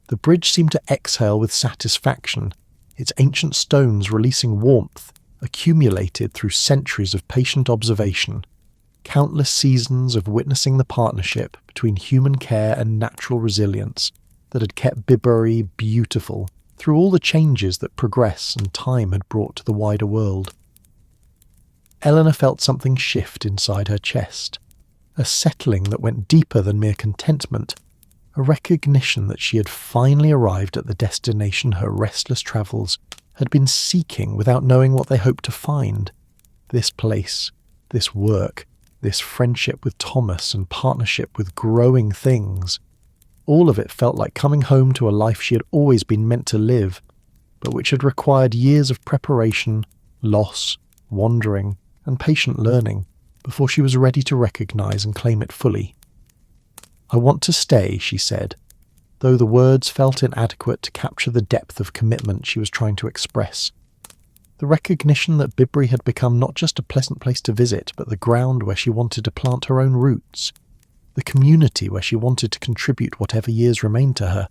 The bridge seemed to exhale with satisfaction, its ancient stones releasing warmth accumulated through centuries of patient observation, countless seasons of witnessing the partnership between human care and natural resilience that had kept Bibury beautiful through all the changes that progress and time had brought to the wider world. Eleanor felt something shift inside her chest, a settling that went deeper than mere contentment, a recognition that she had finally arrived at the destination her restless travels had been seeking without knowing what they hoped to find. This place, this work, this friendship with Thomas and partnership with growing things. All of it felt like coming home to a life she had always been meant to live, but which had required years of preparation, loss, wandering, and patient learning before she was ready to recognize and claim it fully. "I want to stay," she said, though the words felt inadequate to capture the depth of commitment she was trying to express. The recognition that Bibury had become not just a pleasant place to visit, but the ground where she wanted to plant her own roots, the community where she wanted to contribute whatever years remained to her,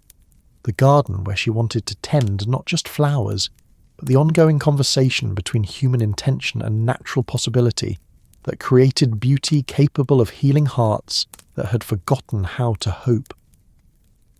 the garden where she wanted to tend not just flowers, but the ongoing conversation between human intention and natural possibility that created beauty capable of healing hearts that had forgotten how to hope.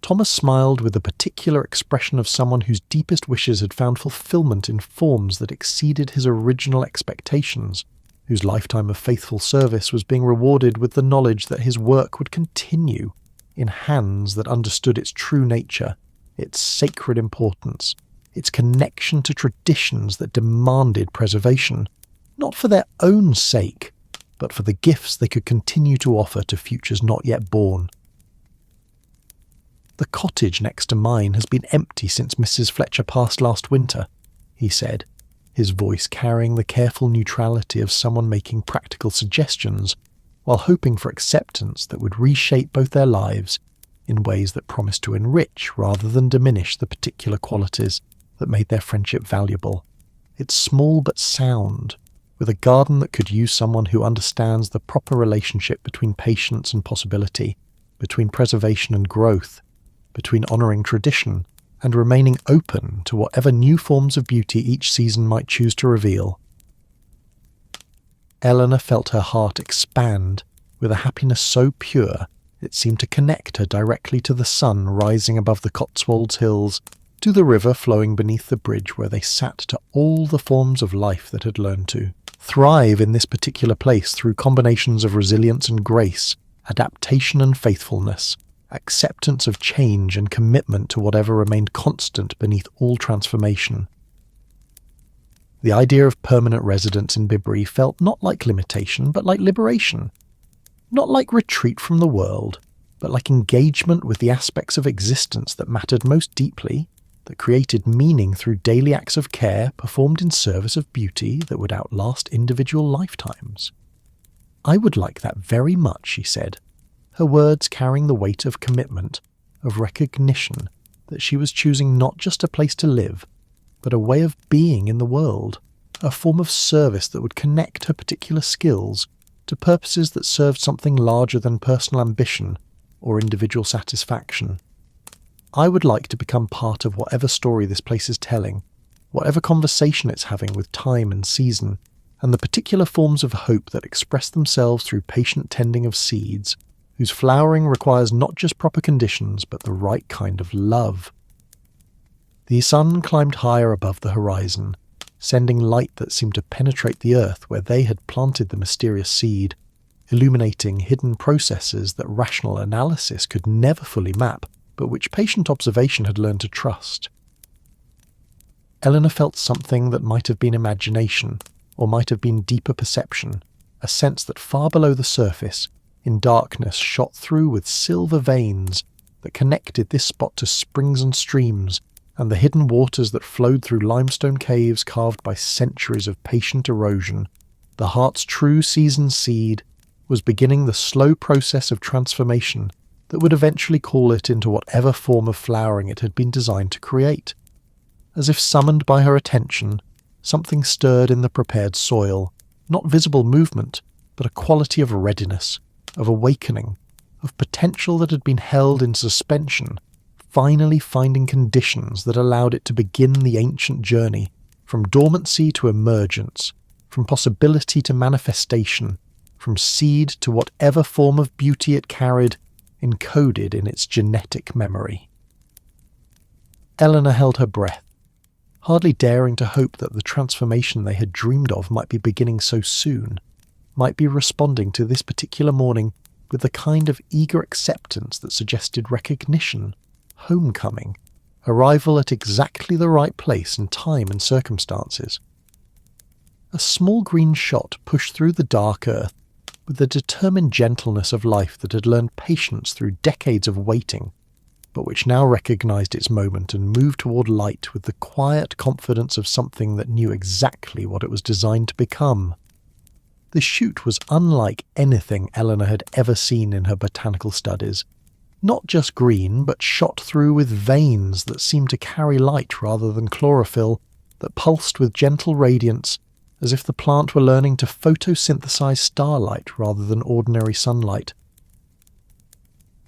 Thomas smiled with a particular expression of someone whose deepest wishes had found fulfillment in forms that exceeded his original expectations, whose lifetime of faithful service was being rewarded with the knowledge that his work would continue in hands that understood its true nature, its sacred importance, its connection to traditions that demanded preservation, not for their own sake, but for the gifts they could continue to offer to futures not yet born. "The cottage next to mine has been empty since Mrs. Fletcher passed last winter," he said, his voice carrying the careful neutrality of someone making practical suggestions while hoping for acceptance that would reshape both their lives in ways that promised to enrich rather than diminish the particular qualities that made their friendship valuable. It's small but sound, with a garden that could use someone who understands the proper relationship between patience and possibility, between preservation and growth, between honouring tradition and remaining open to whatever new forms of beauty each season might choose to reveal. Eleanor felt her heart expand with a happiness so pure it seemed to connect her directly to the sun rising above the Cotswold hills, to the river flowing beneath the bridge where they sat to all the forms of life that had learned to thrive in this particular place through combinations of resilience and grace, adaptation and faithfulness, acceptance of change and commitment to whatever remained constant beneath all transformation. The idea of permanent residence in Bibury felt not like limitation, but like liberation. Not like retreat from the world, but like engagement with the aspects of existence that mattered most deeply, that created meaning through daily acts of care performed in service of beauty that would outlast individual lifetimes. "I would like that very much," she said, her words carrying the weight of commitment, of recognition that she was choosing not just a place to live, but a way of being in the world, a form of service that would connect her particular skills to purposes that served something larger than personal ambition or individual satisfaction. "I would like to become part of whatever story this place is telling, whatever conversation it's having with time and season, and the particular forms of hope that express themselves through patient tending of seeds, whose flowering requires not just proper conditions, but the right kind of love." The sun climbed higher above the horizon, sending light that seemed to penetrate the earth where they had planted the mysterious seed, illuminating hidden processes that rational analysis could never fully map, but which patient observation had learned to trust. Eleanor felt something that might have been imagination, or might have been deeper perception, a sense that far below the surface, in darkness shot through with silver veins that connected this spot to springs and streams, and the hidden waters that flowed through limestone caves carved by centuries of patient erosion, the heart's true seasoned seed was beginning the slow process of transformation that would eventually call it into whatever form of flowering it had been designed to create. As if summoned by her attention, something stirred in the prepared soil, not visible movement, but a quality of readiness, of awakening, of potential that had been held in suspension, finally finding conditions that allowed it to begin the ancient journey, from dormancy to emergence, from possibility to manifestation, from seed to whatever form of beauty it carried, encoded in its genetic memory. Eleanor held her breath, hardly daring to hope that the transformation they had dreamed of might be beginning so soon, might be responding to this particular morning with the kind of eager acceptance that suggested recognition, homecoming, arrival at exactly the right place and time and circumstances. A small green shot pushed through the dark earth with the determined gentleness of life that had learned patience through decades of waiting, but which now recognized its moment and moved toward light with the quiet confidence of something that knew exactly what it was designed to become. The shoot was unlike anything Eleanor had ever seen in her botanical studies. Not just green, but shot through with veins that seemed to carry light rather than chlorophyll, that pulsed with gentle radiance, as if the plant were learning to photosynthesize starlight rather than ordinary sunlight.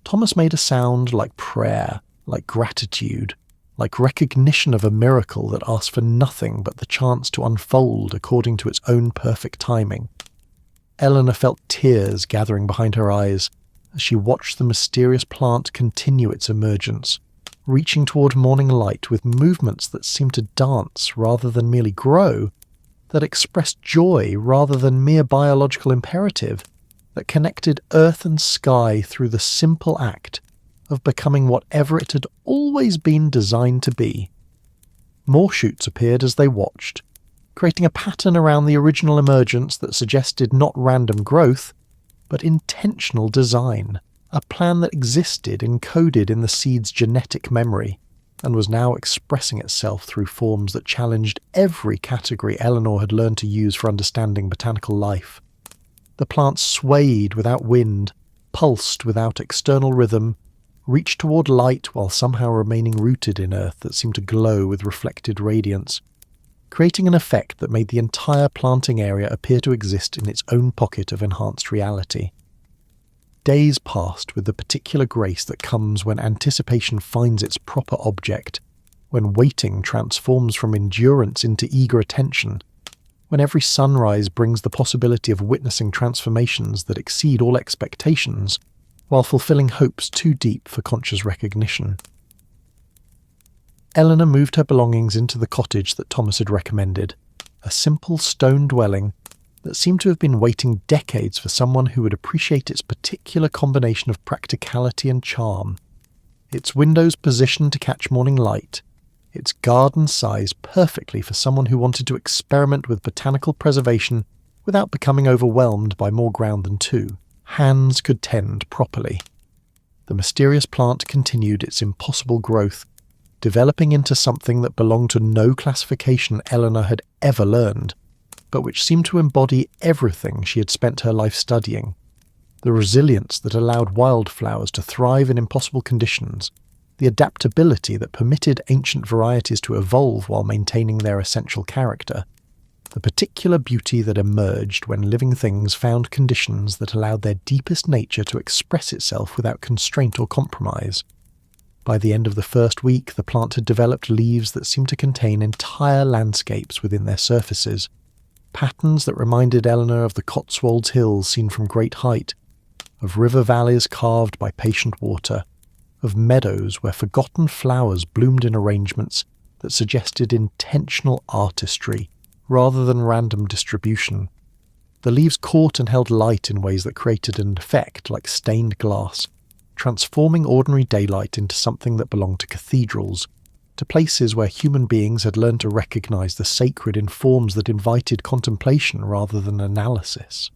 Thomas made a sound like prayer, like gratitude, like recognition of a miracle that asked for nothing but the chance to unfold according to its own perfect timing. Eleanor felt tears gathering behind her eyes as she watched the mysterious plant continue its emergence, reaching toward morning light with movements that seemed to dance rather than merely grow, that expressed joy rather than mere biological imperative, that connected earth and sky through the simple act of becoming whatever it had always been designed to be. More shoots appeared as they watched, creating a pattern around the original emergence that suggested not random growth, but intentional design, a plan that existed encoded in the seed's genetic memory, and was now expressing itself through forms that challenged every category Eleanor had learned to use for understanding botanical life. The plant swayed without wind, pulsed without external rhythm, reached toward light while somehow remaining rooted in earth that seemed to glow with reflected radiance, creating an effect that made the entire planting area appear to exist in its own pocket of enhanced reality. Days passed with the particular grace that comes when anticipation finds its proper object, when waiting transforms from endurance into eager attention, when every sunrise brings the possibility of witnessing transformations that exceed all expectations, while fulfilling hopes too deep for conscious recognition. Eleanor moved her belongings into the cottage that Thomas had recommended, a simple stone dwelling that seemed to have been waiting decades for someone who would appreciate its particular combination of practicality and charm, its windows positioned to catch morning light, its garden sized perfectly for someone who wanted to experiment with botanical preservation without becoming overwhelmed by more ground than two hands could tend properly. The mysterious plant continued its impossible growth, developing into something that belonged to no classification Eleanor had ever learned, but which seemed to embody everything she had spent her life studying. The resilience that allowed wildflowers to thrive in impossible conditions, the adaptability that permitted ancient varieties to evolve while maintaining their essential character, the particular beauty that emerged when living things found conditions that allowed their deepest nature to express itself without constraint or compromise. By the end of the first week, the plant had developed leaves that seemed to contain entire landscapes within their surfaces, patterns that reminded Eleanor of the Cotswold hills seen from great height, of river valleys carved by patient water, of meadows where forgotten flowers bloomed in arrangements that suggested intentional artistry rather than random distribution. The leaves caught and held light in ways that created an effect like stained glass, transforming ordinary daylight into something that belonged to cathedrals, to places where human beings had learned to recognize the sacred in forms that invited contemplation rather than analysis.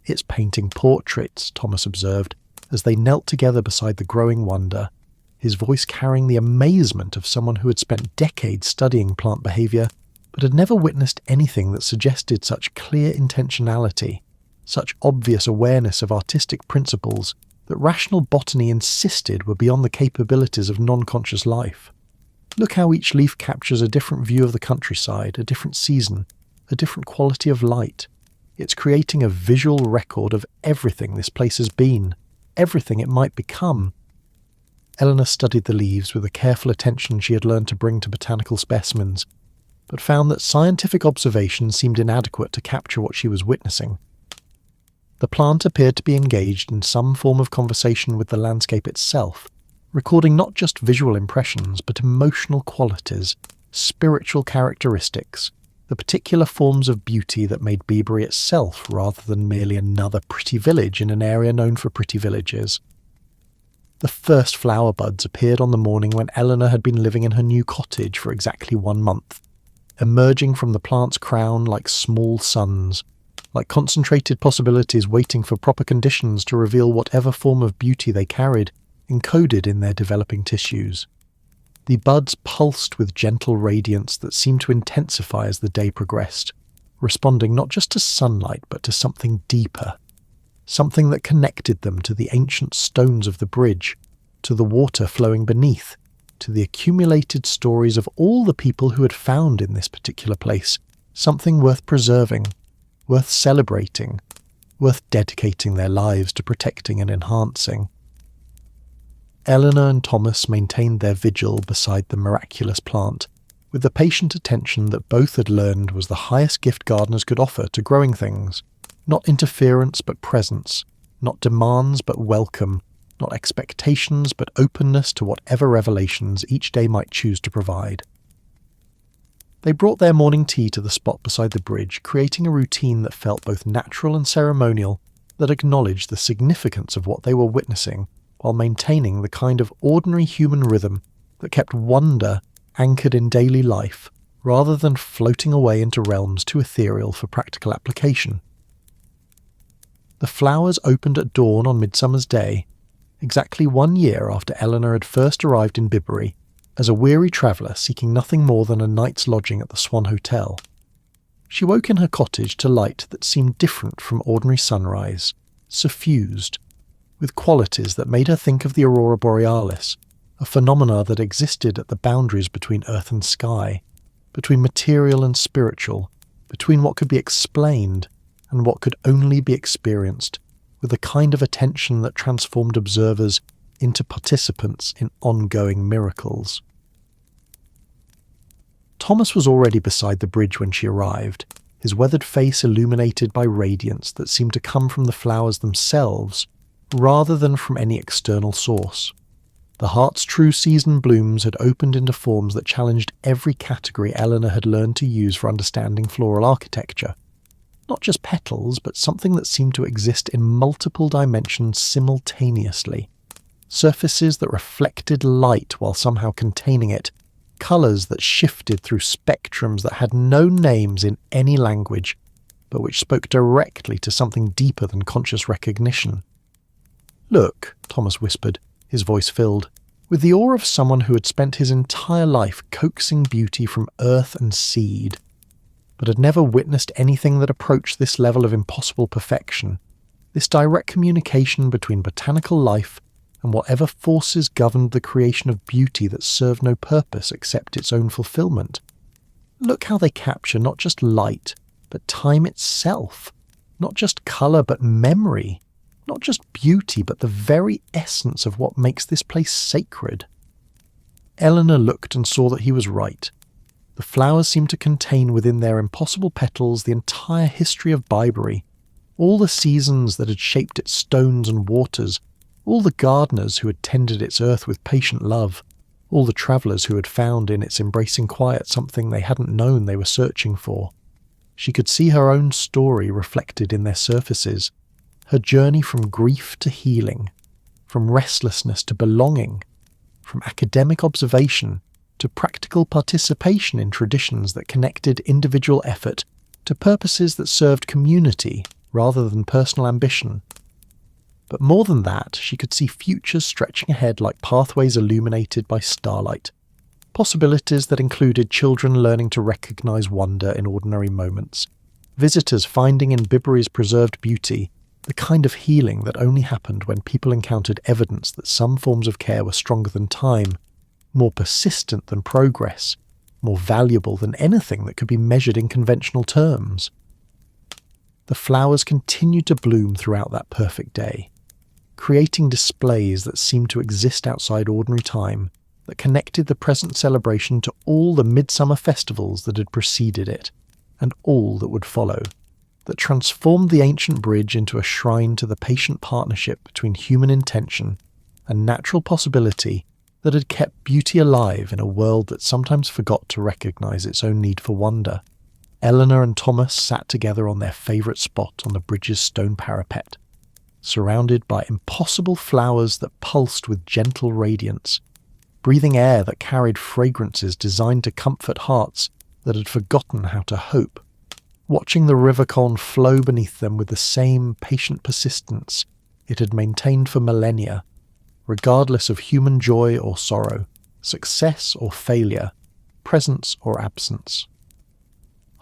"It's painting portraits," Thomas observed, as they knelt together beside the growing wonder, his voice carrying the amazement of someone who had spent decades studying plant behavior, but had never witnessed anything that suggested such clear intentionality, such obvious awareness of artistic principles that rational botany insisted were beyond the capabilities of non-conscious life. Look how each leaf captures a different view of the countryside, a different season, a different quality of light. It's creating a visual record of everything this place has been, everything it might become. Eleanor studied the leaves with the careful attention she had learned to bring to botanical specimens, but found that scientific observation seemed inadequate to capture what she was witnessing. The plant appeared to be engaged in some form of conversation with the landscape itself, recording not just visual impressions but emotional qualities, spiritual characteristics, the particular forms of beauty that made Bibury itself rather than merely another pretty village in an area known for pretty villages. The first flower buds appeared on the morning when Eleanor had been living in her new cottage for exactly 1 month, emerging from the plant's crown like small suns, like concentrated possibilities waiting for proper conditions to reveal whatever form of beauty they carried, encoded in their developing tissues. The buds pulsed with gentle radiance that seemed to intensify as the day progressed, responding not just to sunlight but to something deeper, something that connected them to the ancient stones of the bridge, to the water flowing beneath, to the accumulated stories of all the people who had found in this particular place something worth preserving, worth celebrating, worth dedicating their lives to protecting and enhancing. Eleanor and Thomas maintained their vigil beside the miraculous plant, with the patient attention that both had learned was the highest gift gardeners could offer to growing things. Not interference but presence, not demands but welcome, not expectations but openness to whatever revelations each day might choose to provide. They brought their morning tea to the spot beside the bridge, creating a routine that felt both natural and ceremonial, that acknowledged the significance of what they were witnessing, while maintaining the kind of ordinary human rhythm that kept wonder anchored in daily life, rather than floating away into realms too ethereal for practical application. The flowers opened at dawn on Midsummer's Day, exactly 1 year after Eleanor had first arrived in Bibury, as a weary traveller seeking nothing more than a night's lodging at the Swan Hotel. She woke in her cottage to light that seemed different from ordinary sunrise, suffused, with qualities that made her think of the aurora borealis, a phenomena that existed at the boundaries between earth and sky, between material and spiritual, between what could be explained and what could only be experienced, with a kind of attention that transformed observers into participants in ongoing miracles. Thomas was already beside the bridge when she arrived, his weathered face illuminated by radiance that seemed to come from the flowers themselves, rather than from any external source. The heart's true season blooms had opened into forms that challenged every category Eleanor had learned to use for understanding floral architecture. Not just petals, but something that seemed to exist in multiple dimensions simultaneously. Surfaces that reflected light while somehow containing it, colours that shifted through spectrums that had no names in any language, but which spoke directly to something deeper than conscious recognition. "Look," Thomas whispered, his voice filled, with the awe of someone who had spent his entire life coaxing beauty from earth and seed, but had never witnessed anything that approached this level of impossible perfection, this direct communication between botanical life and whatever forces governed the creation of beauty that served no purpose except its own fulfillment. Look how they capture not just light, but time itself, not just colour but memory, not just beauty but the very essence of what makes this place sacred. Eleanor looked and saw that he was right. The flowers seemed to contain within their impossible petals the entire history of Bibury, all the seasons that had shaped its stones and waters, all the gardeners who had tended its earth with patient love, all the travellers who had found in its embracing quiet something they hadn't known they were searching for. She could see her own story reflected in their surfaces, her journey from grief to healing, from restlessness to belonging, from academic observation to practical participation in traditions that connected individual effort to purposes that served community rather than personal ambition. But more than that, she could see futures stretching ahead like pathways illuminated by starlight, possibilities that included children learning to recognise wonder in ordinary moments, visitors finding in Bibury's preserved beauty the kind of healing that only happened when people encountered evidence that some forms of care were stronger than time, more persistent than progress, more valuable than anything that could be measured in conventional terms. the flowers continued to bloom throughout that perfect day, creating displays that seemed to exist outside ordinary time, that connected the present celebration to all the midsummer festivals that had preceded it, and all that would follow, that transformed the ancient bridge into a shrine to the patient partnership between human intention and natural possibility that had kept beauty alive in a world that sometimes forgot to recognise its own need for wonder. Eleanor and Thomas sat together on their favourite spot on the bridge's stone parapet, surrounded by impossible flowers that pulsed with gentle radiance, breathing air that carried fragrances designed to comfort hearts that had forgotten how to hope, watching the river Colne flow beneath them with the same patient persistence it had maintained for millennia, regardless of human joy or sorrow, success or failure, presence or absence.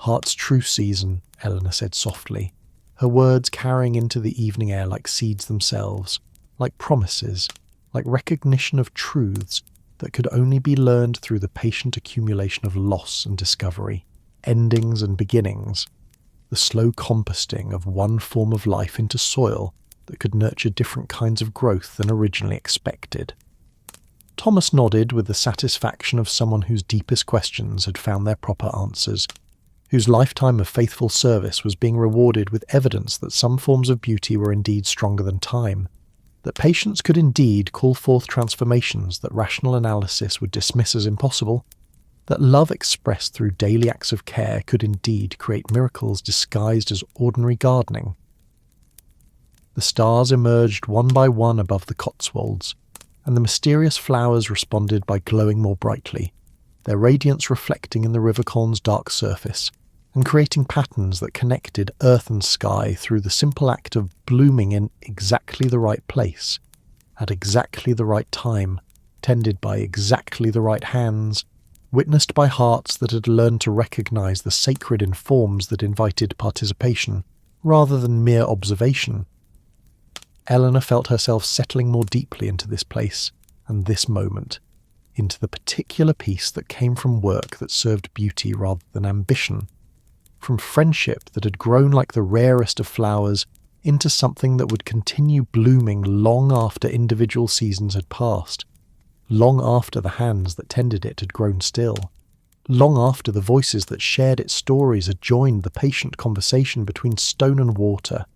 "Heart's true season," Eleanor said softly, her words carrying into the evening air like seeds themselves, like promises, like recognition of truths that could only be learned through the patient accumulation of loss and discovery, endings and beginnings, the slow composting of one form of life into soil that could nurture different kinds of growth than originally expected. Thomas nodded with the satisfaction of someone whose deepest questions had found their proper answers, whose lifetime of faithful service was being rewarded with evidence that some forms of beauty were indeed stronger than time, that patience could indeed call forth transformations that rational analysis would dismiss as impossible, that love expressed through daily acts of care could indeed create miracles disguised as ordinary gardening. The stars emerged one by one above the Cotswolds, and the mysterious flowers responded by glowing more brightly, their radiance reflecting in the River Colne's dark surface, and creating patterns that connected earth and sky through the simple act of blooming in exactly the right place, at exactly the right time, tended by exactly the right hands, witnessed by hearts that had learned to recognise the sacred in forms that invited participation, rather than mere observation. Eleanor felt herself settling more deeply into this place and this moment, into the particular peace that came from work that served beauty rather than ambition, from friendship that had grown like the rarest of flowers into something that would continue blooming long after individual seasons had passed, long after the hands that tended it had grown still, long after the voices that shared its stories had joined the patient conversation between stone and water,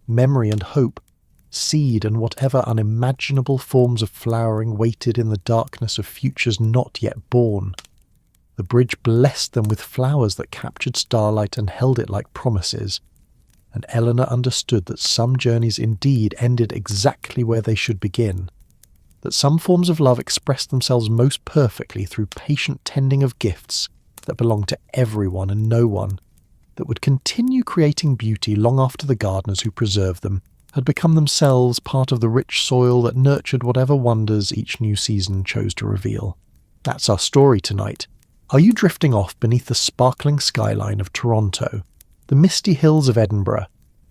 memory and hope, seed and whatever unimaginable forms of flowering waited in the darkness of futures not yet born. The bridge blessed them with flowers that captured starlight and held it like promises, and Eleanor understood that some journeys indeed ended exactly where they should begin, that some forms of love expressed themselves most perfectly through patient tending of gifts that belonged to everyone and no one, that would continue creating beauty long after the gardeners who preserved them had become themselves part of the rich soil that nurtured whatever wonders each new season chose to reveal. That's our story tonight. Are you drifting off beneath the sparkling skyline of Toronto, the misty hills of Edinburgh,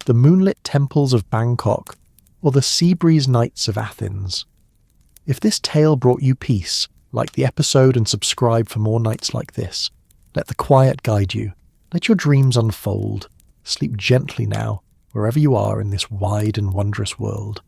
the moonlit temples of Bangkok, or the sea breeze nights of Athens? If this tale brought you peace, like the episode and subscribe for more nights like this. Let the quiet guide you. Let your dreams unfold. Sleep gently now, wherever you are in this wide and wondrous world.